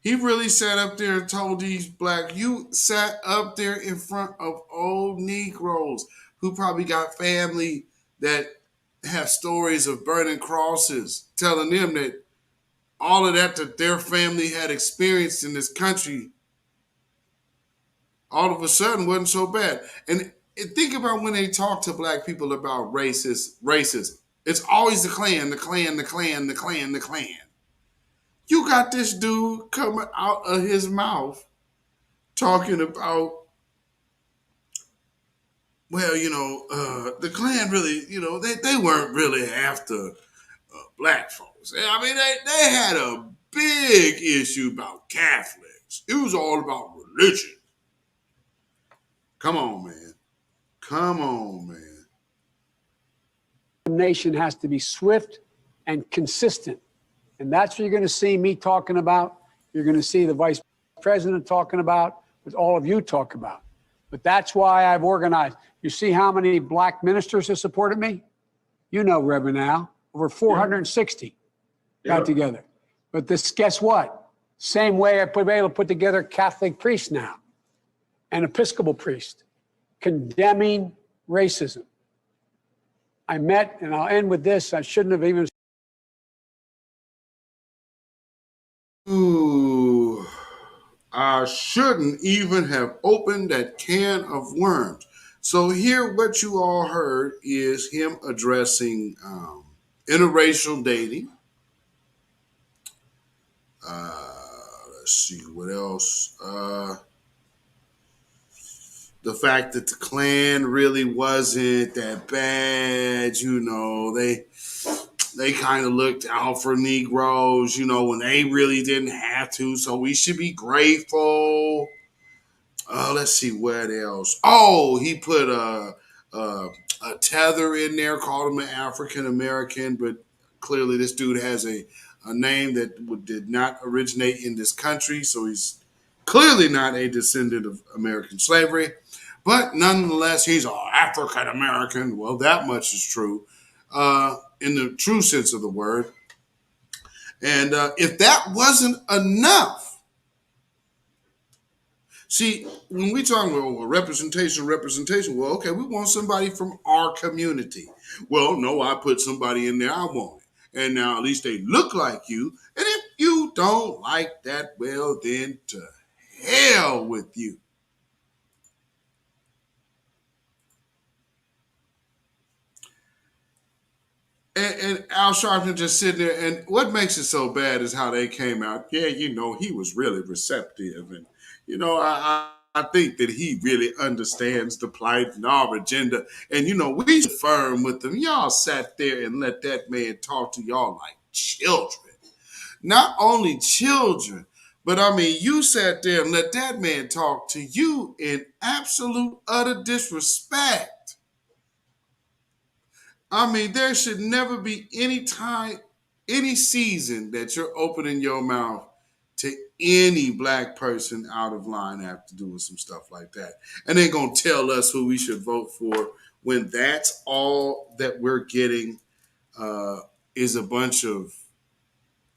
He really sat up there and told these you sat up there in front of old Negroes who probably got family that have stories of burning crosses, telling them that all of that their family had experienced in this country all of a sudden wasn't so bad. And think about when they talk to black people about racism. It's always the Klan, the Klan, the Klan, the Klan, the Klan. You got this dude coming out of his mouth talking about, well, the Klan really, they weren't really after black folks. I mean, they had a big issue about Catholics. It was all about religion. Come on, man. Come on, man. The nation has to be swift and consistent. And that's what you're going to see me talking about. You're going to see the vice president talking about, what all of you talk about. But that's why I've organized. You see how many black ministers have supported me? You know, Reverend Al, over 460 got together. But this, guess what? Same way I been able to put together Catholic priests now and Episcopal priests condemning racism. I met, and I'll end with this, I shouldn't have even. Ooh, I shouldn't even have opened that can of worms. So here, what you all heard is him addressing interracial dating. Let's see what else. The fact that the Klan really wasn't that bad, they kind of looked out for Negroes, when they really didn't have to. So we should be grateful. Let's see what else. Oh, he put a tether in there, called him an African American, but clearly this dude has a name that did not originate in this country, so he's clearly not a descendant of American slavery. But nonetheless, he's an African American. Well, that much is true in the true sense of the word. And if that wasn't enough, see, when we talk about representation, well, okay, we want somebody from our community. Well, no, I put somebody in there I want it. And now at least they look like you. And if you don't like that, well, then to hell with you. And Al Sharpton just sitting there, and what makes it so bad is how they came out. Yeah, he was really receptive, and I think that he really understands the plight and our agenda. And we firm with them. Y'all sat there and let that man talk to y'all like children. Not only children, but I mean, you sat there and let that man talk to you in absolute utter disrespect. I mean, there should never be any time, any season that you're opening your mouth to any black person out of line after doing some stuff like that. And they're going to tell us who we should vote for when that's all that we're getting is a bunch of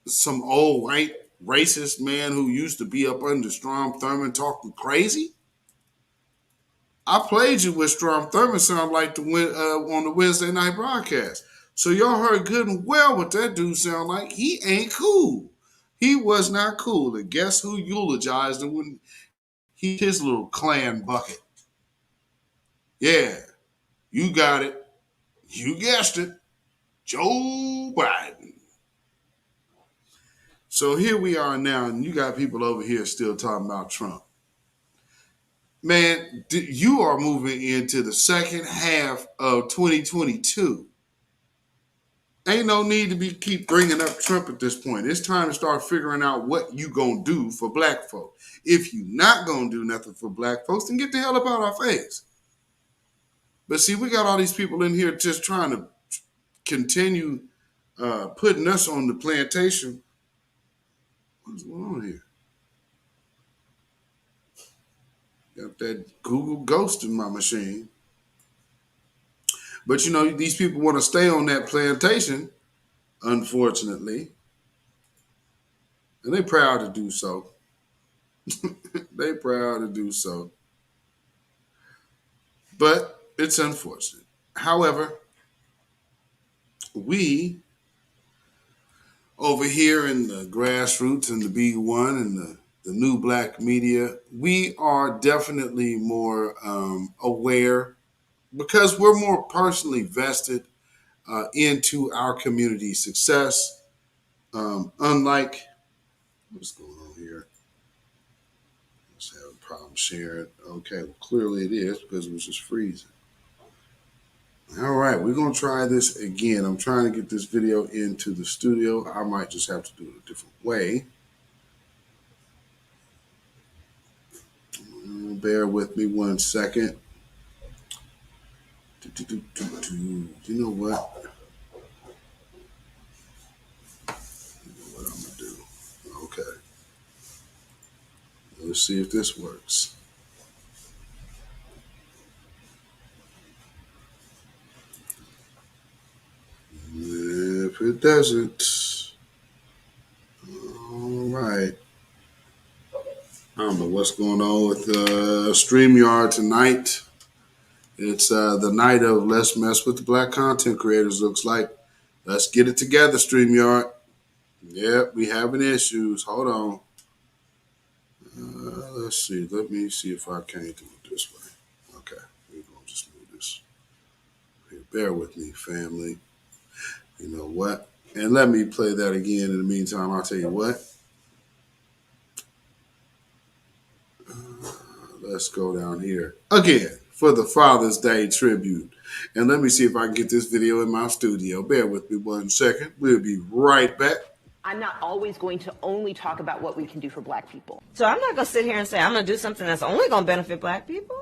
some old white racist man who used to be up under Strom Thurmond talking crazy. I played you what Strom Thurmond sounded like on the Wednesday night broadcast. So y'all heard good and well what that dude sound like. He ain't cool. He was not cool. And guess who eulogized him when his little Klan bucket? Yeah, you got it. You guessed it. Joe Biden. So here we are now, and you got people over here still talking about Trump. Man, you are moving into the second half of 2022. Ain't no need to keep bringing up Trump at this point. It's time to start figuring out what you gonna do for black folk. If you not gonna do nothing for black folks, then get the hell up out our face. But see, we got all these people in here just trying to continue putting us on the plantation. What's going on here? Got that Google ghost in my machine. But these people want to stay on that plantation, unfortunately. And they're proud to do so. They proud to do so. But it's unfortunate. However, we over here in the grassroots and the B1 and the new black media, we are definitely more aware because we're more personally vested into our community success. Unlike, what's going on here? Let's have a problem sharing. Okay, well, clearly it is because it was just freezing. All right, we're going to try this again. I'm trying to get this video into the studio. I might just have to do it a different way. Bear with me 1 second. You know what? What I'm going to do. Okay. Let's see if this works. If it doesn't, all right. I don't know what's going on with StreamYard tonight. It's the night of Let's Mess with the Black Content Creators, looks like. Let's get it together, StreamYard. Yep, we having issues. Hold on. Let's see. Let me see if I can't do it this way. Okay, we're going to just move this. Here, bear with me, family. You know what? And let me play that again. In the meantime, I'll tell you what. Let's go down here again for the Father's Day tribute. And let me see if I can get this video in my studio. Bear with me 1 second. We'll be right back. I'm not always going to only talk about what we can do for black people. So I'm not going to sit here and say I'm going to do something that's only going to benefit black people.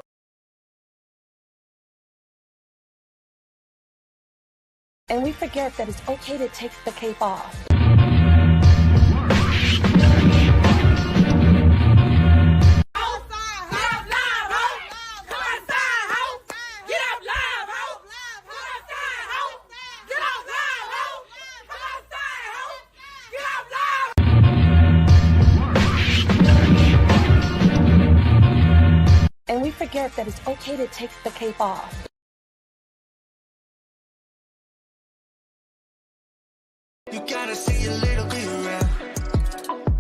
And we forget that it's okay to take the cape off. And we forget that it's okay to take the cape off. You gotta see a little clearer.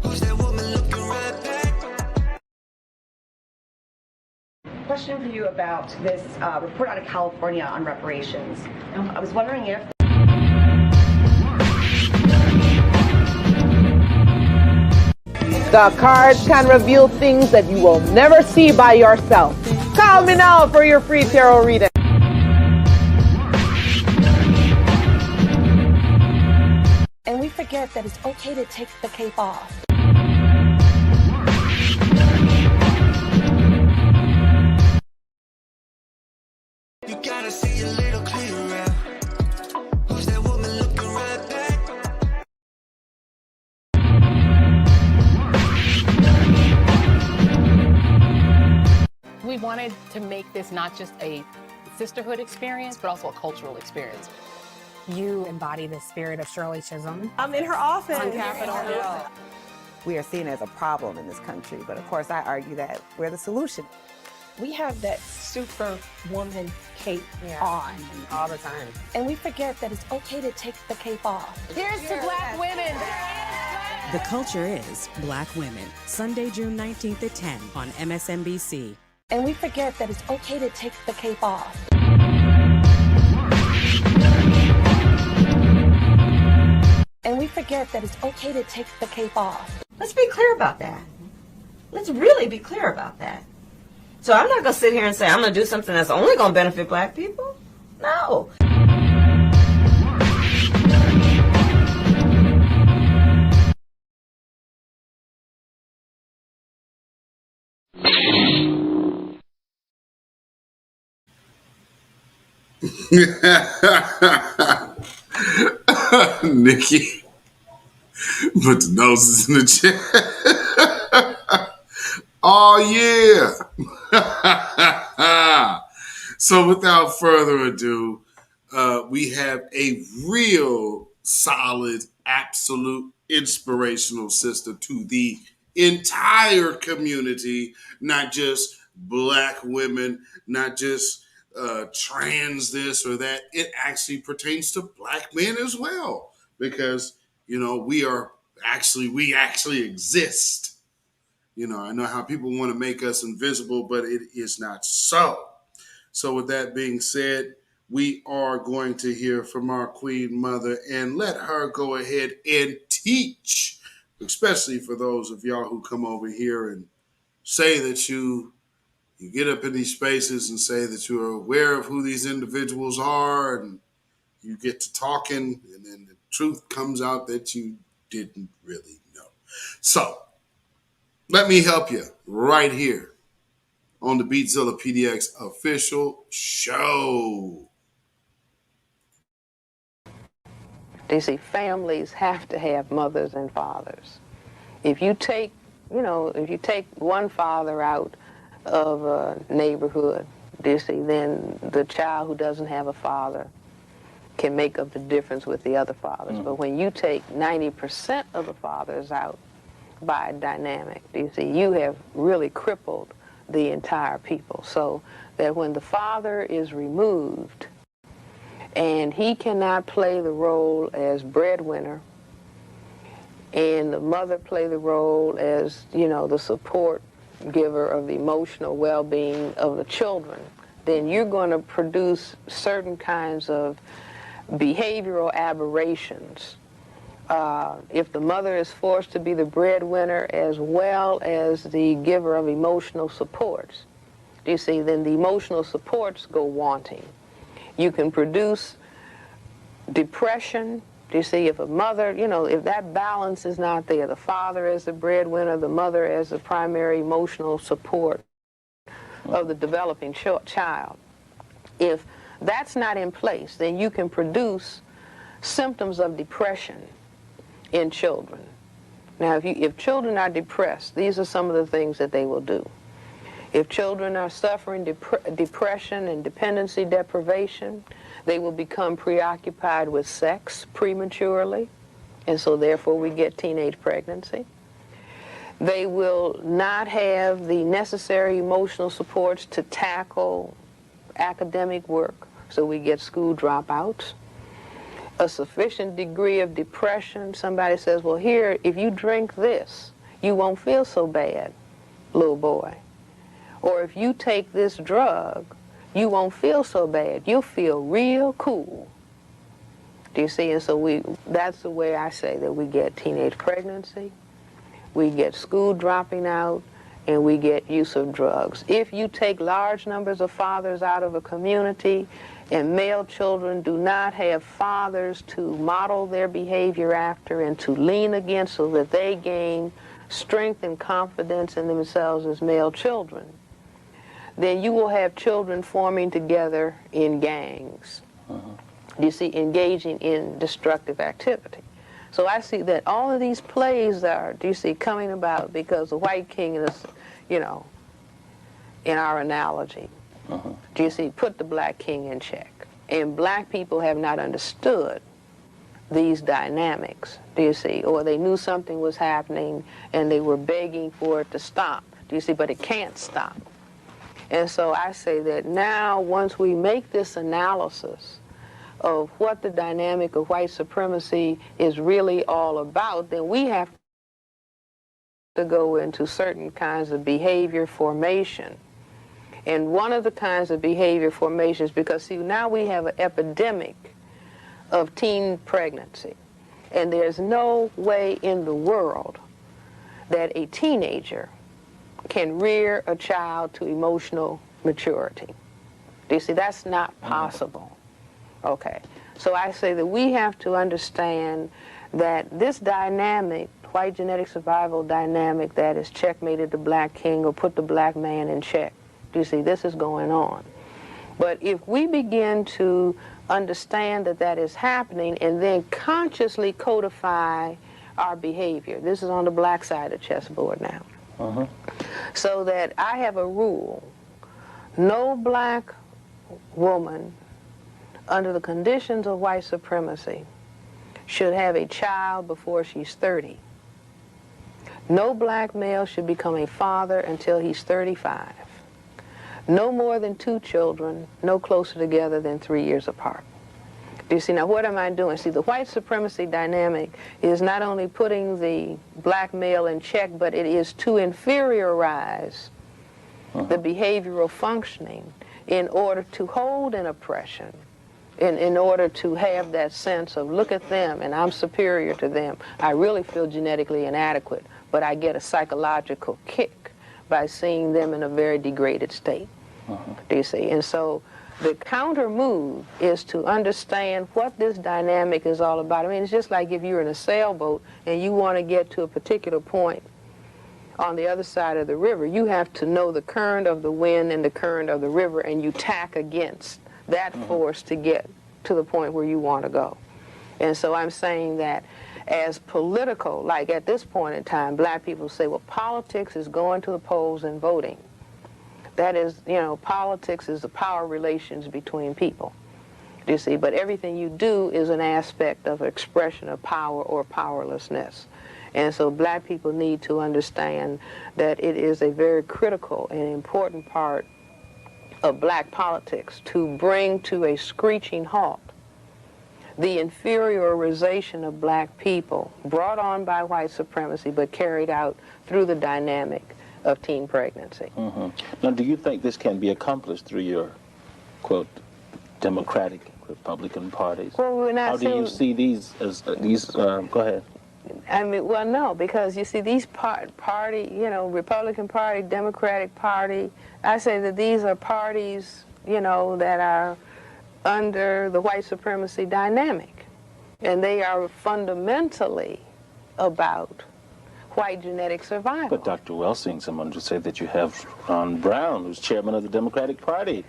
Who's that woman looking right back? Question for you about this report out of California on reparations. And I was wondering if the cards can reveal things that you will never see by yourself. Call me now for your free tarot reading. And we forget that it's okay to take the cape off. You gotta see a little clearer. Who's that woman looking right back? We wanted to make this not just a sisterhood experience, but also a cultural experience. You embody the spirit of Shirley Chisholm. I'm in her office. On Capitol Hill. We are seen as a problem in this country, but of course I argue that we're the solution. We have that superwoman cape on all the time. And we forget that it's okay to take the cape off. Here's to black women. The culture is Black Women, Sunday, June 19th at 10 on MSNBC. And we forget that it's okay to take the cape off. And we forget that it's okay to take the cape off. let's be clear about that. Let's really be clear about that. So I'm not going to sit here and say I'm going to do something that's only going to benefit black people. No. Nikki, put the noses in the chair. Oh, yeah. So without further ado, we have a real solid, absolute inspirational sister to the entire community, not just black women, not just trans this or that. It actually pertains to black men as well, because we actually exist. I know how people want to make us invisible, but it is not so. So with that being said, we are going to hear from our Queen Mother and let her go ahead and teach, especially for those of y'all who come over here and say that you get up in these spaces and say that you are aware of who these individuals are, and you get to talking, and then the truth comes out that you didn't really know. So let me help you right here on the Beatzilla PDX official show. They say families have to have mothers and fathers. If you take, one father out of a neighborhood, then the child who doesn't have a father can make up the difference with the other fathers. But when you take 90% of the fathers out by a dynamic, you have really crippled the entire people. So that when the father is removed and he cannot play the role as breadwinner, and the mother play the role as, the support giver of the emotional well-being of the children, then you're going to produce certain kinds of behavioral aberrations. If the mother is forced to be the breadwinner as well as the giver of emotional supports, then the emotional supports go wanting. You can produce depression. If a mother, if that balance is not there, the father as the breadwinner, the mother as the primary emotional support of the developing child, if that's not in place, then you can produce symptoms of depression in children. Now, if children are depressed, these are some of the things that they will do. If children are suffering depression and dependency deprivation, they will become preoccupied with sex prematurely, and so therefore we get teenage pregnancy. They will not have the necessary emotional supports to tackle academic work, so we get school dropouts. A sufficient degree of depression, somebody says, well, here, if you drink this, you won't feel so bad, little boy. Or if you take this drug, you won't feel so bad. You'll feel real cool. Do you see? And so that's the way I say that we get teenage pregnancy, we get school dropping out, and we get use of drugs. If you take large numbers of fathers out of a community and male children do not have fathers to model their behavior after and to lean against so that they gain strength and confidence in themselves as male children, then you will have children forming together in gangs. You see, engaging in destructive activity. So I see that all of these plays are, coming about because the white king is, in our analogy, put the black king in check. And black people have not understood these dynamics, or they knew something was happening and they were begging for it to stop, but it can't stop. And so I say that now, once we make this analysis of what the dynamic of white supremacy is really all about, then we have to go into certain kinds of behavior formation. And one of the kinds of behavior formations, because see, now we have an epidemic of teen pregnancy. And there's no way in the world that a teenager can rear a child to emotional maturity. Do you see? That's not possible. Okay. So I say that we have to understand that this dynamic, white genetic survival dynamic that has checkmated the black king or put the black man in check, do you see? This is going on. But if we begin to understand that that is happening and then consciously codify our behavior, this is on the black side of the chessboard now. So that I have a rule: no black woman under the conditions of white supremacy should have a child before she's 30. No black male should become a father until he's 35. No more than 2 children, no closer together than 3 years apart. Do you see, now what am I doing? See, the white supremacy dynamic is not only putting the black male in check, but it is to inferiorize the behavioral functioning in order to hold an oppression, in order to have that sense of, look at them and I'm superior to them. I really feel genetically inadequate, but I get a psychological kick by seeing them in a very degraded state. Do you see? And so the counter move is to understand what this dynamic is all about. I mean, it's just like if you're in a sailboat and you want to get to a particular point on the other side of the river, you have to know the current of the wind and the current of the river, and you tack against that force to get to the point where you want to go. And so I'm saying that as political, like at this point in time, black people say, well, politics is going to the polls and voting. That is, you know, politics is the power relations between people, you see, but everything you do is an aspect of expression of power or powerlessness. And so black people need to understand that it is a very critical and important part of black politics to bring to a screeching halt the inferiorization of black people brought on by white supremacy but carried out through the dynamic of teen pregnancy. Now, do you think this can be accomplished through your, quote, Democratic, Republican parties? Well, we're not. How do you see these as go ahead. I mean, well, no, because you see these party, you know, Republican Party, Democratic Party, I say that these are parties, you know, that are under the white supremacy dynamic. And they are fundamentally about white genetic survival. But Dr. Welsing, someone would say that you have Ron Brown, who's chairman of the Democratic Party.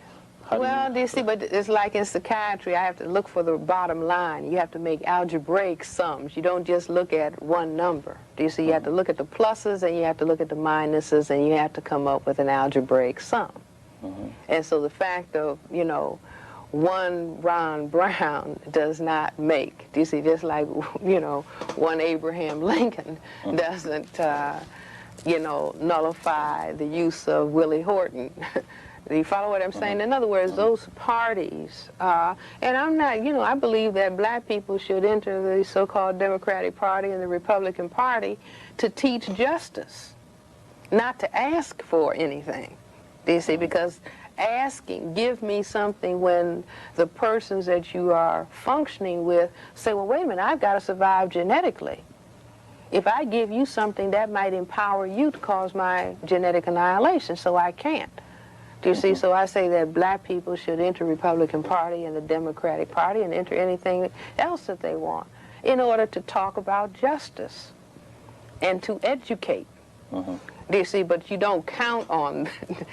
Well, do you see, but it's like in psychiatry, I have to look for the bottom line. You have to make algebraic sums. You don't just look at one number. Do you see? You have to look at the pluses and you have to look at the minuses and you have to come up with an algebraic sum. And so the fact of, you know, one Ron Brown does not make, do you see, just like, you know, one Abraham Lincoln doesn't, you know, nullify the use of Willie Horton. Do you follow what I'm saying? In other words, those parties, and I'm not, you know, I believe that black people should enter the so-called Democratic Party and the Republican Party to teach justice, not to ask for anything. Do you see? Because asking, give me something, when the persons that you are functioning with say, well, wait a minute, I've got to survive genetically. If I give you something, that might empower you to cause my genetic annihilation, so I can't. Do you see? So I say that black people should enter Republican Party and the Democratic Party and enter anything else that they want in order to talk about justice and to educate. Do you see? But you don't count on,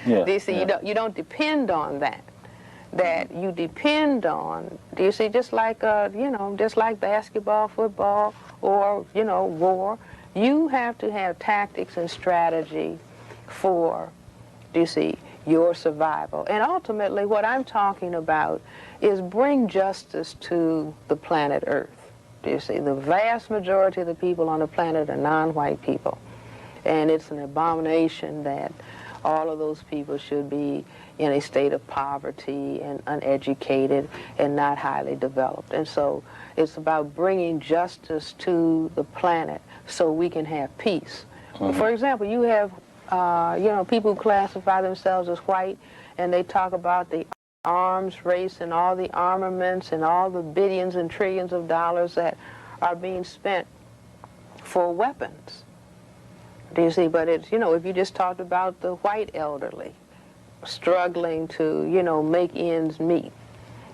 do you see? You don't depend on that. That you depend on, do you see, just like, you know, just like basketball, football, or, you know, war, you have to have tactics and strategy for, do you see, your survival. And ultimately what I'm talking about is bring justice to the planet Earth. Do you see? The vast majority of the people on the planet are non-white people. And it's an abomination that all of those people should be in a state of poverty and uneducated and not highly developed. And so it's about bringing justice to the planet so we can have peace. For example, you have you know, people who classify themselves as white, and they talk about the arms race and all the armaments and all the billions and trillions of dollars that are being spent for weapons. Do you see? But it's, you know, if you just talked about the white elderly struggling to, you know, make ends meet,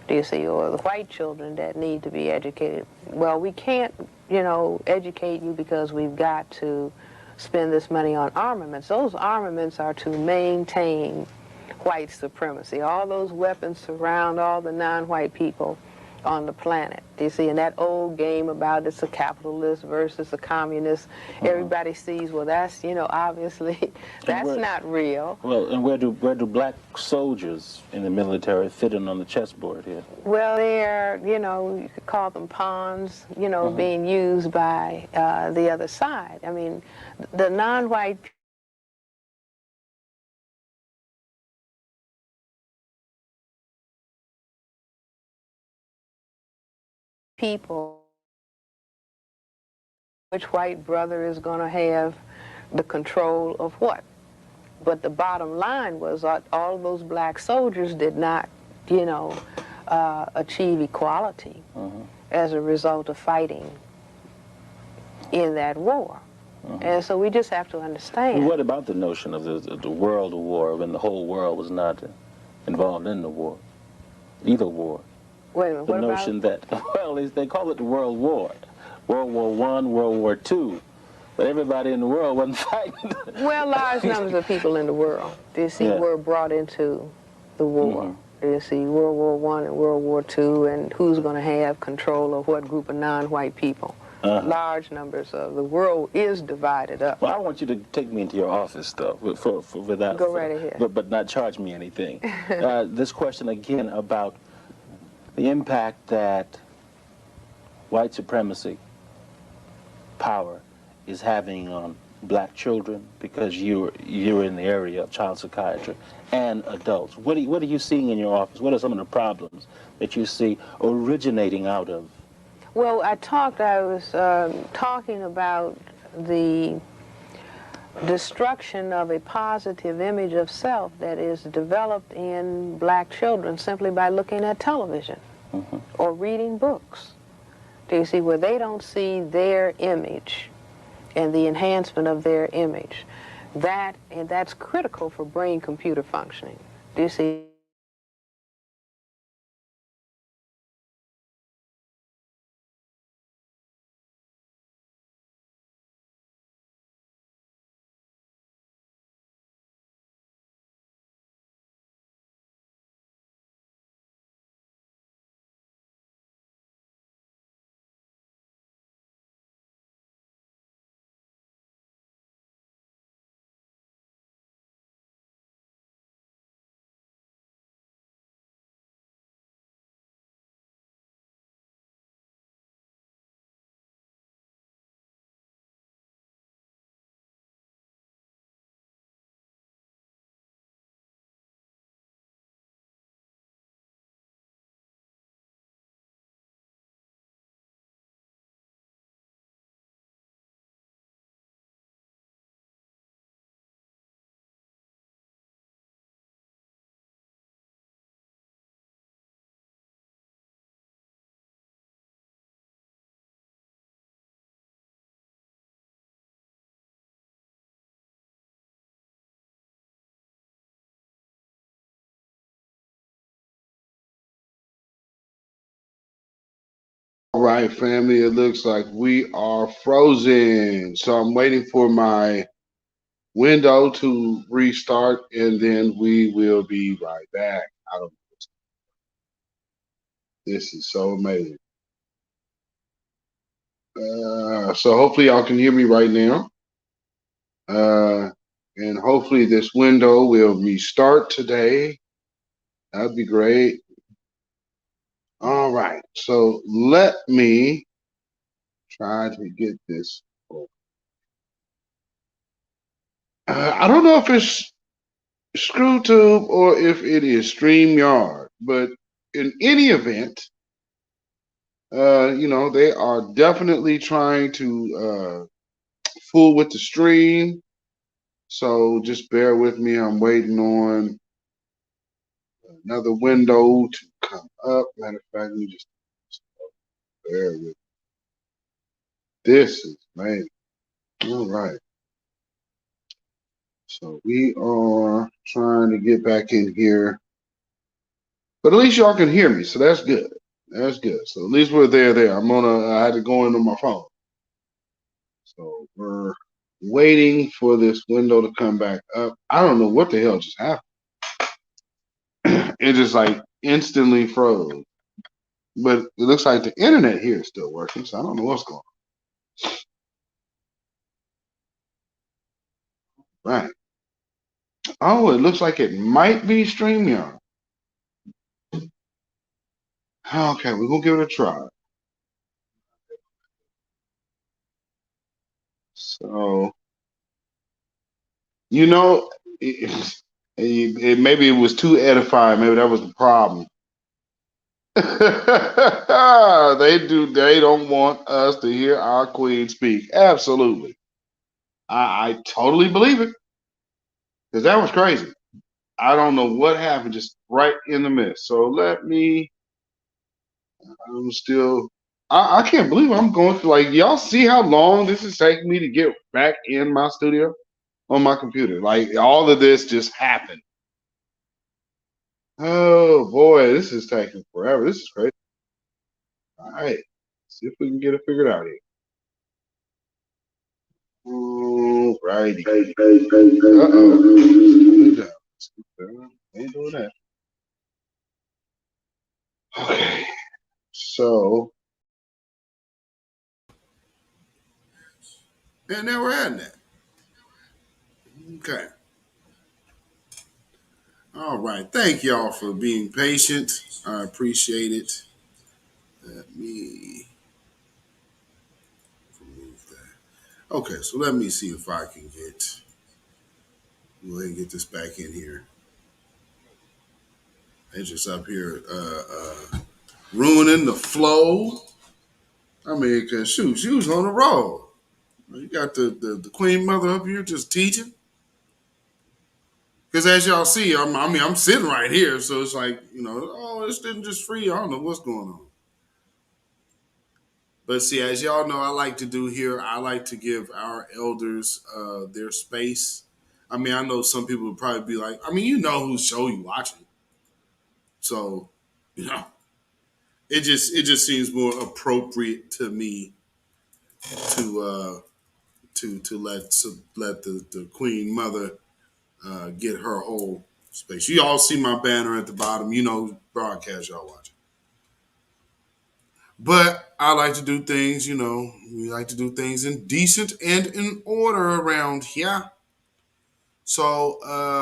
do you see, or the white children that need to be educated, well, we can't, you know, educate you because we've got to spend this money on armaments. Those armaments are to maintain white supremacy. All those weapons surround all the non-white people on the planet. Do you see? And that old game about it's a capitalist versus a communist, everybody sees, well, that's, you know, obviously that's not real. Well, and where do black soldiers in the military fit in on the chessboard here? Well, they're, you know, you could call them pawns, you know, being used by the other side. I mean, the non-white people, which white brother is going to have the control of what? But the bottom line was all of those black soldiers did not, you know, achieve equality as a result of fighting in that war. And so we just have to understand. Well, what about the notion of the world war when the whole world was not involved in the war, either war? Wait a minute, the what notion about? that, well, they call it the World War, World War I, World War II, but everybody in the world wasn't fighting. Well, large numbers of people in the world, you see, were brought into the war. You see, World War I and World War II, and who's going to have control of what group of non-white people. Large numbers of the world is divided up. Well, I want you to take me into your office, though, without, Go right ahead. But not charge me anything. This question again about the impact that white supremacy power is having on black children, because you're in the area of child psychiatry, and adults. What are you seeing in your office? What are some of the problems that you see originating out of? Well, I was talking about the destruction of a positive image of self that is developed in black children simply by looking at television or reading books. Do you see, where they don't see their image and the enhancement of their image? That's critical for brain-computer functioning. Do you see? All right, family, it looks like we are frozen. So I'm waiting for my window to restart, and then we will be right back. I don't. This is so amazing. So hopefully y'all can hear me right now. And hopefully this window will restart today. That'd be great. All right, so let me try to get this. I don't know if it's ScrewTube or if it is StreamYard, but in any event, you know, they are definitely trying to fool with the stream. So just bear with me. I'm waiting on another window to come up. Matter of fact, let me just bear with me. This is amazing. All right. So we are trying to get back in here. But at least y'all can hear me, so that's good. That's good. So at least we're there. I had to go into my phone. So we're waiting for this window to come back up. I don't know what the hell just happened. It just like instantly froze. But it looks like the internet here is still working, so I don't know what's going on. Right. Oh, it looks like it might be StreamYard. Okay, we're gonna give it a try. So, you know, maybe it was too edifying. Maybe that was the problem. They don't want us to hear our queen speak. Absolutely. I totally believe it. Because that was crazy. I don't know what happened just right in the midst. So I'm still I can't believe I'm going through, like, y'all see how long this is taking me to get back in my studio on my computer. Like, all of this just happened. Oh boy, this is taking forever. This is crazy. All right. See if we can get it figured out here. All righty. Uh-oh. Ain't doing that. Okay. So, and now we're adding that. Okay. All right. Thank y'all for being patient. I appreciate it. Let me remove that. Okay, so let me see if I can go ahead and get this back in here. They just up here ruining the flow. I mean, cause shoot, she was on the roll. You got the Queen Mother up here just teaching. Because as y'all see, I'm sitting right here, so it's like, oh, this didn't just free. I don't know what's going on. But see, as y'all know, I like to do here, I like to give our elders their space. I mean, I know some people would probably be like, you know whose show you watching. So, it just seems more appropriate to me to let the Queen Mother get her whole space. You all see my banner at the bottom. You know broadcast y'all watching. But I like to do things, we like to do things in decent and in order around here. So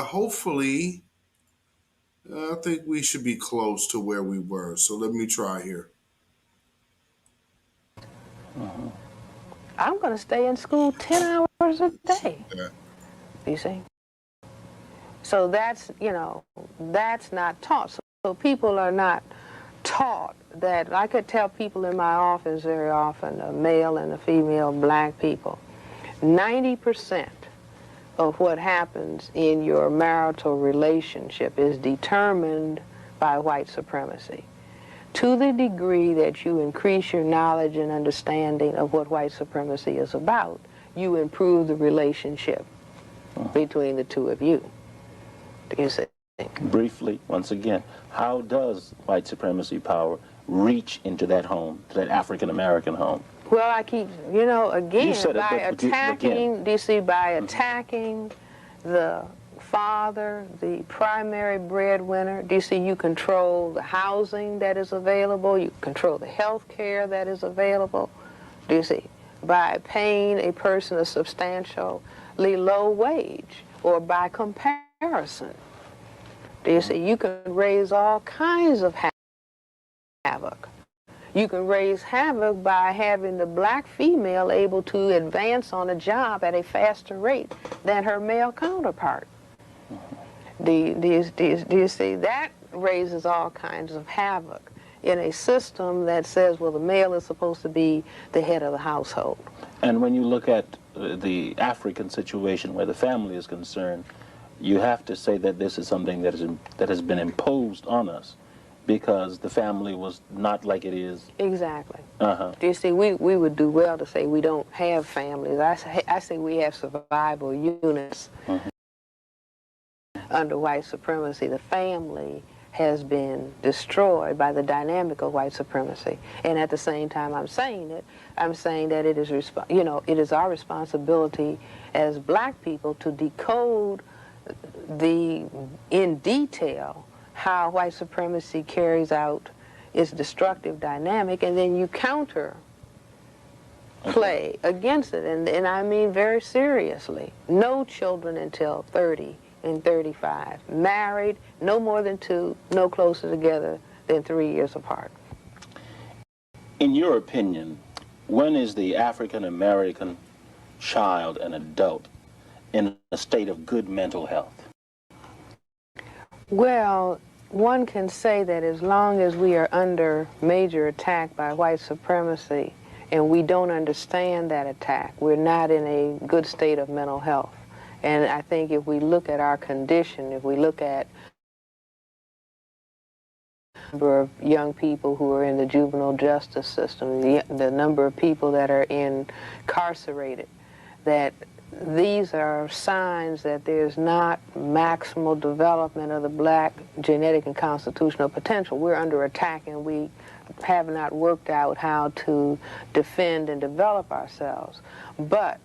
hopefully, I think we should be close to where we were. So let me try here. I'm going to stay in school 10 hours a day. You see? So that's not taught. So people are not taught that. I could tell people in my office very often, the male and the female black people, 90% of what happens in your marital relationship is determined by white supremacy. To the degree that you increase your knowledge and understanding of what white supremacy is about, you improve the relationship between the two of you. Do you see? Briefly, once again, how does white supremacy power reach into that home, to that African-American home? Well, I keep, again, by attacking, do you see, by attacking the father, the primary breadwinner, do you see, you control the housing that is available, you control the health care that is available, do you see, by paying a person a substantially low wage, or by comparison. Do you see, you can raise all kinds of havoc. You can raise havoc by having the black female able to advance on a job at a faster rate than her male counterpart. Do you see? That raises all kinds of havoc in a system that says, well, the male is supposed to be the head of the household. And when you look at the African situation where the family is concerned, you have to say that this is something that has been imposed on us, because the family was not like it is. Exactly. Do you see, we would do well to say we don't have families. I say we have survival units. Under white supremacy, the family has been destroyed by the dynamic of white supremacy. And at the same time I'm saying that it is, it is our responsibility as black people to decode in detail how white supremacy carries out its destructive dynamic, and then you counter play against it, and I mean very seriously. No children until 30 and 35. Married, no more than 2, no closer together than 3 years apart. In your opinion, when is the African American child and adult in a state of good mental health? Well, one can say that as long as we are under major attack by white supremacy and we don't understand that attack, we're not in a good state of mental health. And I think if we look at our condition, if we look at the number of young people who are in the juvenile justice system, the number of people that are incarcerated, that these are signs that there's not maximal development of the black genetic and constitutional potential. We're under attack and we have not worked out how to defend and develop ourselves. But,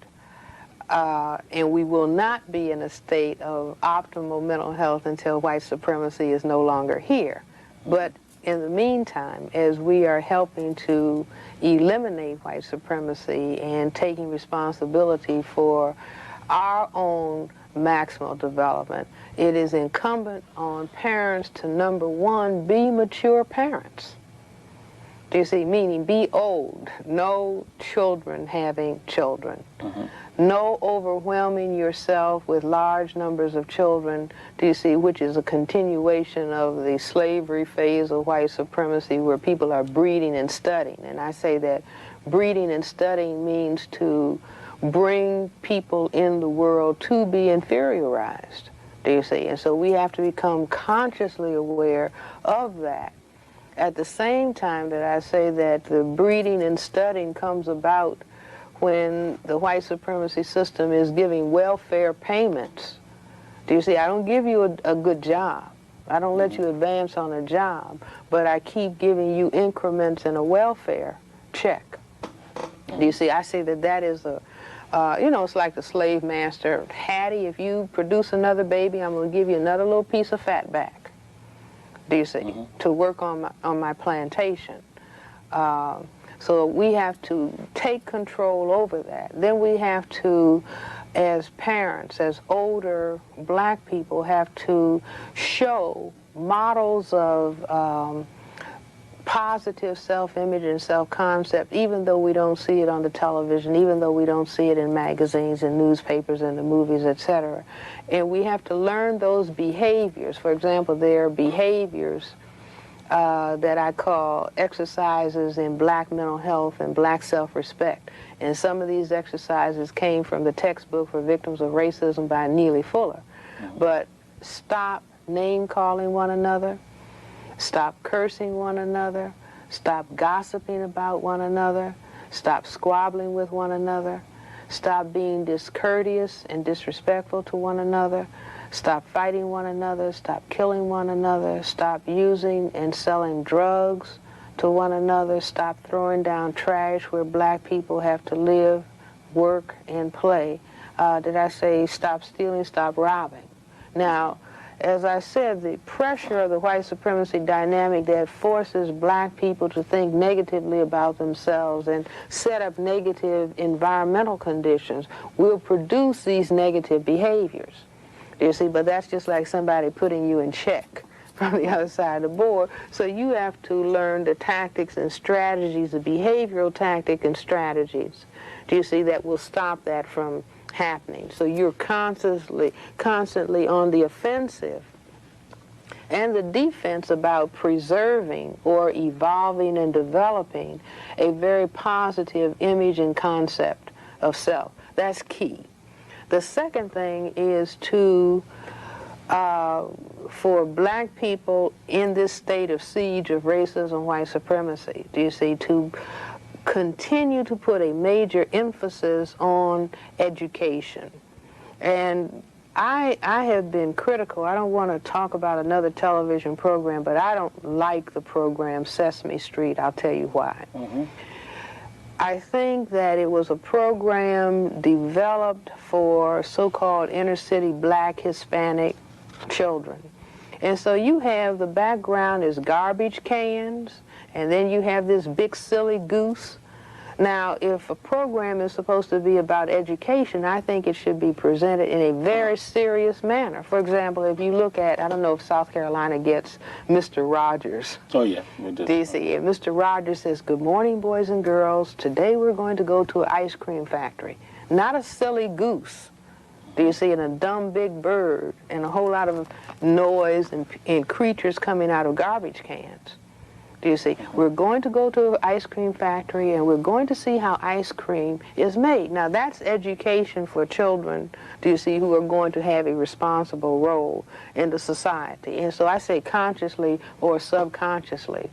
and we will not be in a state of optimal mental health until white supremacy is no longer here. But in the meantime, as we are helping to eliminate white supremacy and taking responsibility for our own maximal development, it is incumbent on parents to, number one, be mature parents. Do you see? Meaning be old, no children having children. No overwhelming yourself with large numbers of children, do you see, which is a continuation of the slavery phase of white supremacy where people are breeding and studying. And I say that breeding and studying means to bring people in the world to be inferiorized, do you see? And so we have to become consciously aware of that. At the same time that I say that the breeding and studying comes about when the white supremacy system is giving welfare payments. Do you see? I don't give you a good job. I don't let you advance on a job, but I keep giving you increments in a welfare check. Do you see? I say that that is a, you know, it's like the slave master. Hattie, if you produce another baby, I'm going to give you another little piece of fat back. Do you see? To work on my plantation. So we have to take control over that. Then we have to, as parents, as older black people, have to show models of positive self-image and self-concept, even though we don't see it on the television, even though we don't see it in magazines and newspapers and the movies, etc. And we have to learn those behaviors. For example, there are behaviors that I call exercises in black mental health and black self-respect. And some of these exercises came from the textbook for victims of racism by Neely Fuller. But stop name-calling one another, stop cursing one another, stop gossiping about one another, stop squabbling with one another, stop being discourteous and disrespectful to one another, stop fighting one another, stop killing one another, stop using and selling drugs to one another, stop throwing down trash where black people have to live, work, and play. Did I say stop stealing, stop robbing? Now, as I said, the pressure of the white supremacy dynamic that forces black people to think negatively about themselves and set up negative environmental conditions will produce these negative behaviors. You see, but that's just like somebody putting you in check from the other side of the board. So you have to learn the tactics and strategies, the behavioral tactics and strategies, do you see, that will stop that from happening. So you're constantly on the offensive and the defense about preserving or evolving and developing a very positive image and concept of self. That's key. The second thing is to, for black people in this state of siege of racism, white supremacy, do you see, to continue to put a major emphasis on education. And I have been critical. I don't want to talk about another television program, but I don't like the program Sesame Street. I'll tell you why. I think that it was a program developed for so-called inner-city black Hispanic children. And so you have the background is garbage cans, and then you have this big silly goose. Now, if a program is supposed to be about education, I think it should be presented in a very serious manner. For example, if you look at, I don't know if South Carolina gets Mr. Rogers. Oh, yeah, we do. DC, and Mr. Rogers says, "Good morning, boys and girls. Today we're going to go to an ice cream factory." Not a silly goose, do you see, and a dumb big bird, and a whole lot of noise and creatures coming out of garbage cans. Do you see? We're going to go to an ice cream factory and we're going to see how ice cream is made. Now that's education for children, do you see, who are going to have a responsible role in the society. And so I say consciously or subconsciously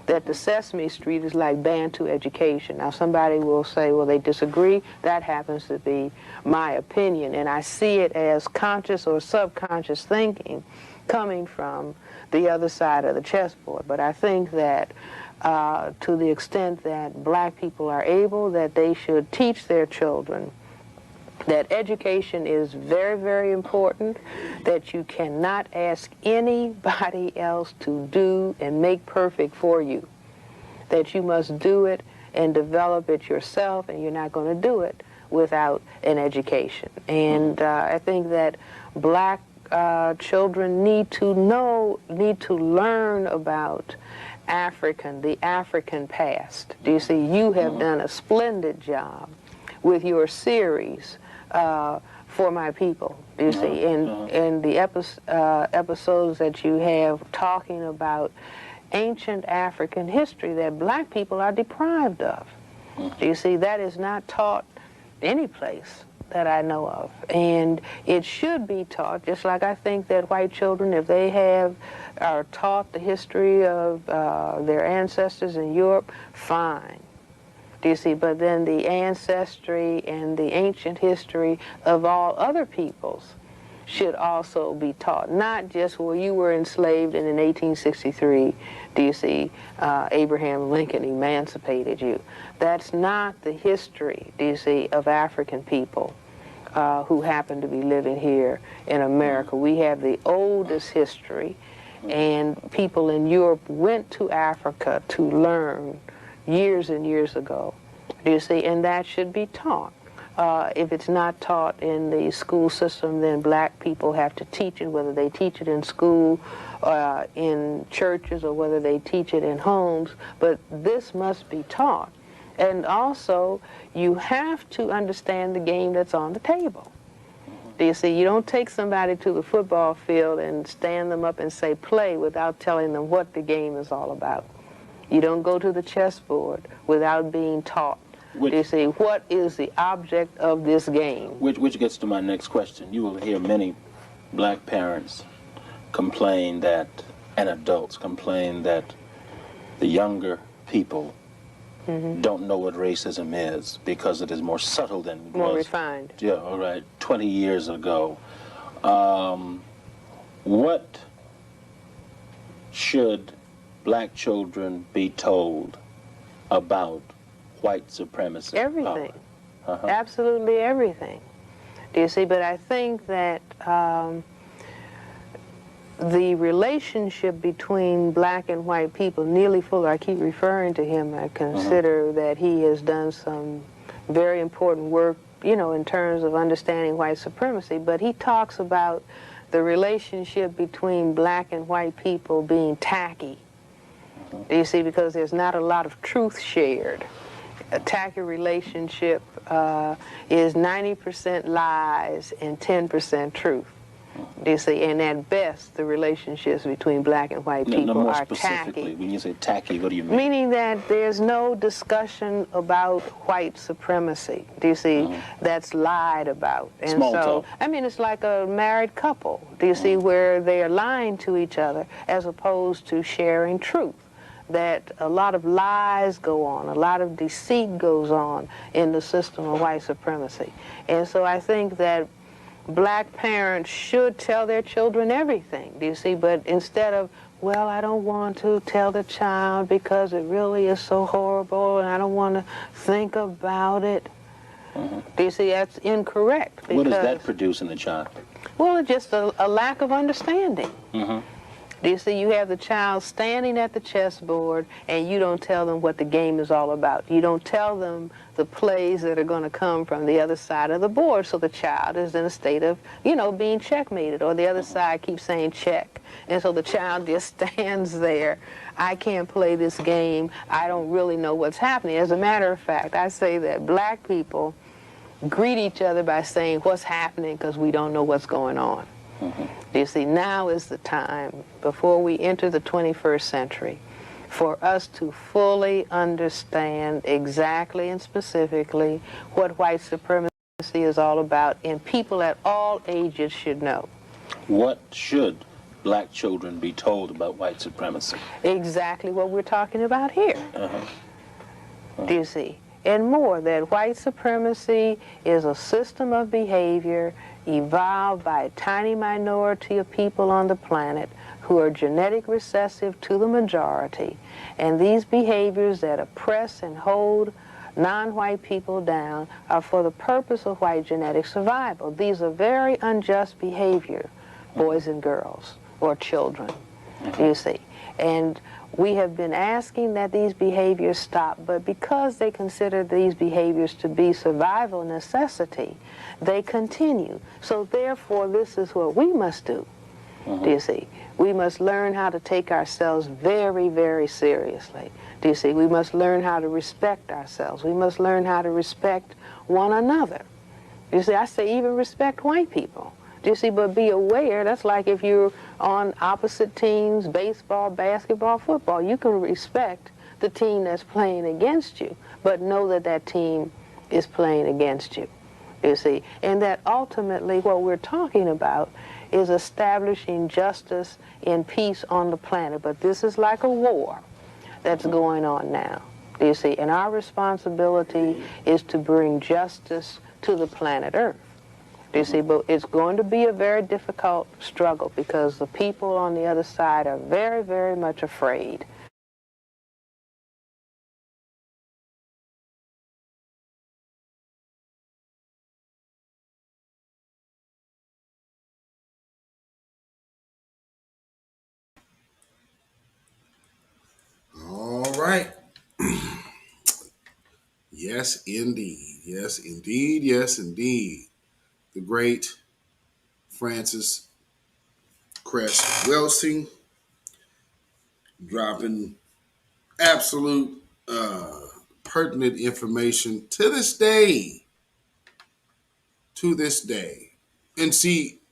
that the Sesame Street is like Bantu education. Now somebody will say, well, they disagree. That happens to be my opinion. And I see it as conscious or subconscious thinking coming from the other side of the chessboard. But I think that to the extent that black people are able, that they should teach their children that education is very, very important, that you cannot ask anybody else to do and make perfect for you, that you must do it and develop it yourself, and you're not going to do it without an education. And I think that black children need to learn about the African past. Do you see? You have done a splendid job with your series, For My People. Do you see? And the episodes that you have talking about ancient African history that black people are deprived of. Do you see? That is not taught any place that I know of. And it should be taught, just like I think that white children, if they are taught the history of their ancestors in Europe, fine. Do you see? But then the ancestry and the ancient history of all other peoples should also be taught. Not just, well, you were enslaved and in 1863, do you see, Abraham Lincoln emancipated you. That's not the history, do you see, of African people who happen to be living here in America. We have the oldest history, and people in Europe went to Africa to learn years and years ago, do you see, and that should be taught. If it's not taught in the school system, then black people have to teach it, whether they teach it in school, in churches, or whether they teach it in homes. But this must be taught. And also, you have to understand the game that's on the table. Do you see? You don't take somebody to the football field and stand them up and say, play, without telling them what the game is all about. You don't go to the chessboard without being taught. Do you see, what is the object of this game? Which gets to my next question. You will hear many black parents complain that, and adults complain that the younger people don't know what racism is because it is more subtle than it more was. Refined. Yeah, all right, 20 years ago. What should black children be told about white supremacy? Everything. Absolutely everything. Do you see? But I think that the relationship between black and white people, Neely Fuller, I keep referring to him, I consider that he has done some very important work, you know, in terms of understanding white supremacy, but he talks about the relationship between black and white people being tacky. Do you see? Because there's not a lot of truth shared. A tacky relationship is 90% lies and 10% truth. Do you see? And at best, the relationships between black and white people more are specifically, tacky. when you say tacky, what do you mean? Meaning that there's no discussion about white supremacy. Do you see? That's lied about. And Small so, talk. I mean, it's like a married couple. Do you see? Where they are lying to each other as opposed to sharing truth. That a lot of lies go on, a lot of deceit goes on in the system of white supremacy. And so I think that black parents should tell their children everything, do you see? But instead of, well, I don't want to tell the child because it really is so horrible and I don't want to think about it. Do you see? That's incorrect. What does that produce in the child? Well, just a lack of understanding. Do you see, you have the child standing at the chessboard and you don't tell them what the game is all about. You don't tell them the plays that are going to come from the other side of the board, so the child is in a state of, being checkmated, or the other side keeps saying check. And so the child just stands there. I can't play this game. I don't really know what's happening. As a matter of fact, I say that black people greet each other by saying what's happening because we don't know what's going on. You see, now is the time, before we enter the 21st century, for us to fully understand exactly and specifically what white supremacy is all about, and people at all ages should know. What should black children be told about white supremacy? Exactly what we're talking about here. Do you see? And more, that white supremacy is a system of behavior evolved by a tiny minority of people on the planet who are genetic recessive to the majority. And these behaviors that oppress and hold non-white people down are for the purpose of white genetic survival. These are very unjust behavior, boys and girls, or children, you see. And we have been asking that these behaviors stop, but because they consider these behaviors to be survival necessity, they continue. So therefore, this is what we must do. Do you see? We must learn how to take ourselves very, very seriously. Do you see? We must learn how to respect ourselves. We must learn how to respect one another. You see, I say even respect white people. Do you see? But be aware, that's like if you're on opposite teams, baseball, basketball, football, you can respect the team that's playing against you, but know that that team is playing against you. You see? And that ultimately what we're talking about is establishing justice and peace on the planet. But this is like a war that's going on now. Do you see? And our responsibility is to bring justice to the planet Earth. Do you see? But it's going to be a very difficult struggle because the people on the other side are very, very much afraid. All right. Yes, indeed. Yes, indeed. Yes, indeed. The great Francis Cress Welsing dropping absolute pertinent information to this day. To this day. And see,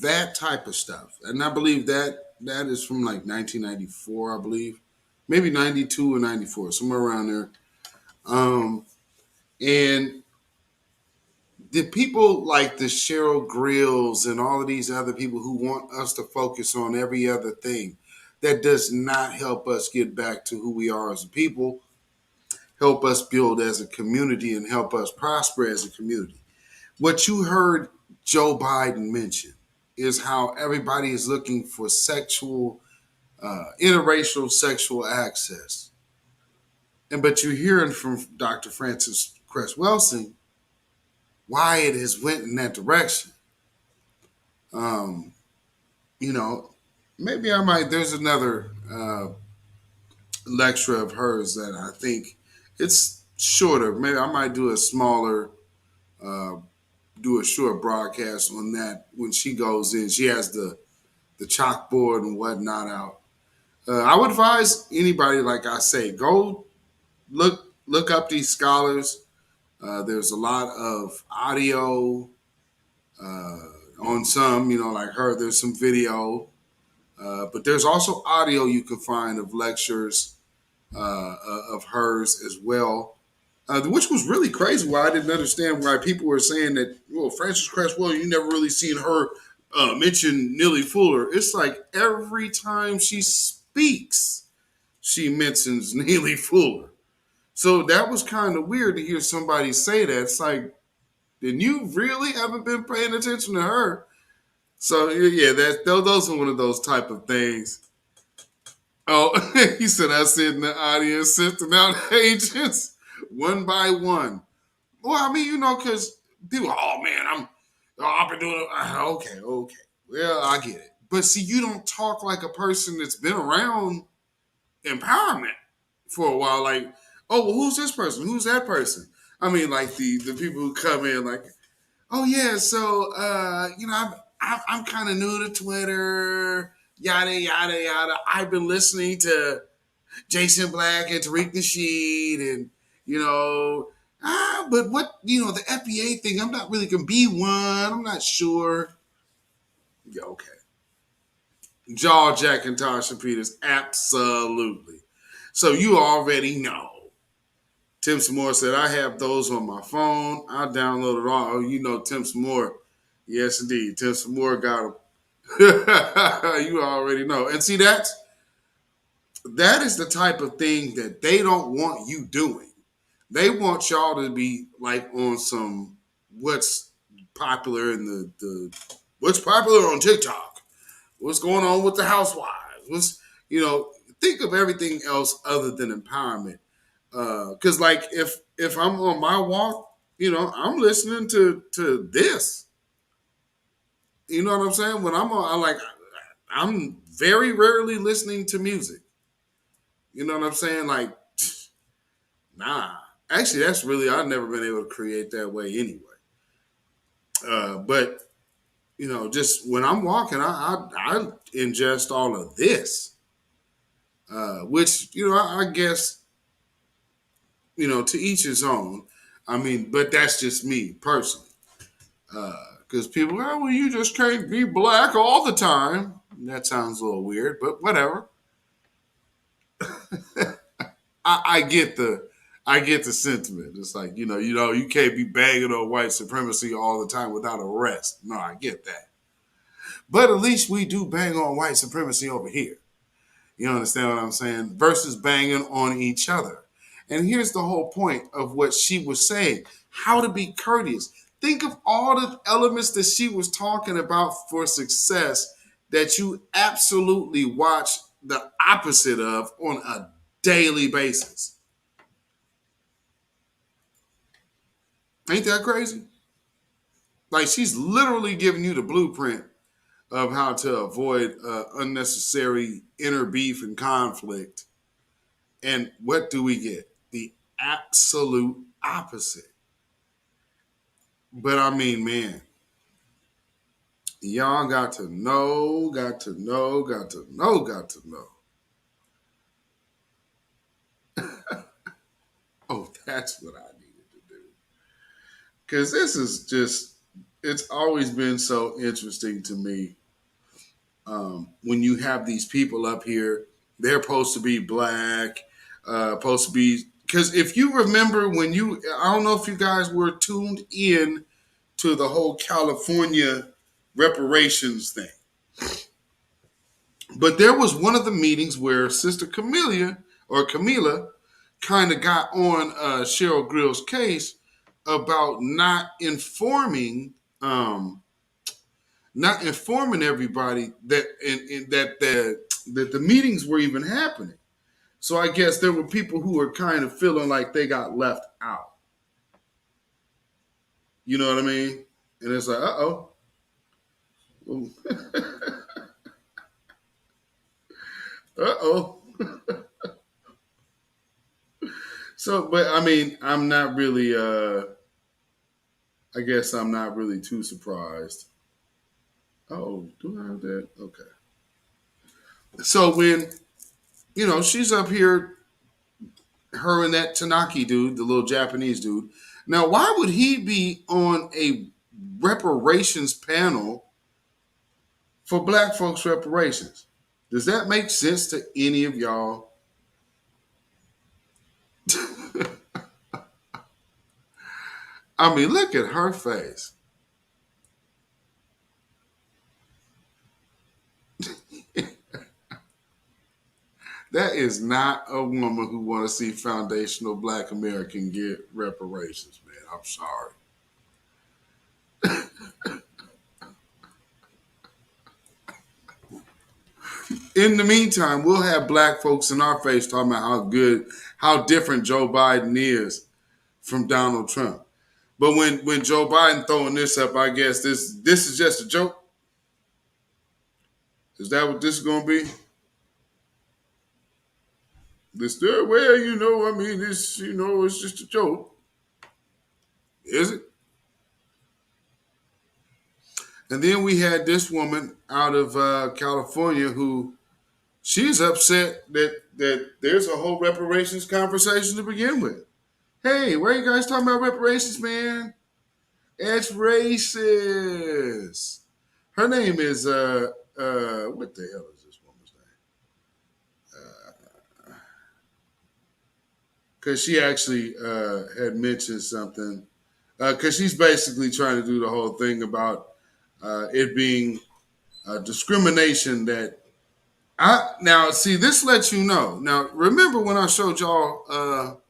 that type of stuff. And I believe that is from like 1994, I believe. Maybe 92 or 94, somewhere around there. And the people like the Cheryl Grills and all of these other people who want us to focus on every other thing, that does not help us get back to who we are as a people, help us build as a community, and help us prosper as a community. What you heard Joe Biden mention is how everybody is looking for interracial sexual access. But you're hearing from Dr. Francis Cress Welsing why it has went in that direction. Maybe I might, there's another lecture of hers that I think it's shorter. Maybe I might do a short broadcast on that when she goes in. She has the chalkboard and whatnot out. I would advise anybody, like I say, go look up these scholars. There's a lot of audio on some, like her. There's some video, but there's also audio you can find of lectures of hers as well, which was really crazy. Why I didn't understand why people were saying that, well, Frances Cress Welsing, you never really seen her mention Neely Fuller. It's like every time she speaks, she mentions Neely Fuller. So that was kind of weird to hear somebody say that. It's like, then you really haven't been paying attention to her. So yeah, those are one of those type of things. Oh, he said I sit in the audience sifting out agents one by one. Well, I mean, because people, oh man, I've been doing it. Okay. Well, I get it. But see, you don't talk like a person that's been around empowerment for a while. Like, oh, well, who's this person? Who's that person? I mean, like the people who come in like, oh yeah, so I'm kind of new to Twitter, yada yada yada. I've been listening to Jason Black and Tariq Nasheed, and but what the FBA thing? I'm not really gonna be one. I'm not sure. Yeah, okay. Jaw Jack and Tasha Peters, absolutely. So you already know. Tim Samore said, I have those on my phone. I downloaded all. Oh, Tim Samore. Yes, indeed. Tim Samore got them. You already know. And see, that is the type of thing that they don't want you doing. They want y'all to be like on some what's popular in what's popular on TikTok. What's going on with the housewives? Think of everything else other than empowerment. Because like if I'm on my walk, I'm listening to this. You know what I'm saying? When I'm very rarely listening to music. You know what I'm saying? Like, nah. Actually, I've never been able to create that way anyway. But just when I'm walking, I ingest all of this, which I guess to each his own. I mean, but that's just me personally. Because people go, well, you just can't be black all the time. That sounds a little weird, but whatever. I get the sentiment. It's like, you can't be banging on white supremacy all the time without arrest. No, I get that. But at least we do bang on white supremacy over here. You understand what I'm saying? Versus banging on each other. And here's the whole point of what she was saying. How to be courteous. Think of all the elements that she was talking about for success that you absolutely watch the opposite of on a daily basis. Ain't that crazy? Like, she's literally giving you the blueprint of how to avoid unnecessary inner beef and conflict. And what do we get? The absolute opposite. But I mean, man, y'all got to know. Oh, that's what I needed to do. Because this is just, it's always been so interesting to me when you have these people up here. They're supposed to be black, supposed to be, because if you remember I don't know if you guys were tuned in to the whole California reparations thing. But there was one of the meetings where Sister Camilla kind of got on Cheryl Grill's case about not informing everybody that that the meetings were even happening. So I guess there were people who were kind of feeling like they got left out. You know what I mean? And it's like, uh-oh. Uh-oh. So, but I mean, I'm not really, I guess I'm not really too surprised. Oh, do I have that? Okay. So when, she's up here, her and that Tanaki dude, the little Japanese dude. Now, why would he be on a reparations panel for black folks' reparations? Does that make sense to any of y'all? I mean, look at her face. That is not a woman who want to see foundational black American get reparations, man. I'm sorry. In the meantime, we'll have black folks in our face talking about how different Joe Biden is from Donald Trump. But when Joe Biden throwing this up, I guess this is just a joke. Is that what this is going to be? This third, well, I mean, this, it's just a joke. Is it? And then we had this woman out of California who she's upset that there's a whole reparations conversation to begin with. Hey, why are you guys talking about reparations, man? It's racist. Her name is what the hell is this woman's name? Because she actually had mentioned something. Because she's basically trying to do the whole thing about it being discrimination that now see, this lets you know. Now remember when I showed y'all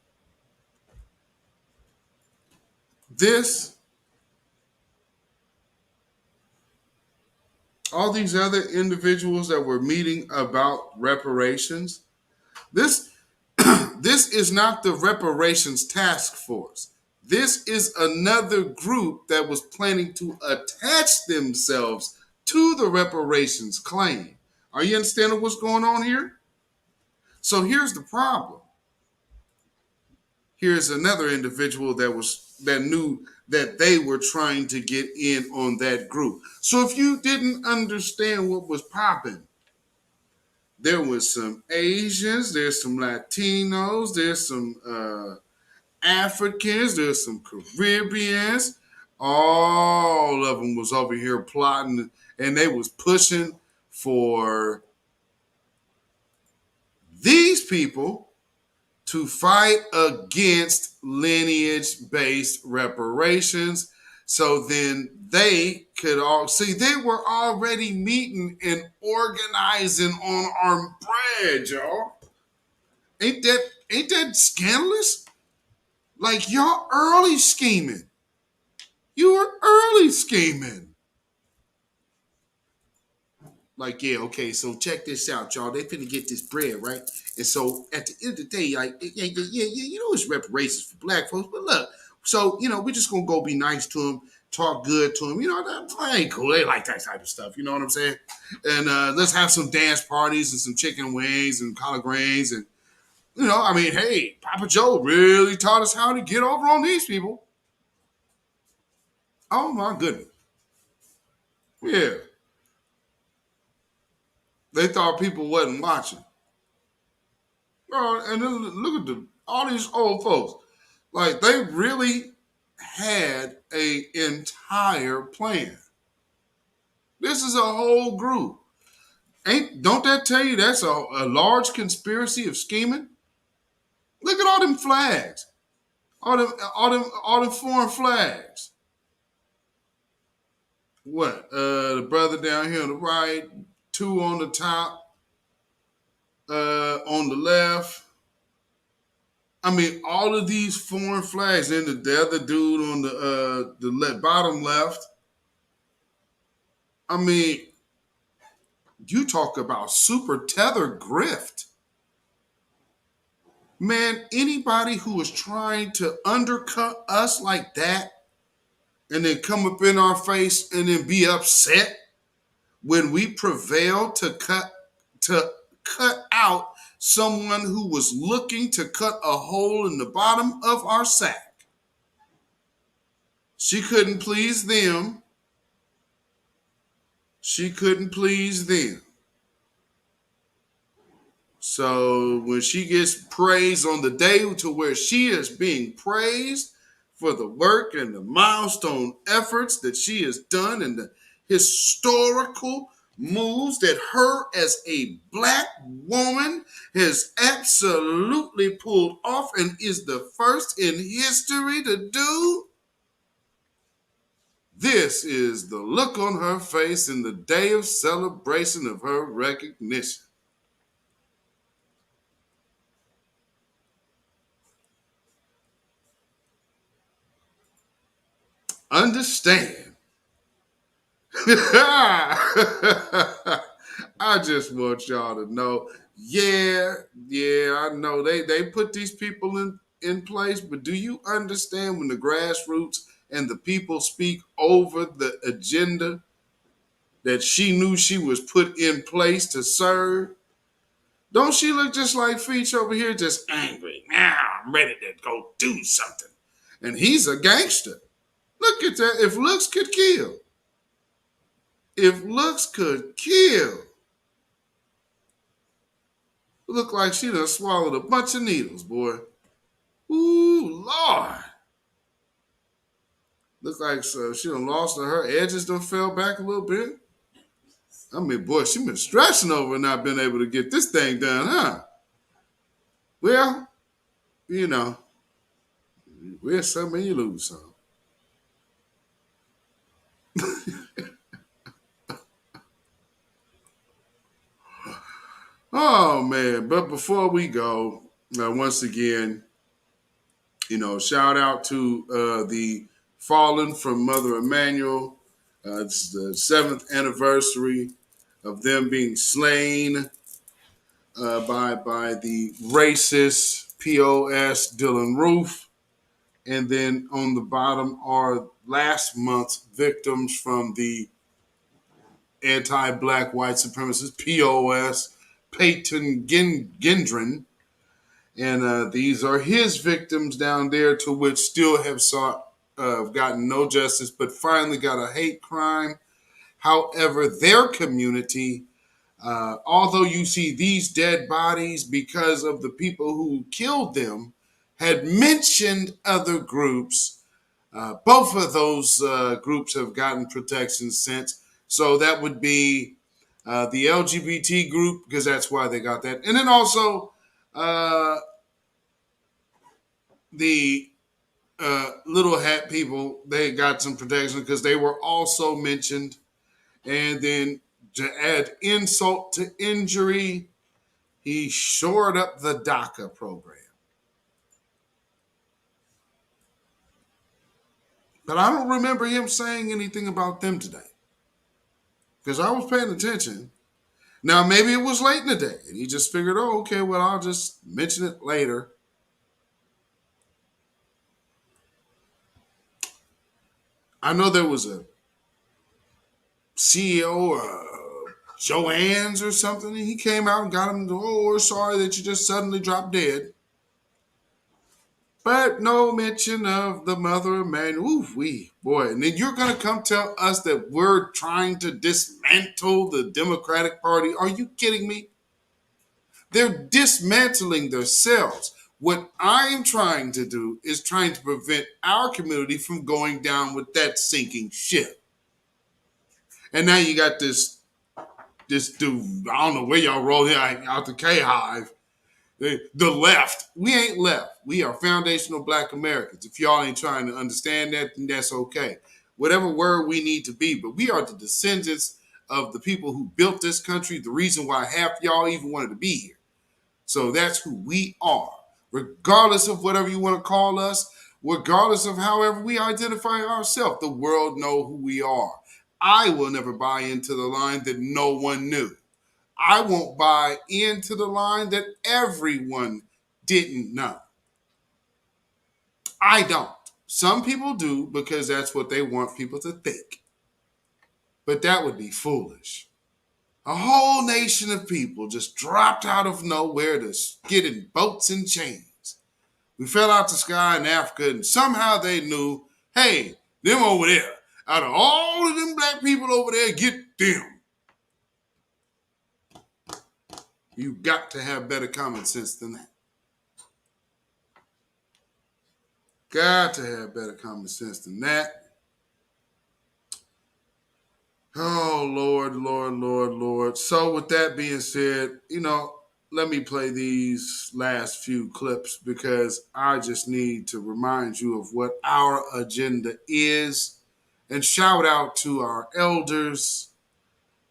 this, all these other individuals that were meeting about reparations. This is not the reparations task force. This is another group that was planning to attach themselves to the reparations claim. Are you understanding what's going on here? So here's the problem. Here's another individual that knew that they were trying to get in on that group. So if you didn't understand what was popping, there was some Asians, there's some Latinos, there's some Africans, there's some Caribbeans. All of them was over here plotting, and they was pushing for these people to fight against lineage-based reparations. So then they could all see they were already meeting and organizing on our bread, y'all. Ain't that scandalous? Like y'all early scheming. You were early scheming. Like, yeah, okay, so check this out, y'all. They finna get this bread, right? And so at the end of the day, like, yeah, it's reparations for black folks. But look, so, we're just gonna go be nice to them, talk good to them. That ain't cool. They like that type of stuff. You know what I'm saying? And let's have some dance parties and some chicken wings and collard greens. And, hey, Papa Joe really taught us how to get over on these people. Oh, my goodness. Yeah. They thought people wasn't watching. And then look at all these old folks. Like, they really had an entire plan. This is a whole group. Don't that tell you that's a large conspiracy of scheming? Look at all them flags. All them foreign flags. What? The brother down here on the right, two on the top, on the left. I mean, all of these foreign flags, and the other dude on the bottom left. I mean, you talk about super tether grift. Man, anybody who is trying to undercut us like that and then come up in our face and then be upset when we prevail to cut out someone who was looking to cut a hole in the bottom of our sack. She couldn't please them. She couldn't please them. So when she gets praised on the day to where she is being praised for the work and the milestone efforts that she has done and the historical moves that her as a black woman has absolutely pulled off and is the first in history to do, this is the look on her face in the day of celebration of her recognition. Understand. I just want y'all to know, yeah, I know they put these people in place, but do you understand when the grassroots and the people speak over the agenda, that she knew she was put in place to serve? Don't she look just like Feach over here, just angry? Now I'm ready to go do something. And he's a gangster. Look at that. If looks could kill. If looks could kill. Look like she done swallowed a bunch of needles, boy. Ooh, Lord. Look like she done lost her edges, done fell back a little bit. I mean, boy, she been stressing over not being able to get this thing done, huh? Well, you know, win some and you lose some. Oh, man. But before we go, once again, you know, shout out to the fallen from Mother Emanuel. It's the 7th anniversary of them being slain by the racist POS Dylan Roof. And then on the bottom are last month's victims from the anti-black white supremacist POS Peyton Gendron. And these are his victims down there, to which still have gotten no justice, but finally got a hate crime. However, their community, although you see these dead bodies because of the people who killed them, had mentioned other groups. Both of those groups have gotten protection since. So that would be the LGBT group, because that's why they got that. And then also the little hat people, they got some protection because they were also mentioned. And then to add insult to injury, he shored up the DACA program. But I don't remember him saying anything about them today, because I was paying attention. Now, maybe it was late in the day, and he just figured, oh, okay, well, I'll just mention it later. I know there was a CEO, Joanne's or something, and he came out and got him, oh, we're sorry that you just suddenly dropped dead. But no mention of the Mother Emanuel. Oof, boy. And then you're going to come tell us that we're trying to dismantle the Democratic Party. Are you kidding me? They're dismantling themselves. What I am trying to do is trying to prevent our community from going down with that sinking ship. And now you got this dude, I don't know where y'all roll here out the K-Hive. The left. We ain't left. We are foundational Black Americans. If y'all ain't trying to understand that, then that's okay. Whatever word we need to be, but we are the descendants of the people who built this country, the reason why half y'all even wanted to be here. So that's who we are. Regardless of whatever you want to call us, regardless of however we identify ourselves, the world know who we are. I will never buy into the line that no one knew. I won't buy into the line that everyone didn't know. I don't. Some people do because that's what they want people to think. But that would be foolish. A whole nation of people just dropped out of nowhere to get in boats and chains. We fell out the sky in Africa, and somehow they knew, hey, them over there, out of all of them black people over there, get them. You got to have better common sense than that. Got to have better common sense than that. Oh, Lord, Lord, Lord, Lord. So with that being said, let me play these last few clips because I just need to remind you of what our agenda is, and shout out to our elders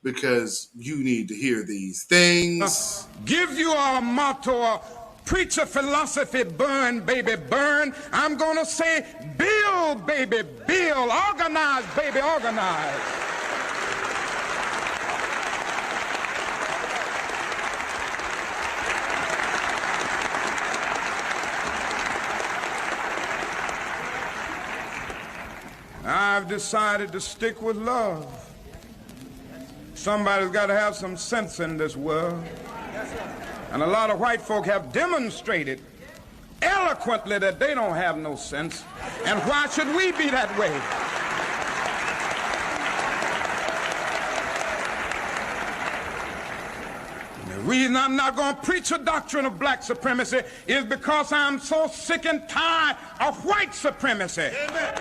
because you need to hear these things. Give you our motto, preach a philosophy, burn, baby, burn. I'm going to say, build, baby, build. Organize, baby, organize. I've decided to stick with love. Somebody's got to have some sense in this world. And a lot of white folk have demonstrated eloquently that they don't have no sense. And why should we be that way? The reason I'm not going to preach a doctrine of black supremacy is because I'm so sick and tired of white supremacy. Amen.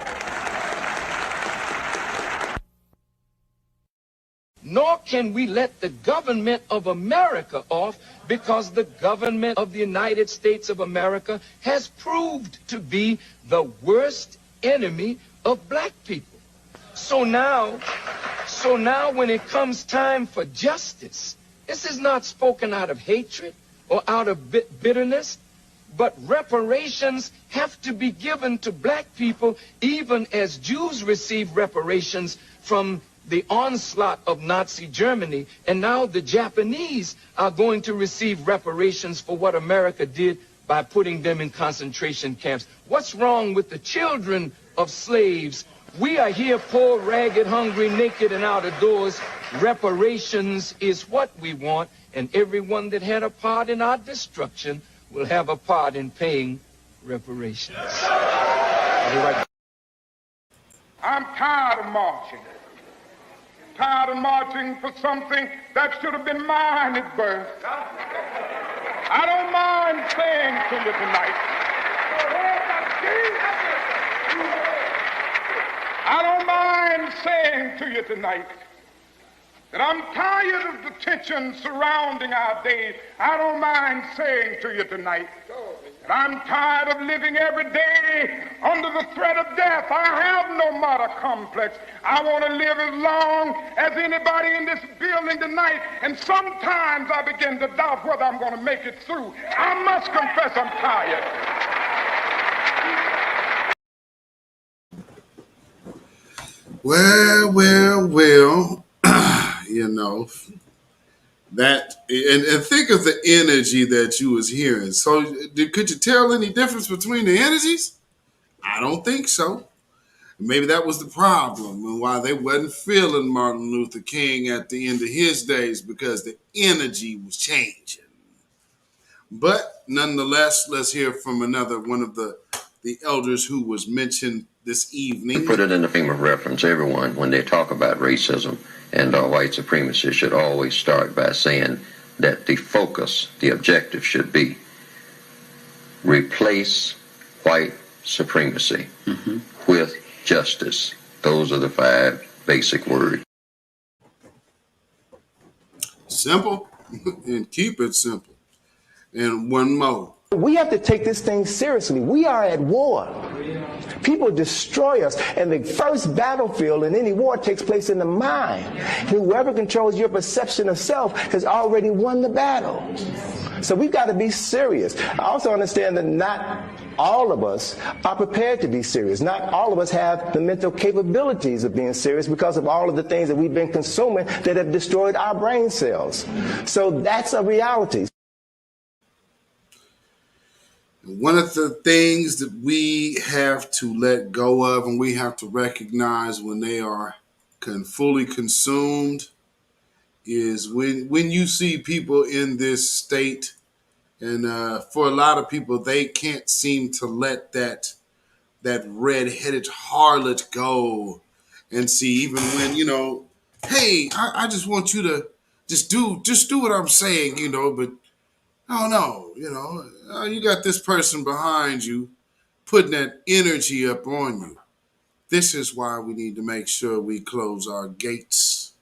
Nor can we let the government of America off, because the government of the United States of America has proved to be the worst enemy of black people. So now when it comes time for justice, this is not spoken out of hatred or out of bitterness, but reparations have to be given to black people, even as Jews receive reparations from the onslaught of Nazi Germany, and now the Japanese are going to receive reparations for what America did by putting them in concentration camps. What's wrong with the children of slaves? We are here poor, ragged, hungry, naked, and out of doors. Reparations is what we want, and everyone that had a part in our destruction will have a part in paying reparations. I'm tired of marching. Tired of marching for something that should have been mine at birth. I don't mind saying to you tonight, I don't mind saying to you tonight that I'm tired of the tension surrounding our days. I don't mind saying to you tonight that I'm tired of living every day under the threat of death. I have no martyr complex. I want to live as long as anybody in this building tonight, and sometimes I begin to doubt whether I'm going to make it through. I must confess I'm tired. Well, you know, that, and think of the energy that you was hearing. So could you tell any difference between the energies? I don't think so. Maybe that was the problem and why they wasn't feeling Martin Luther King at the end of his days, because the energy was changing. But nonetheless, let's hear from another one of the elders who was mentioned this evening. To put it in the frame of reference, everyone, when they talk about racism and white supremacy, should always start by saying that the focus, the objective should be replace white supremacy with justice. Those are the 5 basic words. Simple, and keep it simple. And one more. We have to take this thing seriously. We are at war. People destroy us, and the first battlefield in any war takes place in the mind. Whoever controls your perception of self has already won the battle. So we've got to be serious. I also understand that not all of us are prepared to be serious. Not all of us have the mental capabilities of being serious because of all of the things that we've been consuming that have destroyed our brain cells. So that's a reality. One of the things that we have to let go of and we have to recognize when they are fully consumed is when you see people in this state, and for a lot of people, they can't seem to let that red-headed harlot go and see, even when, you know, hey, I just want you to just do what I'm saying, you know, but oh no, you know, you got this person behind you putting that energy up on you. This is why we need to make sure we close our gates,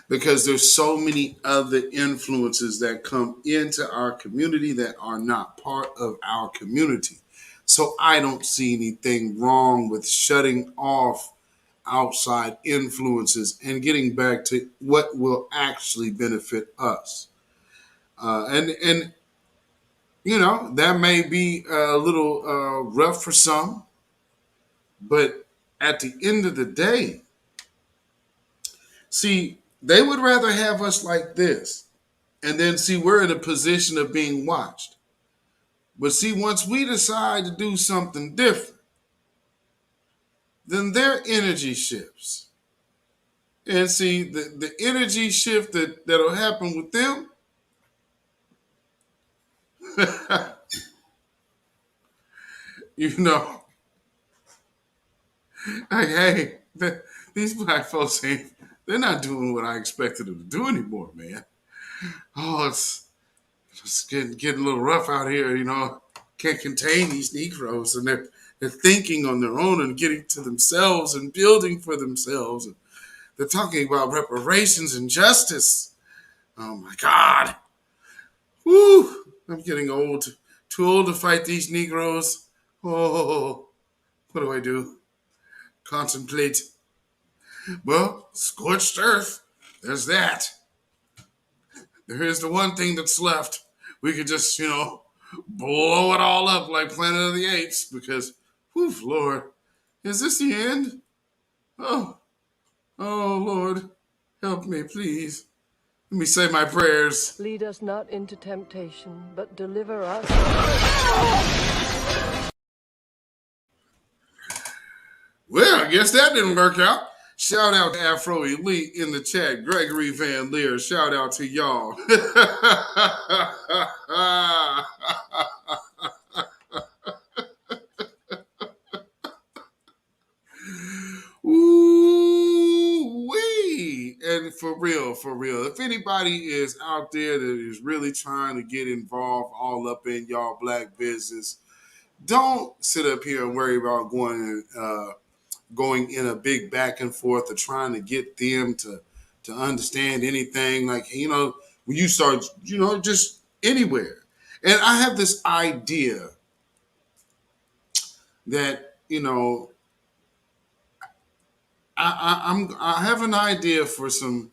because there's so many other influences that come into our community that are not part of our community. So I don't see anything wrong with shutting off outside influences and getting back to what will actually benefit us. And you know, that may be a little rough for some, but at the end of the day, see, they would rather have us like this, and then see, we're in a position of being watched. But see, once we decide to do something different, then their energy shifts. And see, the energy shift that'll happen with them, you know, like, hey, these black folks they're not doing what I expected them to do anymore, man. Oh, it's getting a little rough out here, you know. Can't contain these Negroes, and they're thinking on their own and getting to themselves and building for themselves. And they're talking about reparations and justice. Oh my God. Woo! I'm getting old, too old to fight these Negroes. Oh, what do? Contemplate. Well, scorched earth. There's that. There is the one thing that's left. We could just, you know, blow it all up like Planet of the Apes because, whew, Lord, is this the end? Oh, Lord, help me, please. Let me say my prayers. Lead us not into temptation, but deliver us. Well, I guess that didn't work out. Shout out to Afro Elite in the chat. Gregory Van Leer, shout out to y'all. Ooh-wee. And for real, if anybody is out there that is really trying to get involved all up in y'all black business, don't sit up here and worry about going in a big back and forth or trying to get them to understand anything. Like, you know, when you start, you know, just anywhere. And I have this idea that, you know, I have an idea for some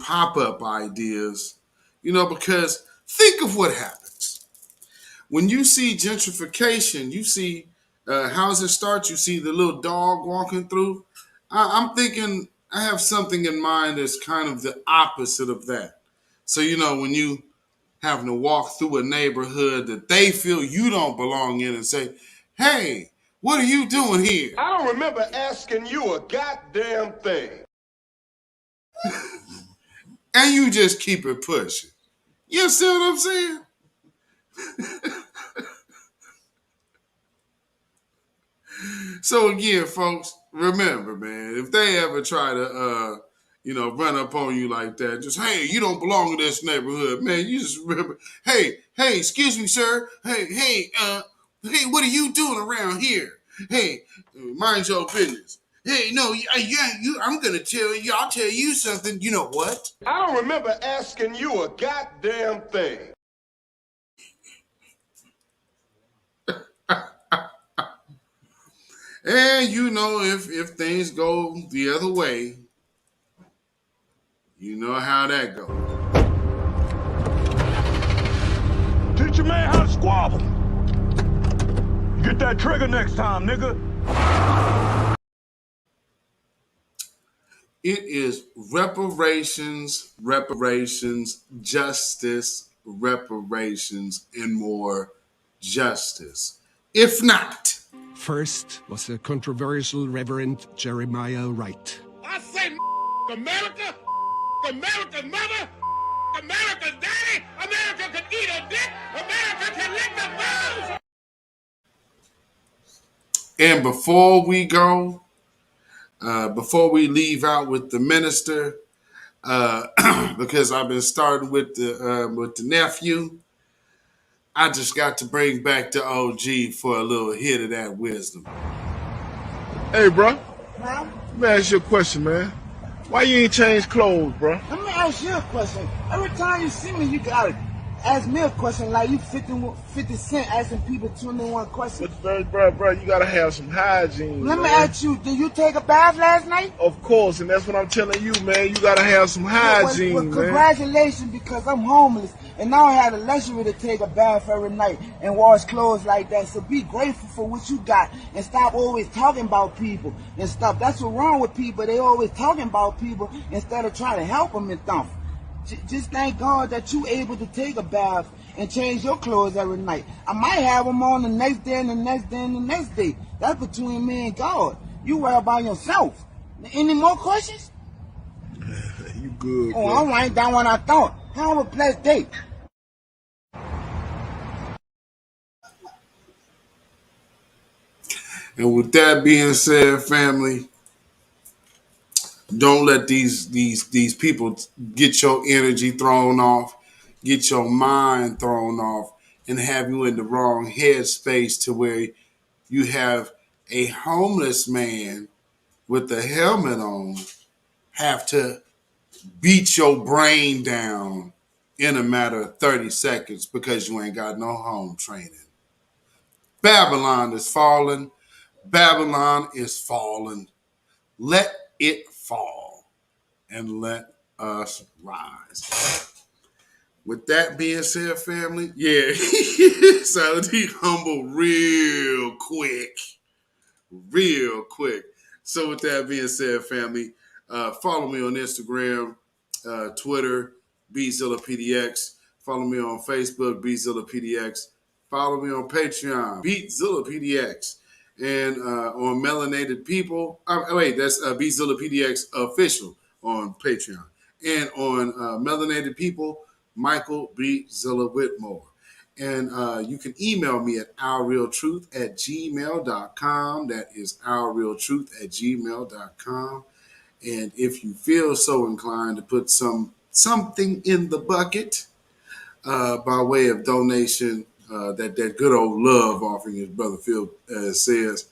pop-up ideas, you know, because think of what happens. When you see gentrification, you see housing starts, you see the little dog walking through. I'm thinking I have something in mind that's kind of the opposite of that. So, you know, when you having to walk through a neighborhood that they feel you don't belong in and say, hey, what are you doing here? I don't remember asking you a goddamn thing. And you just keep it pushing. You see what I'm saying? So again, folks, remember, man, if they ever try to, you know, run up on you like that, just, hey, you don't belong in this neighborhood, man. You just remember, hey, excuse me, sir. Hey, what are you doing around here? Hey, mind your business. Hey, no, I'm gonna tell you. I'll tell you something. You know what? I don't remember asking you a goddamn thing. And you know, if things go the other way, you know how that goes. Teach your man how to squabble. Get that trigger next time, nigga. It is reparations, justice, reparations, and more justice. If not. First was the controversial Reverend Jeremiah Wright. I say America, America's mother, America's daddy, America can eat a dick, America can lick the balls. And before we go, before we leave out with the minister, because I've been starting with the nephew, I just got to bring back the OG for a little hit of that wisdom. Hey, bro. Huh? Let me ask you a question, man. Why you ain't changed clothes, bro? Let me ask you a question. Every time you see me, you gotta ask me a question like you 50 Cent asking people 21 questions. But, bro, you gotta have some hygiene. Let me ask you, did you take a bath last night? Of course, and that's what I'm telling you, man. You gotta have some hygiene, well, congratulations, because I'm homeless, and now I have the luxury to take a bath every night and wash clothes like that. So be grateful for what you got, and stop always talking about people and stuff. That's what's wrong with people. They always talking about people instead of trying to help them and stuff. Just thank God that you able to take a bath and change your clothes every night. I might have them on the next day and the next day and the next day. That's between me and God. You worry about yourself. Any more questions? Good. Oh, I'm right down what I thought. Have a blessed day. And with that being said, family, don't let these people get your energy thrown off, get your mind thrown off, and have you in the wrong headspace to where you have a homeless man with a helmet on have to beat your brain down in a matter of 30 seconds because you ain't got no home training. Babylon is falling. Babylon is falling. Let it fall and let us rise. With that being said, family, yeah, so he humble real quick. Real quick. So with that being said, family, follow me on Instagram, Twitter, beatzillapdx. Follow me on Facebook, beatzillapdx. Follow me on Patreon, beatzillapdx. And on Melanated People, that's beatzillapdx official on Patreon. And on Melanated People, Michael B. Zilla Whitmore. And you can email me at ourrealtruth@gmail.com. That is ourrealtruth@gmail.com. And if you feel so inclined to put something in the bucket by way of donation, that good old love offering, as Brother Phil says,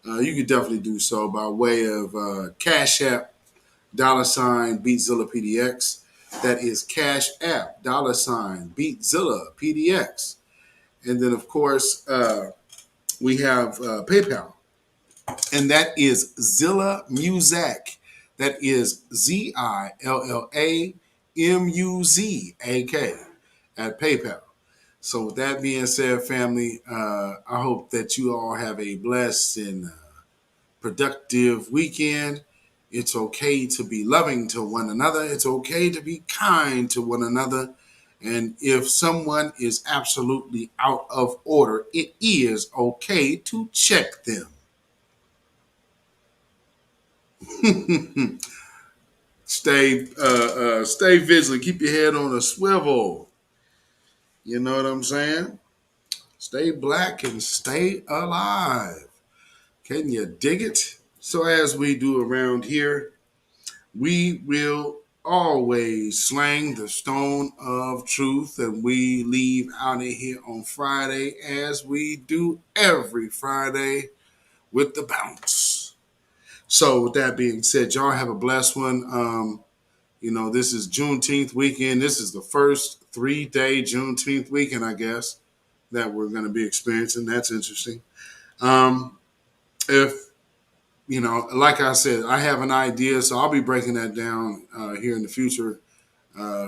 you can definitely do so by way of CashApp, $BeatZillaPDX. That is CashApp, $BeatZillaPDX. And then, of course, we have PayPal, and that is Zilla Muzak. That is ZILLAMUZAK at PayPal. So with that being said, family, I hope that you all have a blessed and productive weekend. It's okay to be loving to one another. It's okay to be kind to one another. And if someone is absolutely out of order, it is okay to check them. Stay vigilant. Keep your head on a swivel. You know what I'm saying? Stay black and stay alive. Can you dig it? So as we do around here, we will always slang the stone of truth, and we leave out of here on Friday as we do every Friday with the bounce. So with that being said, y'all have a blessed one. This is Juneteenth weekend. This is the first 3-day Juneteenth weekend, I guess, that we're going to be experiencing. That's interesting. Like I said, I have an idea, so I'll be breaking that down here in the future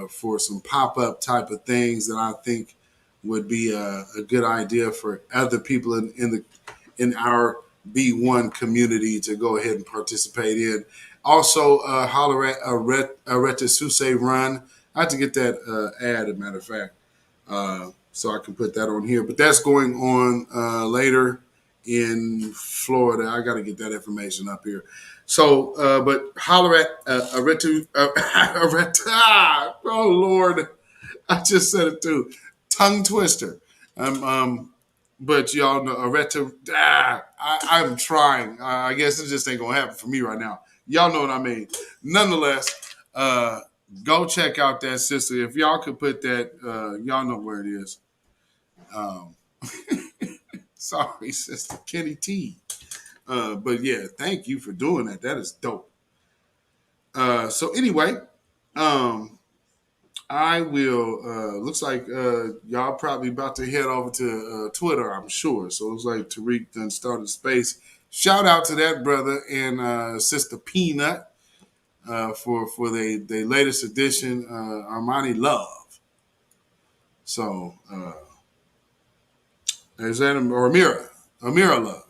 for some pop-up type of things that I think would be a good idea for other people in our B1 community to go ahead and participate in. Also, holler at Areta Suse Run. I have to get that ad, as a matter of fact, so I can put that on here. But that's going on later in Florida. I got to get that information up here. So, but holler at Areta. Oh Lord, I just said it too. Tongue twister. But y'all know Areta. I'm trying. I guess it just ain't gonna happen for me right now. Y'all know what I mean. Nonetheless, go check out that sister. If y'all could put that, y'all know where it is. Sorry, Sister Kenny T. But yeah, thank you for doing that. That is dope. So anyway, I will, looks like y'all probably about to head over to Twitter, I'm sure. So it looks like Tariq done started space. Shout out to that brother and Sister Peanut for the latest edition, Armani Love. So, is that Amira Love.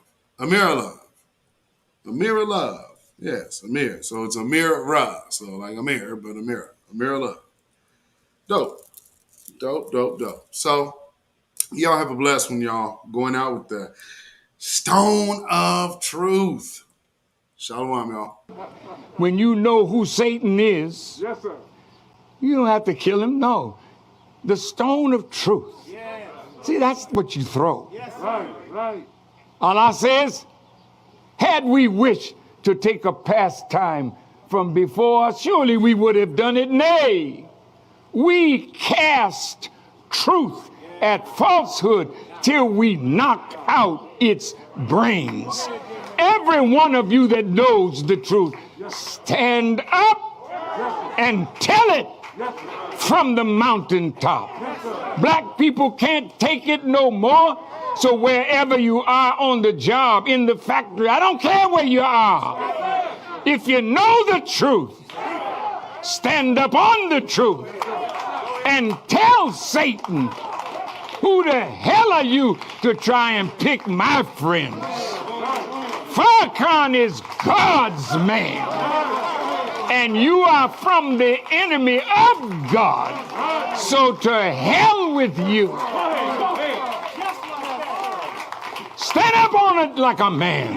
Amira Love. Yes, Amir. So it's Amira Ra. So like Amir, but Amira Love. Dope. So y'all have a blessed one, y'all. Going out with the stone of truth. Shalom, y'all. When you know who Satan is, Yes, sir. You don't have to kill him. No. The stone of truth. See, that's what you throw. Right. Allah says, had we wished to take a pastime from before, surely we would have done it. Nay, we cast truth at falsehood till we knocked out its brains. Every one of you that knows the truth, stand up and tell it from the mountaintop. Black people can't take it no more. So wherever you are on the job, in the factory, I don't care where you are. If you know the truth, stand up on the truth and tell Satan, who the hell are you to try and pick my friends? Farrakhan is God's man, and you are from the enemy of God. So to hell with you. Stand up on it like a man.